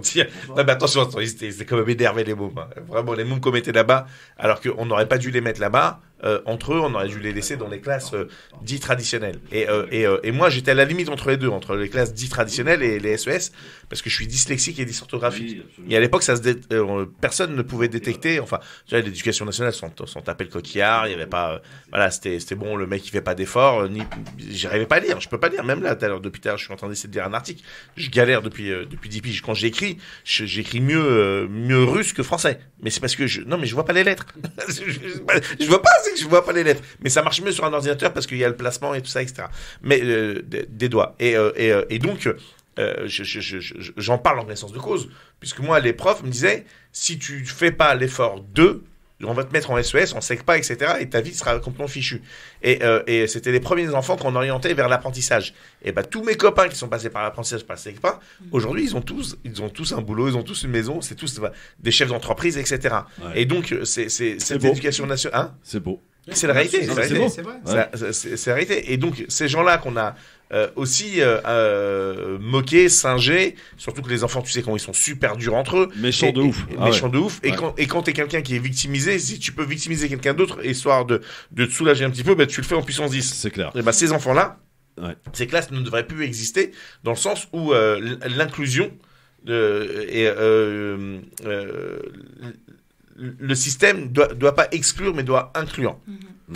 mais attention, c'était quand même énervé les mômes. Hein. Vraiment les mômes qu'on mettait là-bas, alors qu'on n'aurait pas dû les mettre là-bas. Entre eux, on aurait dû les laisser dans les classes dites traditionnelles. Et moi, j'étais à la limite entre les deux, entre les classes dites traditionnelles et les SES, parce que je suis dyslexique et dysorthographique. Et à l'époque, personne ne pouvait détecter. Enfin, tu vois, l'éducation nationale s'en tapait le coquillard. Il y avait pas, voilà, c'était bon. Le mec, il fait pas d'efforts. J'arrivais pas à lire. Je peux pas lire. Même là, depuis tout à l'heure, je suis en train d'essayer de lire un article. Je galère depuis 10 piges. Quand j'écris mieux russe que français. Mais c'est parce que non, mais je vois pas les lettres. je vois pas. Que je vois pas les lettres, mais ça marche mieux sur un ordinateur parce qu'il y a le placement et tout ça, etc. Mais des doigts. Et donc, j'en parle en connaissance de cause, puisque moi, les profs me disaient, si tu fais pas l'effort on va te mettre en SES, en SECPA, etc., et ta vie sera complètement fichue. Et c'était les premiers enfants qu'on orientait vers l'apprentissage. Et tous mes copains qui sont passés par l'apprentissage par SECPA, aujourd'hui, ils ont tous un boulot, ils ont tous une maison, c'est tous des chefs d'entreprise, etc. Ouais. Et donc, c'est cette éducation nationale. Hein, c'est beau. C'est la réalité. C'est vrai. C'est la réalité. Et donc, ces gens-là qu'on a aussi moqués, singés, surtout que les enfants, tu sais, quand ils sont super durs entre eux. Méchants de ouf. Méchants de ouf. Et quand t'es quelqu'un qui est victimisé, si tu peux victimiser quelqu'un d'autre, histoire de te soulager un petit peu, tu le fais en puissance 10. C'est clair. Et ces enfants-là, ces classes ne devraient plus exister dans le sens où l'inclusion le système doit pas exclure, mais doit inclure.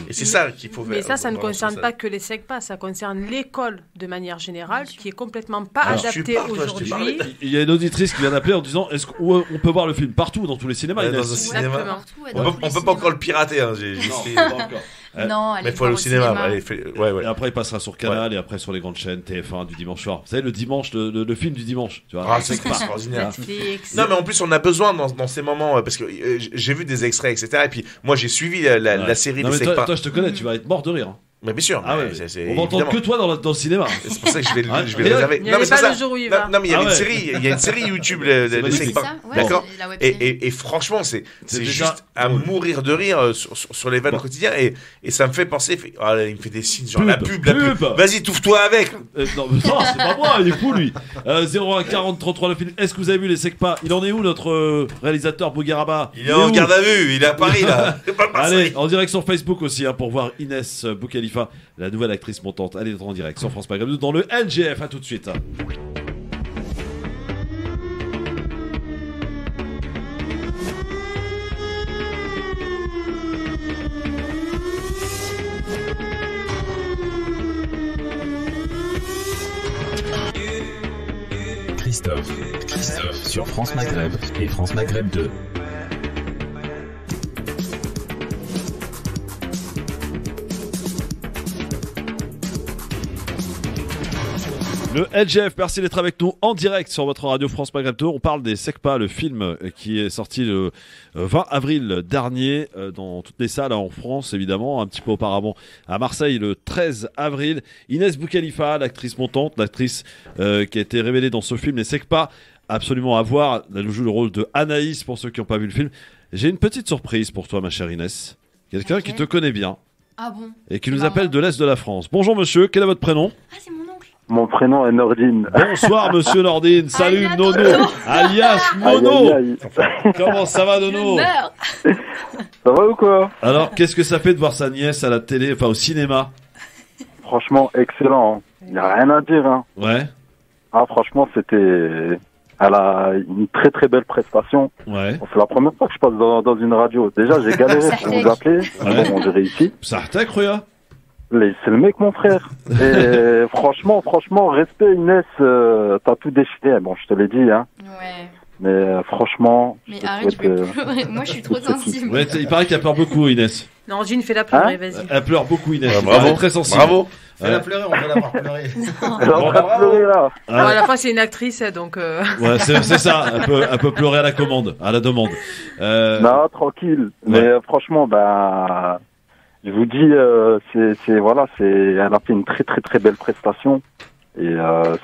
Et c'est ça qu'il faut faire. Mais ça ne concerne pas que les SECPA, ça concerne l'école de manière générale, qui est complètement pas adaptée aujourd'hui. Il y a une auditrice qui vient d'appeler en disant on peut voir le film partout, dans tous les cinémas. Dans un cinéma. On peut pas encore le pirater. Hein, non, pas encore. Non, mais il faut aller au cinéma. Et après, il passera sur Canal et après sur les grandes chaînes TF1 du dimanche soir. Vous savez, le dimanche, le film du dimanche. Tu vois, c'est extraordinaire. Non, mais en plus, on a besoin dans ces moments, parce que j'ai vu des extraits, etc. Et puis, moi, j'ai suivi la série des SECPA. Toi, je te connais, tu vas être mort de rire. Mais bien sûr. On va entendre que toi dans le cinéma. C'est pour ça que je vais le réserver. Non, mais c'est pas le jour où il va. Non, mais il y a une série YouTube de SECPA. D'accord. Et franchement, c'est juste à mourir de rire sur les vannes au quotidien. Et ça me fait penser. Il me fait des signes genre la pub. Vas-y, touffe-toi avec. Non, c'est pas moi, il est fou lui. 01 40 33 le film. Est-ce que vous avez vu les SECPA? Il en est où notre réalisateur Bougueraba? Il est en garde à vue. Il est à Paris là. Allez, en direct sur Facebook aussi pour voir Inès Boukhalifa, la nouvelle actrice montante. Elle est en direct sur France Maghreb dans le LGF. À tout de suite. Christophe sur France Maghreb et France Maghreb 2. Le LGF, merci d'être avec nous en direct sur votre radio France Maghreb 2. On parle des SECPA, le film qui est sorti le 20 avril dernier dans toutes les salles en France, évidemment, un petit peu auparavant à Marseille le 13 avril. Inès Boukhalifa, l'actrice montante, l'actrice qui a été révélée dans ce film, les SECPA, absolument à voir. Elle joue le rôle de Anaïs pour ceux qui n'ont pas vu le film. J'ai une petite surprise pour toi, ma chère Inès. Quelqu'un qui te connaît bien. Ah bon? Et qui nous appelle de l'Est de la France. Bonjour monsieur, quel est votre prénom? Ah, c'est mon oncle. Mon prénom est Nordine. Bonsoir monsieur Nordine, salut Nono, alias Nono. Comment ça va Nono? Ça va ou quoi? Alors qu'est-ce que ça fait de voir sa nièce à la télé, enfin au cinéma? Franchement excellent, il n'y a rien à dire. Hein. Ouais. Ah franchement elle a une très très belle prestation. Ouais. C'est la première fois que je passe dans une radio. Déjà j'ai galéré pour vous appeler, bon, j'ai réussi. Ça t'accroît. C'est le mec, mon frère. Et franchement, respect Inès, t'as tout déchiré. Bon, je te l'ai dit, hein. Ouais. Mais franchement... Mais arrête, je vais pleurer. Moi, je suis trop sensible. Ouais, il paraît qu'elle pleure beaucoup, Inès. Non, Jean, fais-la pleurer, vas-y. Elle pleure beaucoup, Inès. Bravo, elle est très sensible. Bravo. Fais-la pleurer, on va la voir pleurer. Elle est en train de pleurer, là. Bon, à la fin, c'est une actrice, donc... Ouais, c'est ça. Elle peut pleurer à la commande, à la demande. Non, tranquille. Ouais. Mais franchement, je vous dis, elle a fait une très très très belle prestation. Et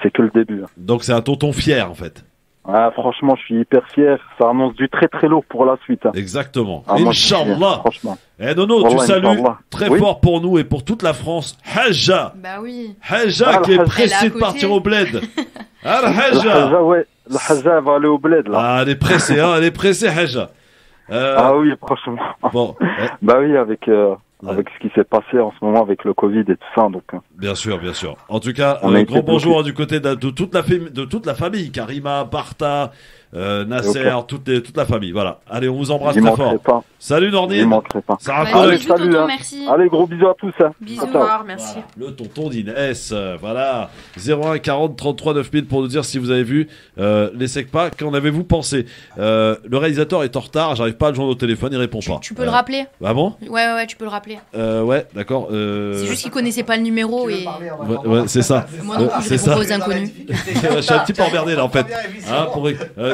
c'est que le début. Donc c'est un tonton fier, en fait. Ah, franchement, je suis hyper fier. Ça annonce du très très lourd pour la suite. Exactement. Ah, Inch'Allah. Franchement. Nono, tu salues très fort pour nous et pour toute la France. Haja. Bah oui. Haja qui est pressée de partir au bled. Haja, ouais. La Haja va aller au bled, là. Ah, elle est pressée, hein. Elle est pressée, Haja. Ah oui, franchement. Bon. Bah oui, avec ce qui s'est passé en ce moment avec le Covid et tout ça, donc. Bien sûr. En tout cas, grand bonjour du côté de toute la famille, Karima, Bartha, Nasser, toute la famille. Voilà. Allez, on vous embrasse très fort. Pas. Salut Nordine. Allez, salut, tonton, merci. Allez, gros bisous à tous. Bisous, au revoir, merci. Voilà, le tonton d'Inès, voilà. 01 40 33 9000 pour nous dire si vous avez vu les Secpa. Qu'en avez-vous pensé? Le réalisateur est en retard, j'arrive pas à le joindre au téléphone, il répond pas. Tu peux le rappeler? Ah bon? Ouais, tu peux le rappeler. Ouais, d'accord. C'est juste qu'il connaissait pas le numéro et. Ouais, c'est ça. Moi non plus, je propose inconnu. Je suis un petit peu emmerdé là en fait.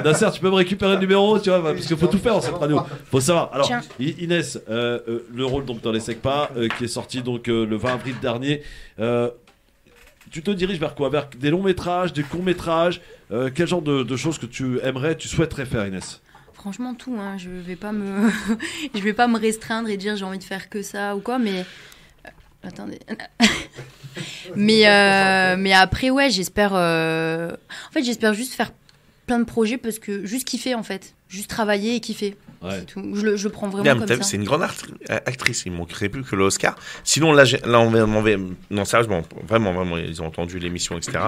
Nasser, tu peux me récupérer le numéro, tu vois, parce qu'il faut tout faire dans cette radio. Faut savoir. Alors, Inès, le rôle donc dans les Secpa, qui est sorti donc le 20 avril dernier. Tu te diriges vers quoi? Vers des longs métrages, des courts métrages? Quel genre de choses que tu souhaiterais faire, Inès? Franchement, tout. Hein. Je vais pas me restreindre et dire j'ai envie de faire que ça ou quoi, mais. Attendez. mais après, ouais, j'espère. En fait, j'espère juste faire plein de projets parce que juste kiffer, en fait. Juste travailler et kiffer. Ouais. C'est tout. Je le prends vraiment comme ça. C'est une grande actrice. Il ne manquerait plus que l'Oscar. Sinon, là on va. Non, sérieusement, vraiment, ils ont entendu l'émission, etc.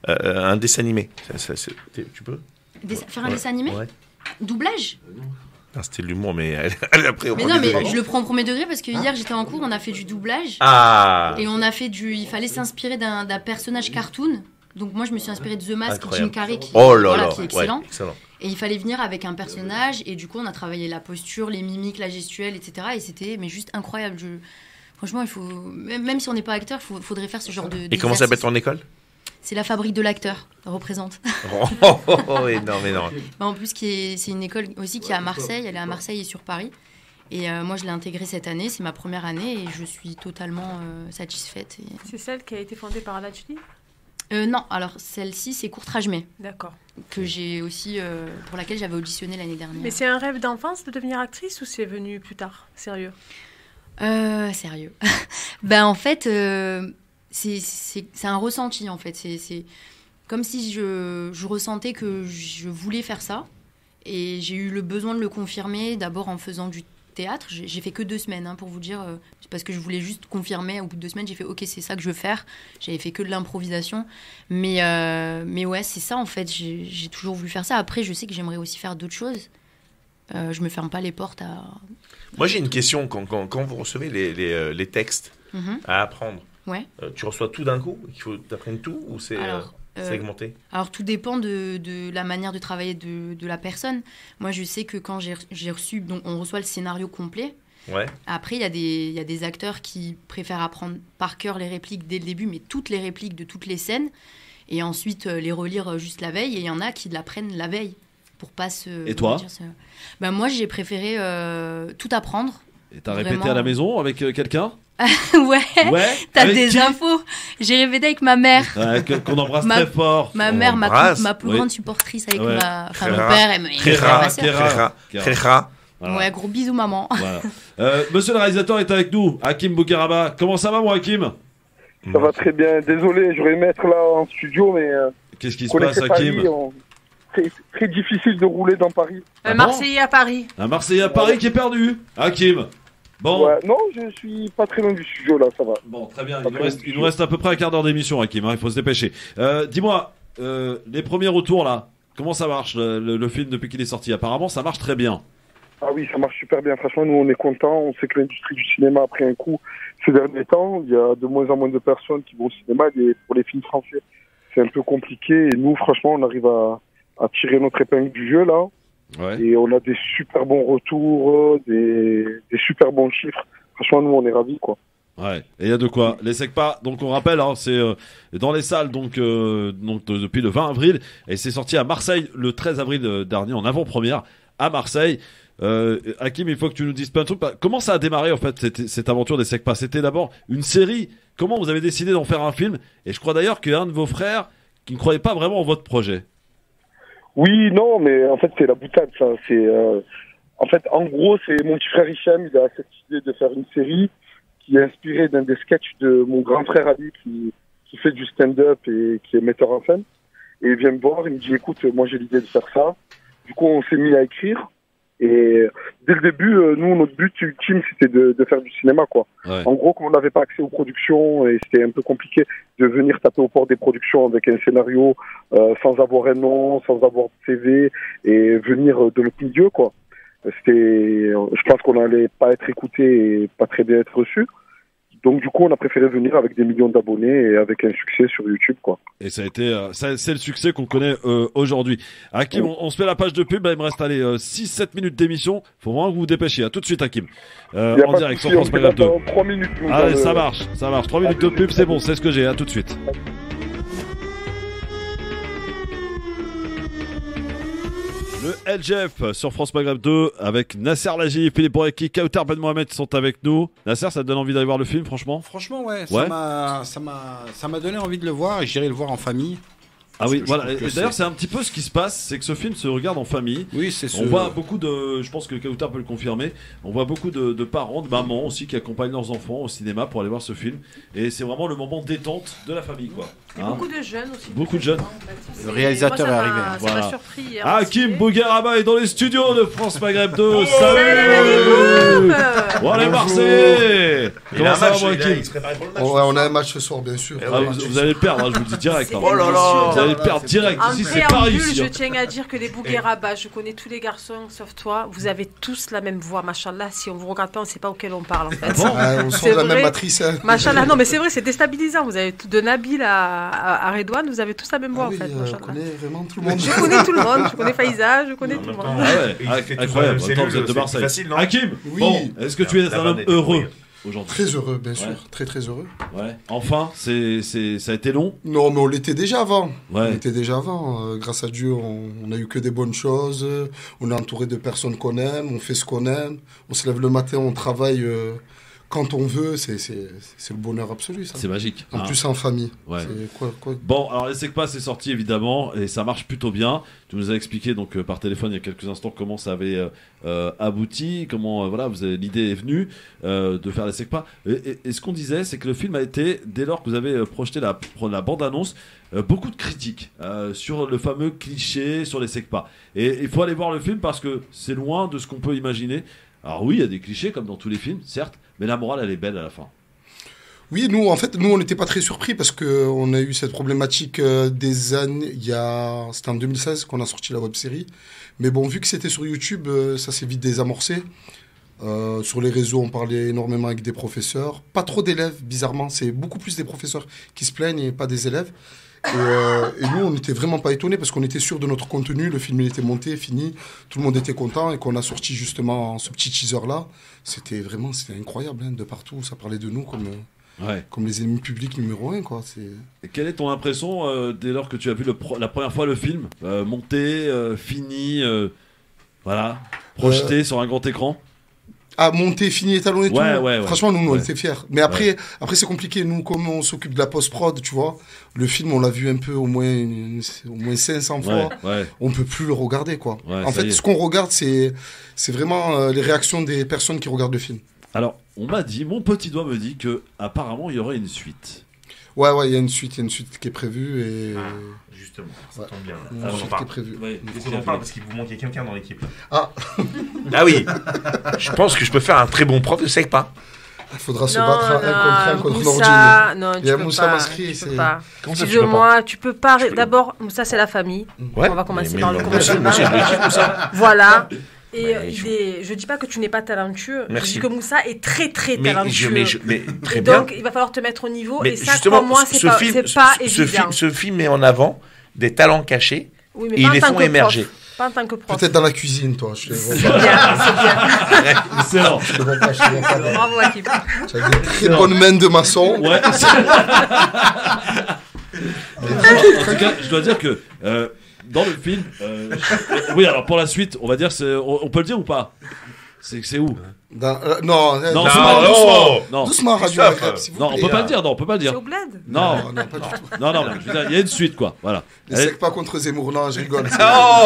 Un dessin animé. Tu peux faire un dessin animé? Ouais. Doublage? Non, c'était de l'humour, mais elle a pris au premier degré. Mais je le prends au premier degré parce que hier j'étais en cours, on a fait du doublage. Et on a fait il fallait s'inspirer d'un personnage cartoon. Donc moi je me suis inspirée de The Mask, Jim Carrey, qui est excellent. Ouais, excellent. Et il fallait venir avec un personnage et du coup on a travaillé la posture, les mimiques, la gestuelle, etc. Et c'était juste incroyable. Franchement, il faut même si on n'est pas acteur, il faudrait faire ce genre de. Et comment ça s'appelle ton école? C'est la fabrique de l'acteur, représente. Oui, non. En plus, c'est une école aussi qui est à Marseille. Elle est à Marseille et sur Paris. Et moi, je l'ai intégrée cette année. C'est ma première année et je suis totalement satisfaite. C'est celle qui a été fondée par Lajdi? Non, alors celle-ci, c'est Courtrajmé. D'accord. Que j'ai aussi, pour laquelle j'avais auditionné l'année dernière. Mais c'est un rêve d'enfance de devenir actrice ou c'est venu plus tard? Sérieux? Sérieux. En fait... c'est un ressenti en fait, c'est comme si je ressentais que je voulais faire ça et j'ai eu le besoin de le confirmer d'abord en faisant du théâtre. J'ai fait que 2 semaines pour vous dire, parce que je voulais juste confirmer. Au bout de 2 semaines j'ai fait ok, c'est ça que je veux faire. J'avais fait que de l'improvisation, mais ouais, c'est ça en fait, j'ai toujours voulu faire ça. Après je sais que j'aimerais aussi faire d'autres choses. Je me ferme pas les portes à... Moi j'ai une question, quand vous recevez les textes à apprendre. Ouais. Tu reçois tout d'un coup? Il faut que tu apprennes tout ou c'est segmenté? Alors tout dépend de la manière de travailler de la personne. Moi je sais que quand j'ai reçu, donc on reçoit le scénario complet. Ouais. Après il y a des acteurs qui préfèrent apprendre par cœur les répliques dès le début, mais toutes les répliques de toutes les scènes, et ensuite les relire juste la veille. Et il y en a qui l'apprennent la veille pour pas se... Et toi? Moi j'ai préféré tout apprendre. Et t'as répété à la maison avec quelqu'un? Ouais, t'as des infos. J'ai répété avec ma mère. Qu'on embrasse très fort. Ma mère, ma plus grande supportrice avec mon père et ma mère. Ouais, gros bisous maman. Voilà. Monsieur le réalisateur est avec nous, Hakim Bougueraba. Comment ça va, mon Hakim? Ça va très bien. Désolé, j'aurais aimé être là en studio, mais... Qu'est-ce qui se passe, Hakim? C'est très difficile de rouler dans Paris. Un Marseillais à Paris. Un Marseillais à Paris qui est perdu, Hakim. Bon. Ouais, non, je suis pas très loin du studio là, ça va. Bon, très bien. Il nous reste à peu près un quart d'heure d'émission, Hakim. Il faut se dépêcher. Dis-moi, les premiers retours là, comment ça marche le film depuis qu'il est sorti? Apparemment, ça marche très bien. Ah oui, ça marche super bien. Franchement, nous, on est contents. On sait que l'industrie du cinéma a pris un coup ces derniers temps. Il y a de moins en moins de personnes qui vont au cinéma. Et pour les films français, c'est un peu compliqué. Et nous, franchement, on arrive à à tirer notre épingle du jeu là. Ouais. Et on a des super bons retours, des super bons chiffres. Franchement, nous, on est ravis, quoi. Ouais, et il y a de quoi. Les SECPA, donc on rappelle, hein, c'est dans les salles donc depuis le 20 avril, et c'est sorti à Marseille le 13 avril dernier en avant-première à Marseille. Hakim, il faut que tu nous dises plein de trucs. Comment ça a démarré en fait cette aventure des SECPA? C'était d'abord une série. Comment vous avez décidé d'en faire un film? Et je crois d'ailleurs qu'il y a un de vos frères qui ne croyait pas vraiment en votre projet. Oui, non, mais en fait c'est la boutade, ça. En fait, en gros, c'est mon petit frère Hicham, il a cette idée de faire une série qui est inspirée d'un des sketchs de mon grand frère Ali qui fait du stand-up et qui est metteur en scène. Et il vient me voir, il me dit écoute, moi j'ai l'idée de faire ça. Du coup, on s'est mis à écrire. Et dès le début, nous, notre but ultime, c'était de faire du cinéma, quoi. Ouais. En gros, comme on n'avait pas accès aux productions et c'était un peu compliqué de venir taper aux portes des productions avec un scénario sans avoir un nom, sans avoir de CV et venir de notre milieu, quoi. Je pense qu'on n'allait pas être écouté et pas très bien être reçu. Donc du coup, on a préféré venir avec des millions d'abonnés et avec un succès sur YouTube, quoi. Et ça a été, c'est le succès qu'on connaît aujourd'hui. Hakim, on se fait la page de pub. Il me reste 6-7 minutes d'émission. Faut vraiment que vous vous dépêchiez. À tout de suite, Hakim. En direct sur France Maghreb 2. 3 minutes. Allez, ça marche. 3 minutes de pub, c'est bon. C'est ce que j'ai. À tout de suite. Le LGF sur France Maghreb 2 avec Nasser Laji, Philippe Boureki, Kauter Ben Mohamed sont avec nous. Nasser, ça te donne envie d'aller voir le film, franchement? Franchement, ouais. Ça m'a donné envie de le voir et j'irai le voir en famille. Ah oui, voilà. Et d'ailleurs, c'est un petit peu ce qui se passe, c'est que ce film se regarde en famille. Oui, c'est sûr. On voit beaucoup de, je pense que Kauter peut le confirmer, on voit beaucoup de parents, de mamans aussi qui accompagnent leurs enfants au cinéma pour aller voir ce film. Et c'est vraiment le moment détente de la famille, quoi. Et beaucoup de jeunes aussi. Beaucoup de jeunes. Le réalisateur est arrivé. Ça m'a surpris hier. Hakim Bougueraba est dans les studios de France Maghreb 2. Salut. Bon, allez, Marseille. Comment ça va, Hakim? On a un match ce soir, bien sûr. Vous allez perdre, je vous le dis direct. Oh là là. Vous allez perdre direct. Ici, c'est Paris. Je tiens à dire que les Bougueraba, je connais tous les garçons sauf toi. Vous avez tous la même voix, machallah. Si on vous regarde pas, on sait pas auquel on parle, en fait. On sort de la même matrice. Machallah. Non, mais c'est vrai, c'est déstabilisant. Vous avez de Nabil à Redouane, vous avez tous la même voix, en fait. Je connais vraiment tout le monde. Je connais tout le monde. Je connais Faiza, je connais tout le monde. Ah ouais, incroyable. Attends, vous êtes de Marseille. Hakim, bon, est-ce que tu es un homme heureux aujourd'hui? Très heureux, bien sûr. Très très heureux. Ouais. Enfin, ça a été long? Non, mais on l'était déjà avant. Ouais. On était déjà avant. Grâce à Dieu, on a eu que des bonnes choses. On est entouré de personnes qu'on aime. On fait ce qu'on aime. On se lève le matin, on travaille quand on veut. C'est le bonheur absolu, ça. C'est magique. En plus, en famille. Ouais. Quoi. Bon, alors les SECPA, c'est sorti évidemment et ça marche plutôt bien. Tu nous as expliqué donc par téléphone il y a quelques instants comment ça avait abouti, comment l'idée est venue de faire les SECPA. Et ce qu'on disait, c'est que le film a été, dès lors que vous avez projeté la bande-annonce, beaucoup de critiques sur le fameux cliché sur les SECPA. Et il faut aller voir le film parce que c'est loin de ce qu'on peut imaginer. Alors oui, il y a des clichés comme dans tous les films, certes, mais la morale, elle est belle à la fin. Oui, nous, on n'était pas très surpris parce qu'on a eu cette problématique des années. C'était en 2016 qu'on a sorti la web-série. Mais bon, vu que c'était sur YouTube, ça s'est vite désamorcé. Sur les réseaux, on parlait énormément avec des professeurs. Pas trop d'élèves, bizarrement. C'est beaucoup plus des professeurs qui se plaignent et pas des élèves. Et nous, on n'était vraiment pas étonnés parce qu'on était sûr de notre contenu. Le film, il était monté, fini. Tout le monde était content. Et qu'on a sorti justement ce petit teaser-là. C'était incroyable, hein, de partout. Ça parlait de nous comme les ennemis publics numéro 1, quoi. Et quelle est ton impression dès lors que tu as vu la première fois le film monté, fini, projeté sur un grand écran? Monté, fini, étalonné, tout. Ouais. Franchement, nous, on était fiers. Mais après, c'est compliqué. Nous, comme on s'occupe de la post-prod, tu vois, le film, on l'a vu un peu au moins 500 fois. On peut plus le regarder, quoi. En fait, ce qu'on regarde, c'est vraiment les réactions des personnes qui regardent le film. Alors, mon petit doigt me dit que apparemment il y aurait une suite. Ouais, il y a une suite qui est prévue et. Justement, ça tombe bien. Il y a une suite qui est prévue. On en parle parce qu'il vous manquait quelqu'un dans l'équipe. Ah oui. Je pense que je peux faire un très bon prof de SECPA. Il faudra se battre contre Nordine. Non, il y a Moussa Masri. Comment ça, tu peux pas. D'abord, Moussa, c'est la famille. Ouais, on va commencer par le commencement. Voilà. Et je dis pas que tu n'es pas talentueux. Merci. Je dis que Moussa est très très talentueux. Mais très et bien. donc il va falloir te mettre au niveau. Mais et ça, crois-moi, c'est pas évident. Ce film met en avant des talents cachés Oui, mais et ils les font émerger. Pas en tant que prof. Peut-être dans la cuisine, toi. C'est bien, c'est bien. Excellent. Bravo, Hakim. Tu as des très bonnes mains de maçon. Ouais. En tout cas, je dois dire que dans le film, oui, alors pour la suite, on va dire, on peut le dire ou pas? C'est où? Non, doucement, Radio Maghreb, s'il vous plaît. Non, on peut pas le dire, non, on peut pas le dire. C'est au bled? Non, pas du tout. Non, je veux dire, il y a une suite, quoi, voilà. Ne sec pas contre Zemmour, non, je rigole.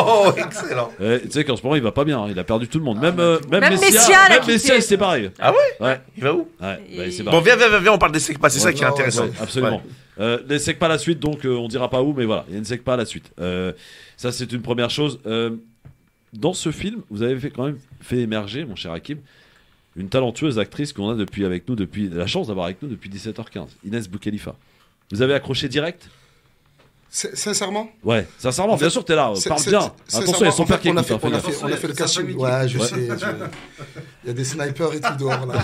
Oh, excellent. Tu sais qu'en ce moment, il va pas bien, il a perdu tout le monde. Même Messia, c'est pareil. Ah ouais? Ouais. Il va où? Ouais, il s'est bon, viens, on parle des Secpa, c'est ça qui est intéressant. Ouais, absolument. Les Secpa la suite, donc on dira pas où, mais voilà, il y a une Secpa la suite. Ça, c'est une première chose. Dans ce film, vous avez quand même fait émerger, mon cher Hakim, une talentueuse actrice qu'on a depuis la chance d'avoir avec nous depuis 17h15, Inès Boukhelifa. Vous avez accroché direct? Sincèrement? Ouais, sincèrement, bien sûr, t'es là, parle bien. Attention, il y a son père qui écoute. On a fait le casting. Ouais, je sais. Il y a des snipers et tout dehors là.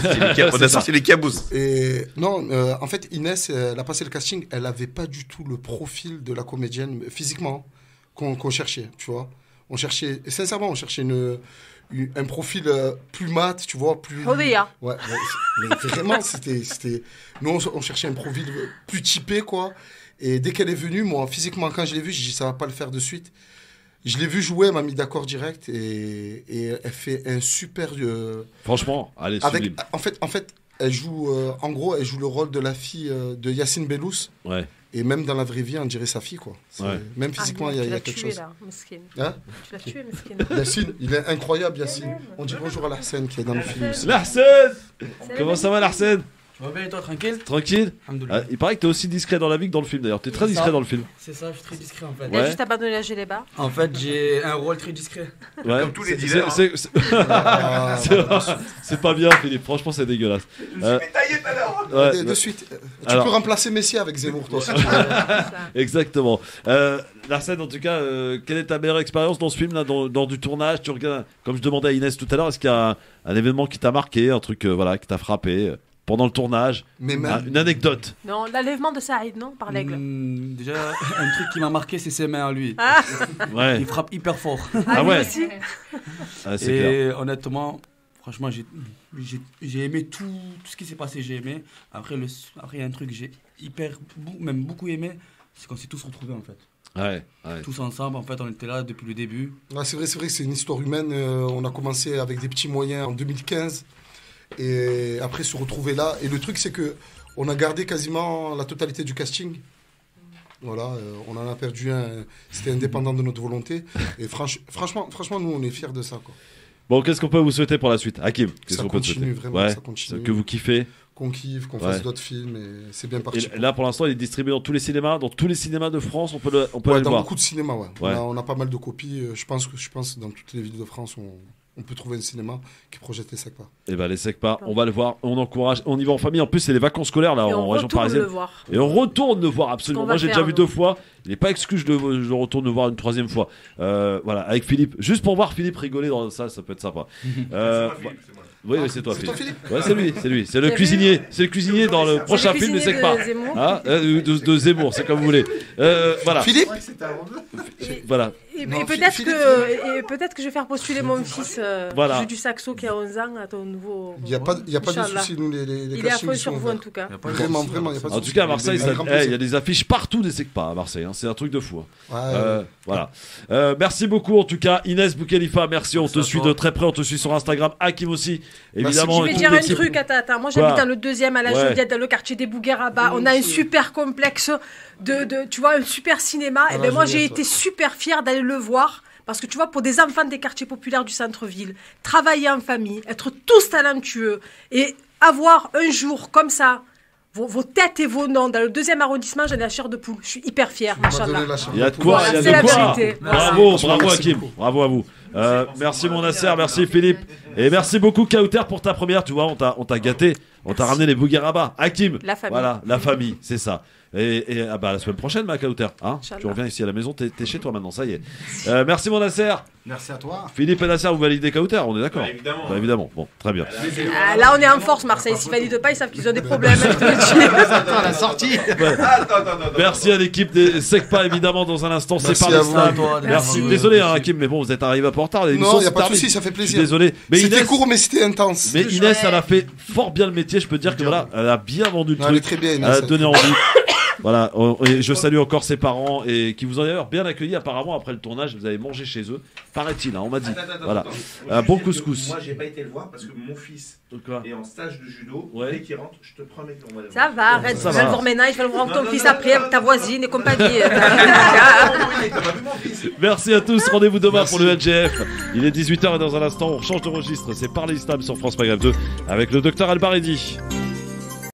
On a sorti les cabousses. Et non, en fait, Inès, elle a passé le casting, elle avait pas du tout le profil de la comédienne physiquement qu'on cherchait, tu vois. On cherchait un profil plus mat, tu vois, plus... Rodéa. Ouais, mais vraiment, c'était... Nous, on cherchait un profil plus typé, quoi. Et dès qu'elle est venue, moi, physiquement, quand je l'ai vue, j'ai dit, ça va pas le faire de suite. Je l'ai vue jouer, elle m'a mis d'accord direct, et elle fait un super... Franchement, allez, sublime. En fait, elle joue... en gros, elle joue le rôle de la fille de Yacine Bellous. Ouais. Et même dans la vraie vie, on dirait sa fille, quoi. Ouais. Même physiquement, il y a quelque chose. Là, hein? Tu l'as tué, Meskin. Yacine, il est incroyable, Yacine. On dit bonjour à Larsen qui est dans le film. Larsen! Comment ça va, Larsen? Tu vas bien et toi, tranquille? Tranquille. Il paraît que t'es aussi discret dans la vie que dans le film, d'ailleurs. T'es très discret dans le film. C'est ça, je suis très discret en fait. Il a juste abandonné la Géléba. En fait, j'ai un rôle très discret. Ouais. Comme tous les dealers. C'est pas bien, Philippe. Franchement, c'est dégueulasse. Je me suis fait tailler tout à l'heure. De suite. Tu peux remplacer Messi avec Zemmour, toi aussi. Exactement. Larsen, en tout cas, quelle est ta meilleure expérience dans ce film, là, dans du tournage? Tu regardes, comme je demandais à Inès tout à l'heure, est-ce qu'il y a un événement qui t'a marqué, un truc qui t'a frappé pendant le tournage? Une anecdote? Non, l'enlèvement de Saïd, non? Par l'aigle. Déjà, un truc qui m'a marqué, c'est ses mains à lui. Ouais. Il frappe hyper fort. Ah ouais? Aussi. C'est et clair. honnêtement, franchement, j'ai aimé tout ce qui s'est passé, j'ai aimé. Après, il y a un truc que j'ai même beaucoup aimé, c'est qu'on s'est tous retrouvés en fait. Ouais. Tous ensemble, en fait, on était là depuis le début. Ouais, c'est vrai, c'est une histoire humaine. On a commencé avec des petits moyens en 2015 et après se retrouver là. Et le truc, c'est que on a gardé quasiment la totalité du casting. Voilà, on en a perdu un. C'était indépendant de notre volonté. Et franchement, nous, on est fiers de ça, quoi. Bon, qu'est-ce qu'on peut vous souhaiter pour la suite, Hakim? Ça continue, vraiment, ça continue. Que vous kiffez? Qu'on kiffe, qu'on fasse d'autres films, et c'est bien parti. Et là, pour l'instant, il est distribué dans tous les cinémas de France, on peut aller le voir. Dans beaucoup de cinémas, ouais. On a pas mal de copies. Je pense dans toutes les villes de France, on peut trouver un cinéma qui projette les Secpa. Et les Secpa, on va le voir, on encourage, on y va en famille. En plus, c'est les vacances scolaires là en région parisienne. Et on retourne le voir absolument. Moi, j'ai déjà vu 2 fois. Il n'est pas exclu que je retourne le voir une 3e fois. Voilà, avec Philippe, juste pour voir Philippe rigoler dans ça peut être sympa. Oui, c'est toi, Philippe. Ouais, c'est lui. C'est le cuisinier. C'est le cuisinier dans le prochain film des Secpa. De Zemmour, c'est comme vous voulez. Voilà. Philippe. Voilà. Et peut-être que je vais faire postuler mon fils voilà. du saxo qui a 11 ans à ton nouveau. Il n'y a pas de souci, nous les il est à fond sur vous en tout cas. Vraiment, il n'y a pas de souci. En tout cas, à Marseille, il y a des affiches partout des Secpa à Marseille. C'est un truc de fou. Voilà. Merci beaucoup en tout cas, Inès Boukhelifa. Merci, on te suit de très près, on te suit sur Instagram. Hakim aussi, évidemment. Je vais dire un truc, attends. Moi, j'habite dans le 2e à la Joliette, dans le quartier des Bouguerabas. On a un super complexe tu vois, un super cinéma. Et ben moi, j'ai été super fière d'aller le voir. Parce que tu vois, pour des enfants des quartiers populaires du centre-ville, travailler en famille, être tous talentueux et avoir un jour comme ça vos têtes et vos noms dans le 2e arrondissement, j'en ai la chair de poule. Je suis hyper fière, machallah. Il y a de quoi, il y a de quoi. Bravo Hakim, bravo à vous. Merci mon Nasser, merci Philippe. Et merci beaucoup Kauter pour ta première, tu vois, on t'a gâté. On t'a ramené les Bougueraba. Hakim. La famille. Voilà, la famille, c'est ça. Et la semaine prochaine, ma Kauter. Hein, tu reviens ici à la maison, t'es chez toi maintenant, ça y est. Merci mon Nasser. Merci à toi. Philippe et Nasser, vous validez Kauter, on est d'accord? Évidemment. Bon, très bien. Là, on est en force, Marseille. S'ils valident pas, ils savent qu'ils ont des problèmes. Attends, la sortie. Ouais. Merci à l'équipe des Secpa, évidemment, dans un instant. C'est par l'islam. Merci. Désolé, Hakim, mais bon, vous êtes arrivé un peu en retard. Non, il n'y a pas de souci, ça fait plaisir. Désolé. C'était court, mais c'était intense. Mais Inès, elle a fait fort bien le métier. Je peux te dire que voilà, elle a bien vendu le truc. Elle est très bien, Inès. Elle a donné envie. Voilà, et je salue encore ses parents et qui vous ont d'ailleurs bien accueilli. Apparemment, après le tournage, vous avez mangé chez eux, paraît-il, hein, on m'a dit. Voilà, bon couscous. Moi, j'ai pas été le voir parce que mon fils est en stage de judo. Dès qu'il rentre, je te promets qu'on va le voir. Ça va, arrête, tu vas le voir maintenant, il va le voir ton fils après, avec ta voisine et compagnie. Merci à tous, rendez-vous demain pour le LGF. Il est 18h et dans un instant, on change de registre. C'est Parler Islam sur France Maghreb 2 avec le docteur Albaredi.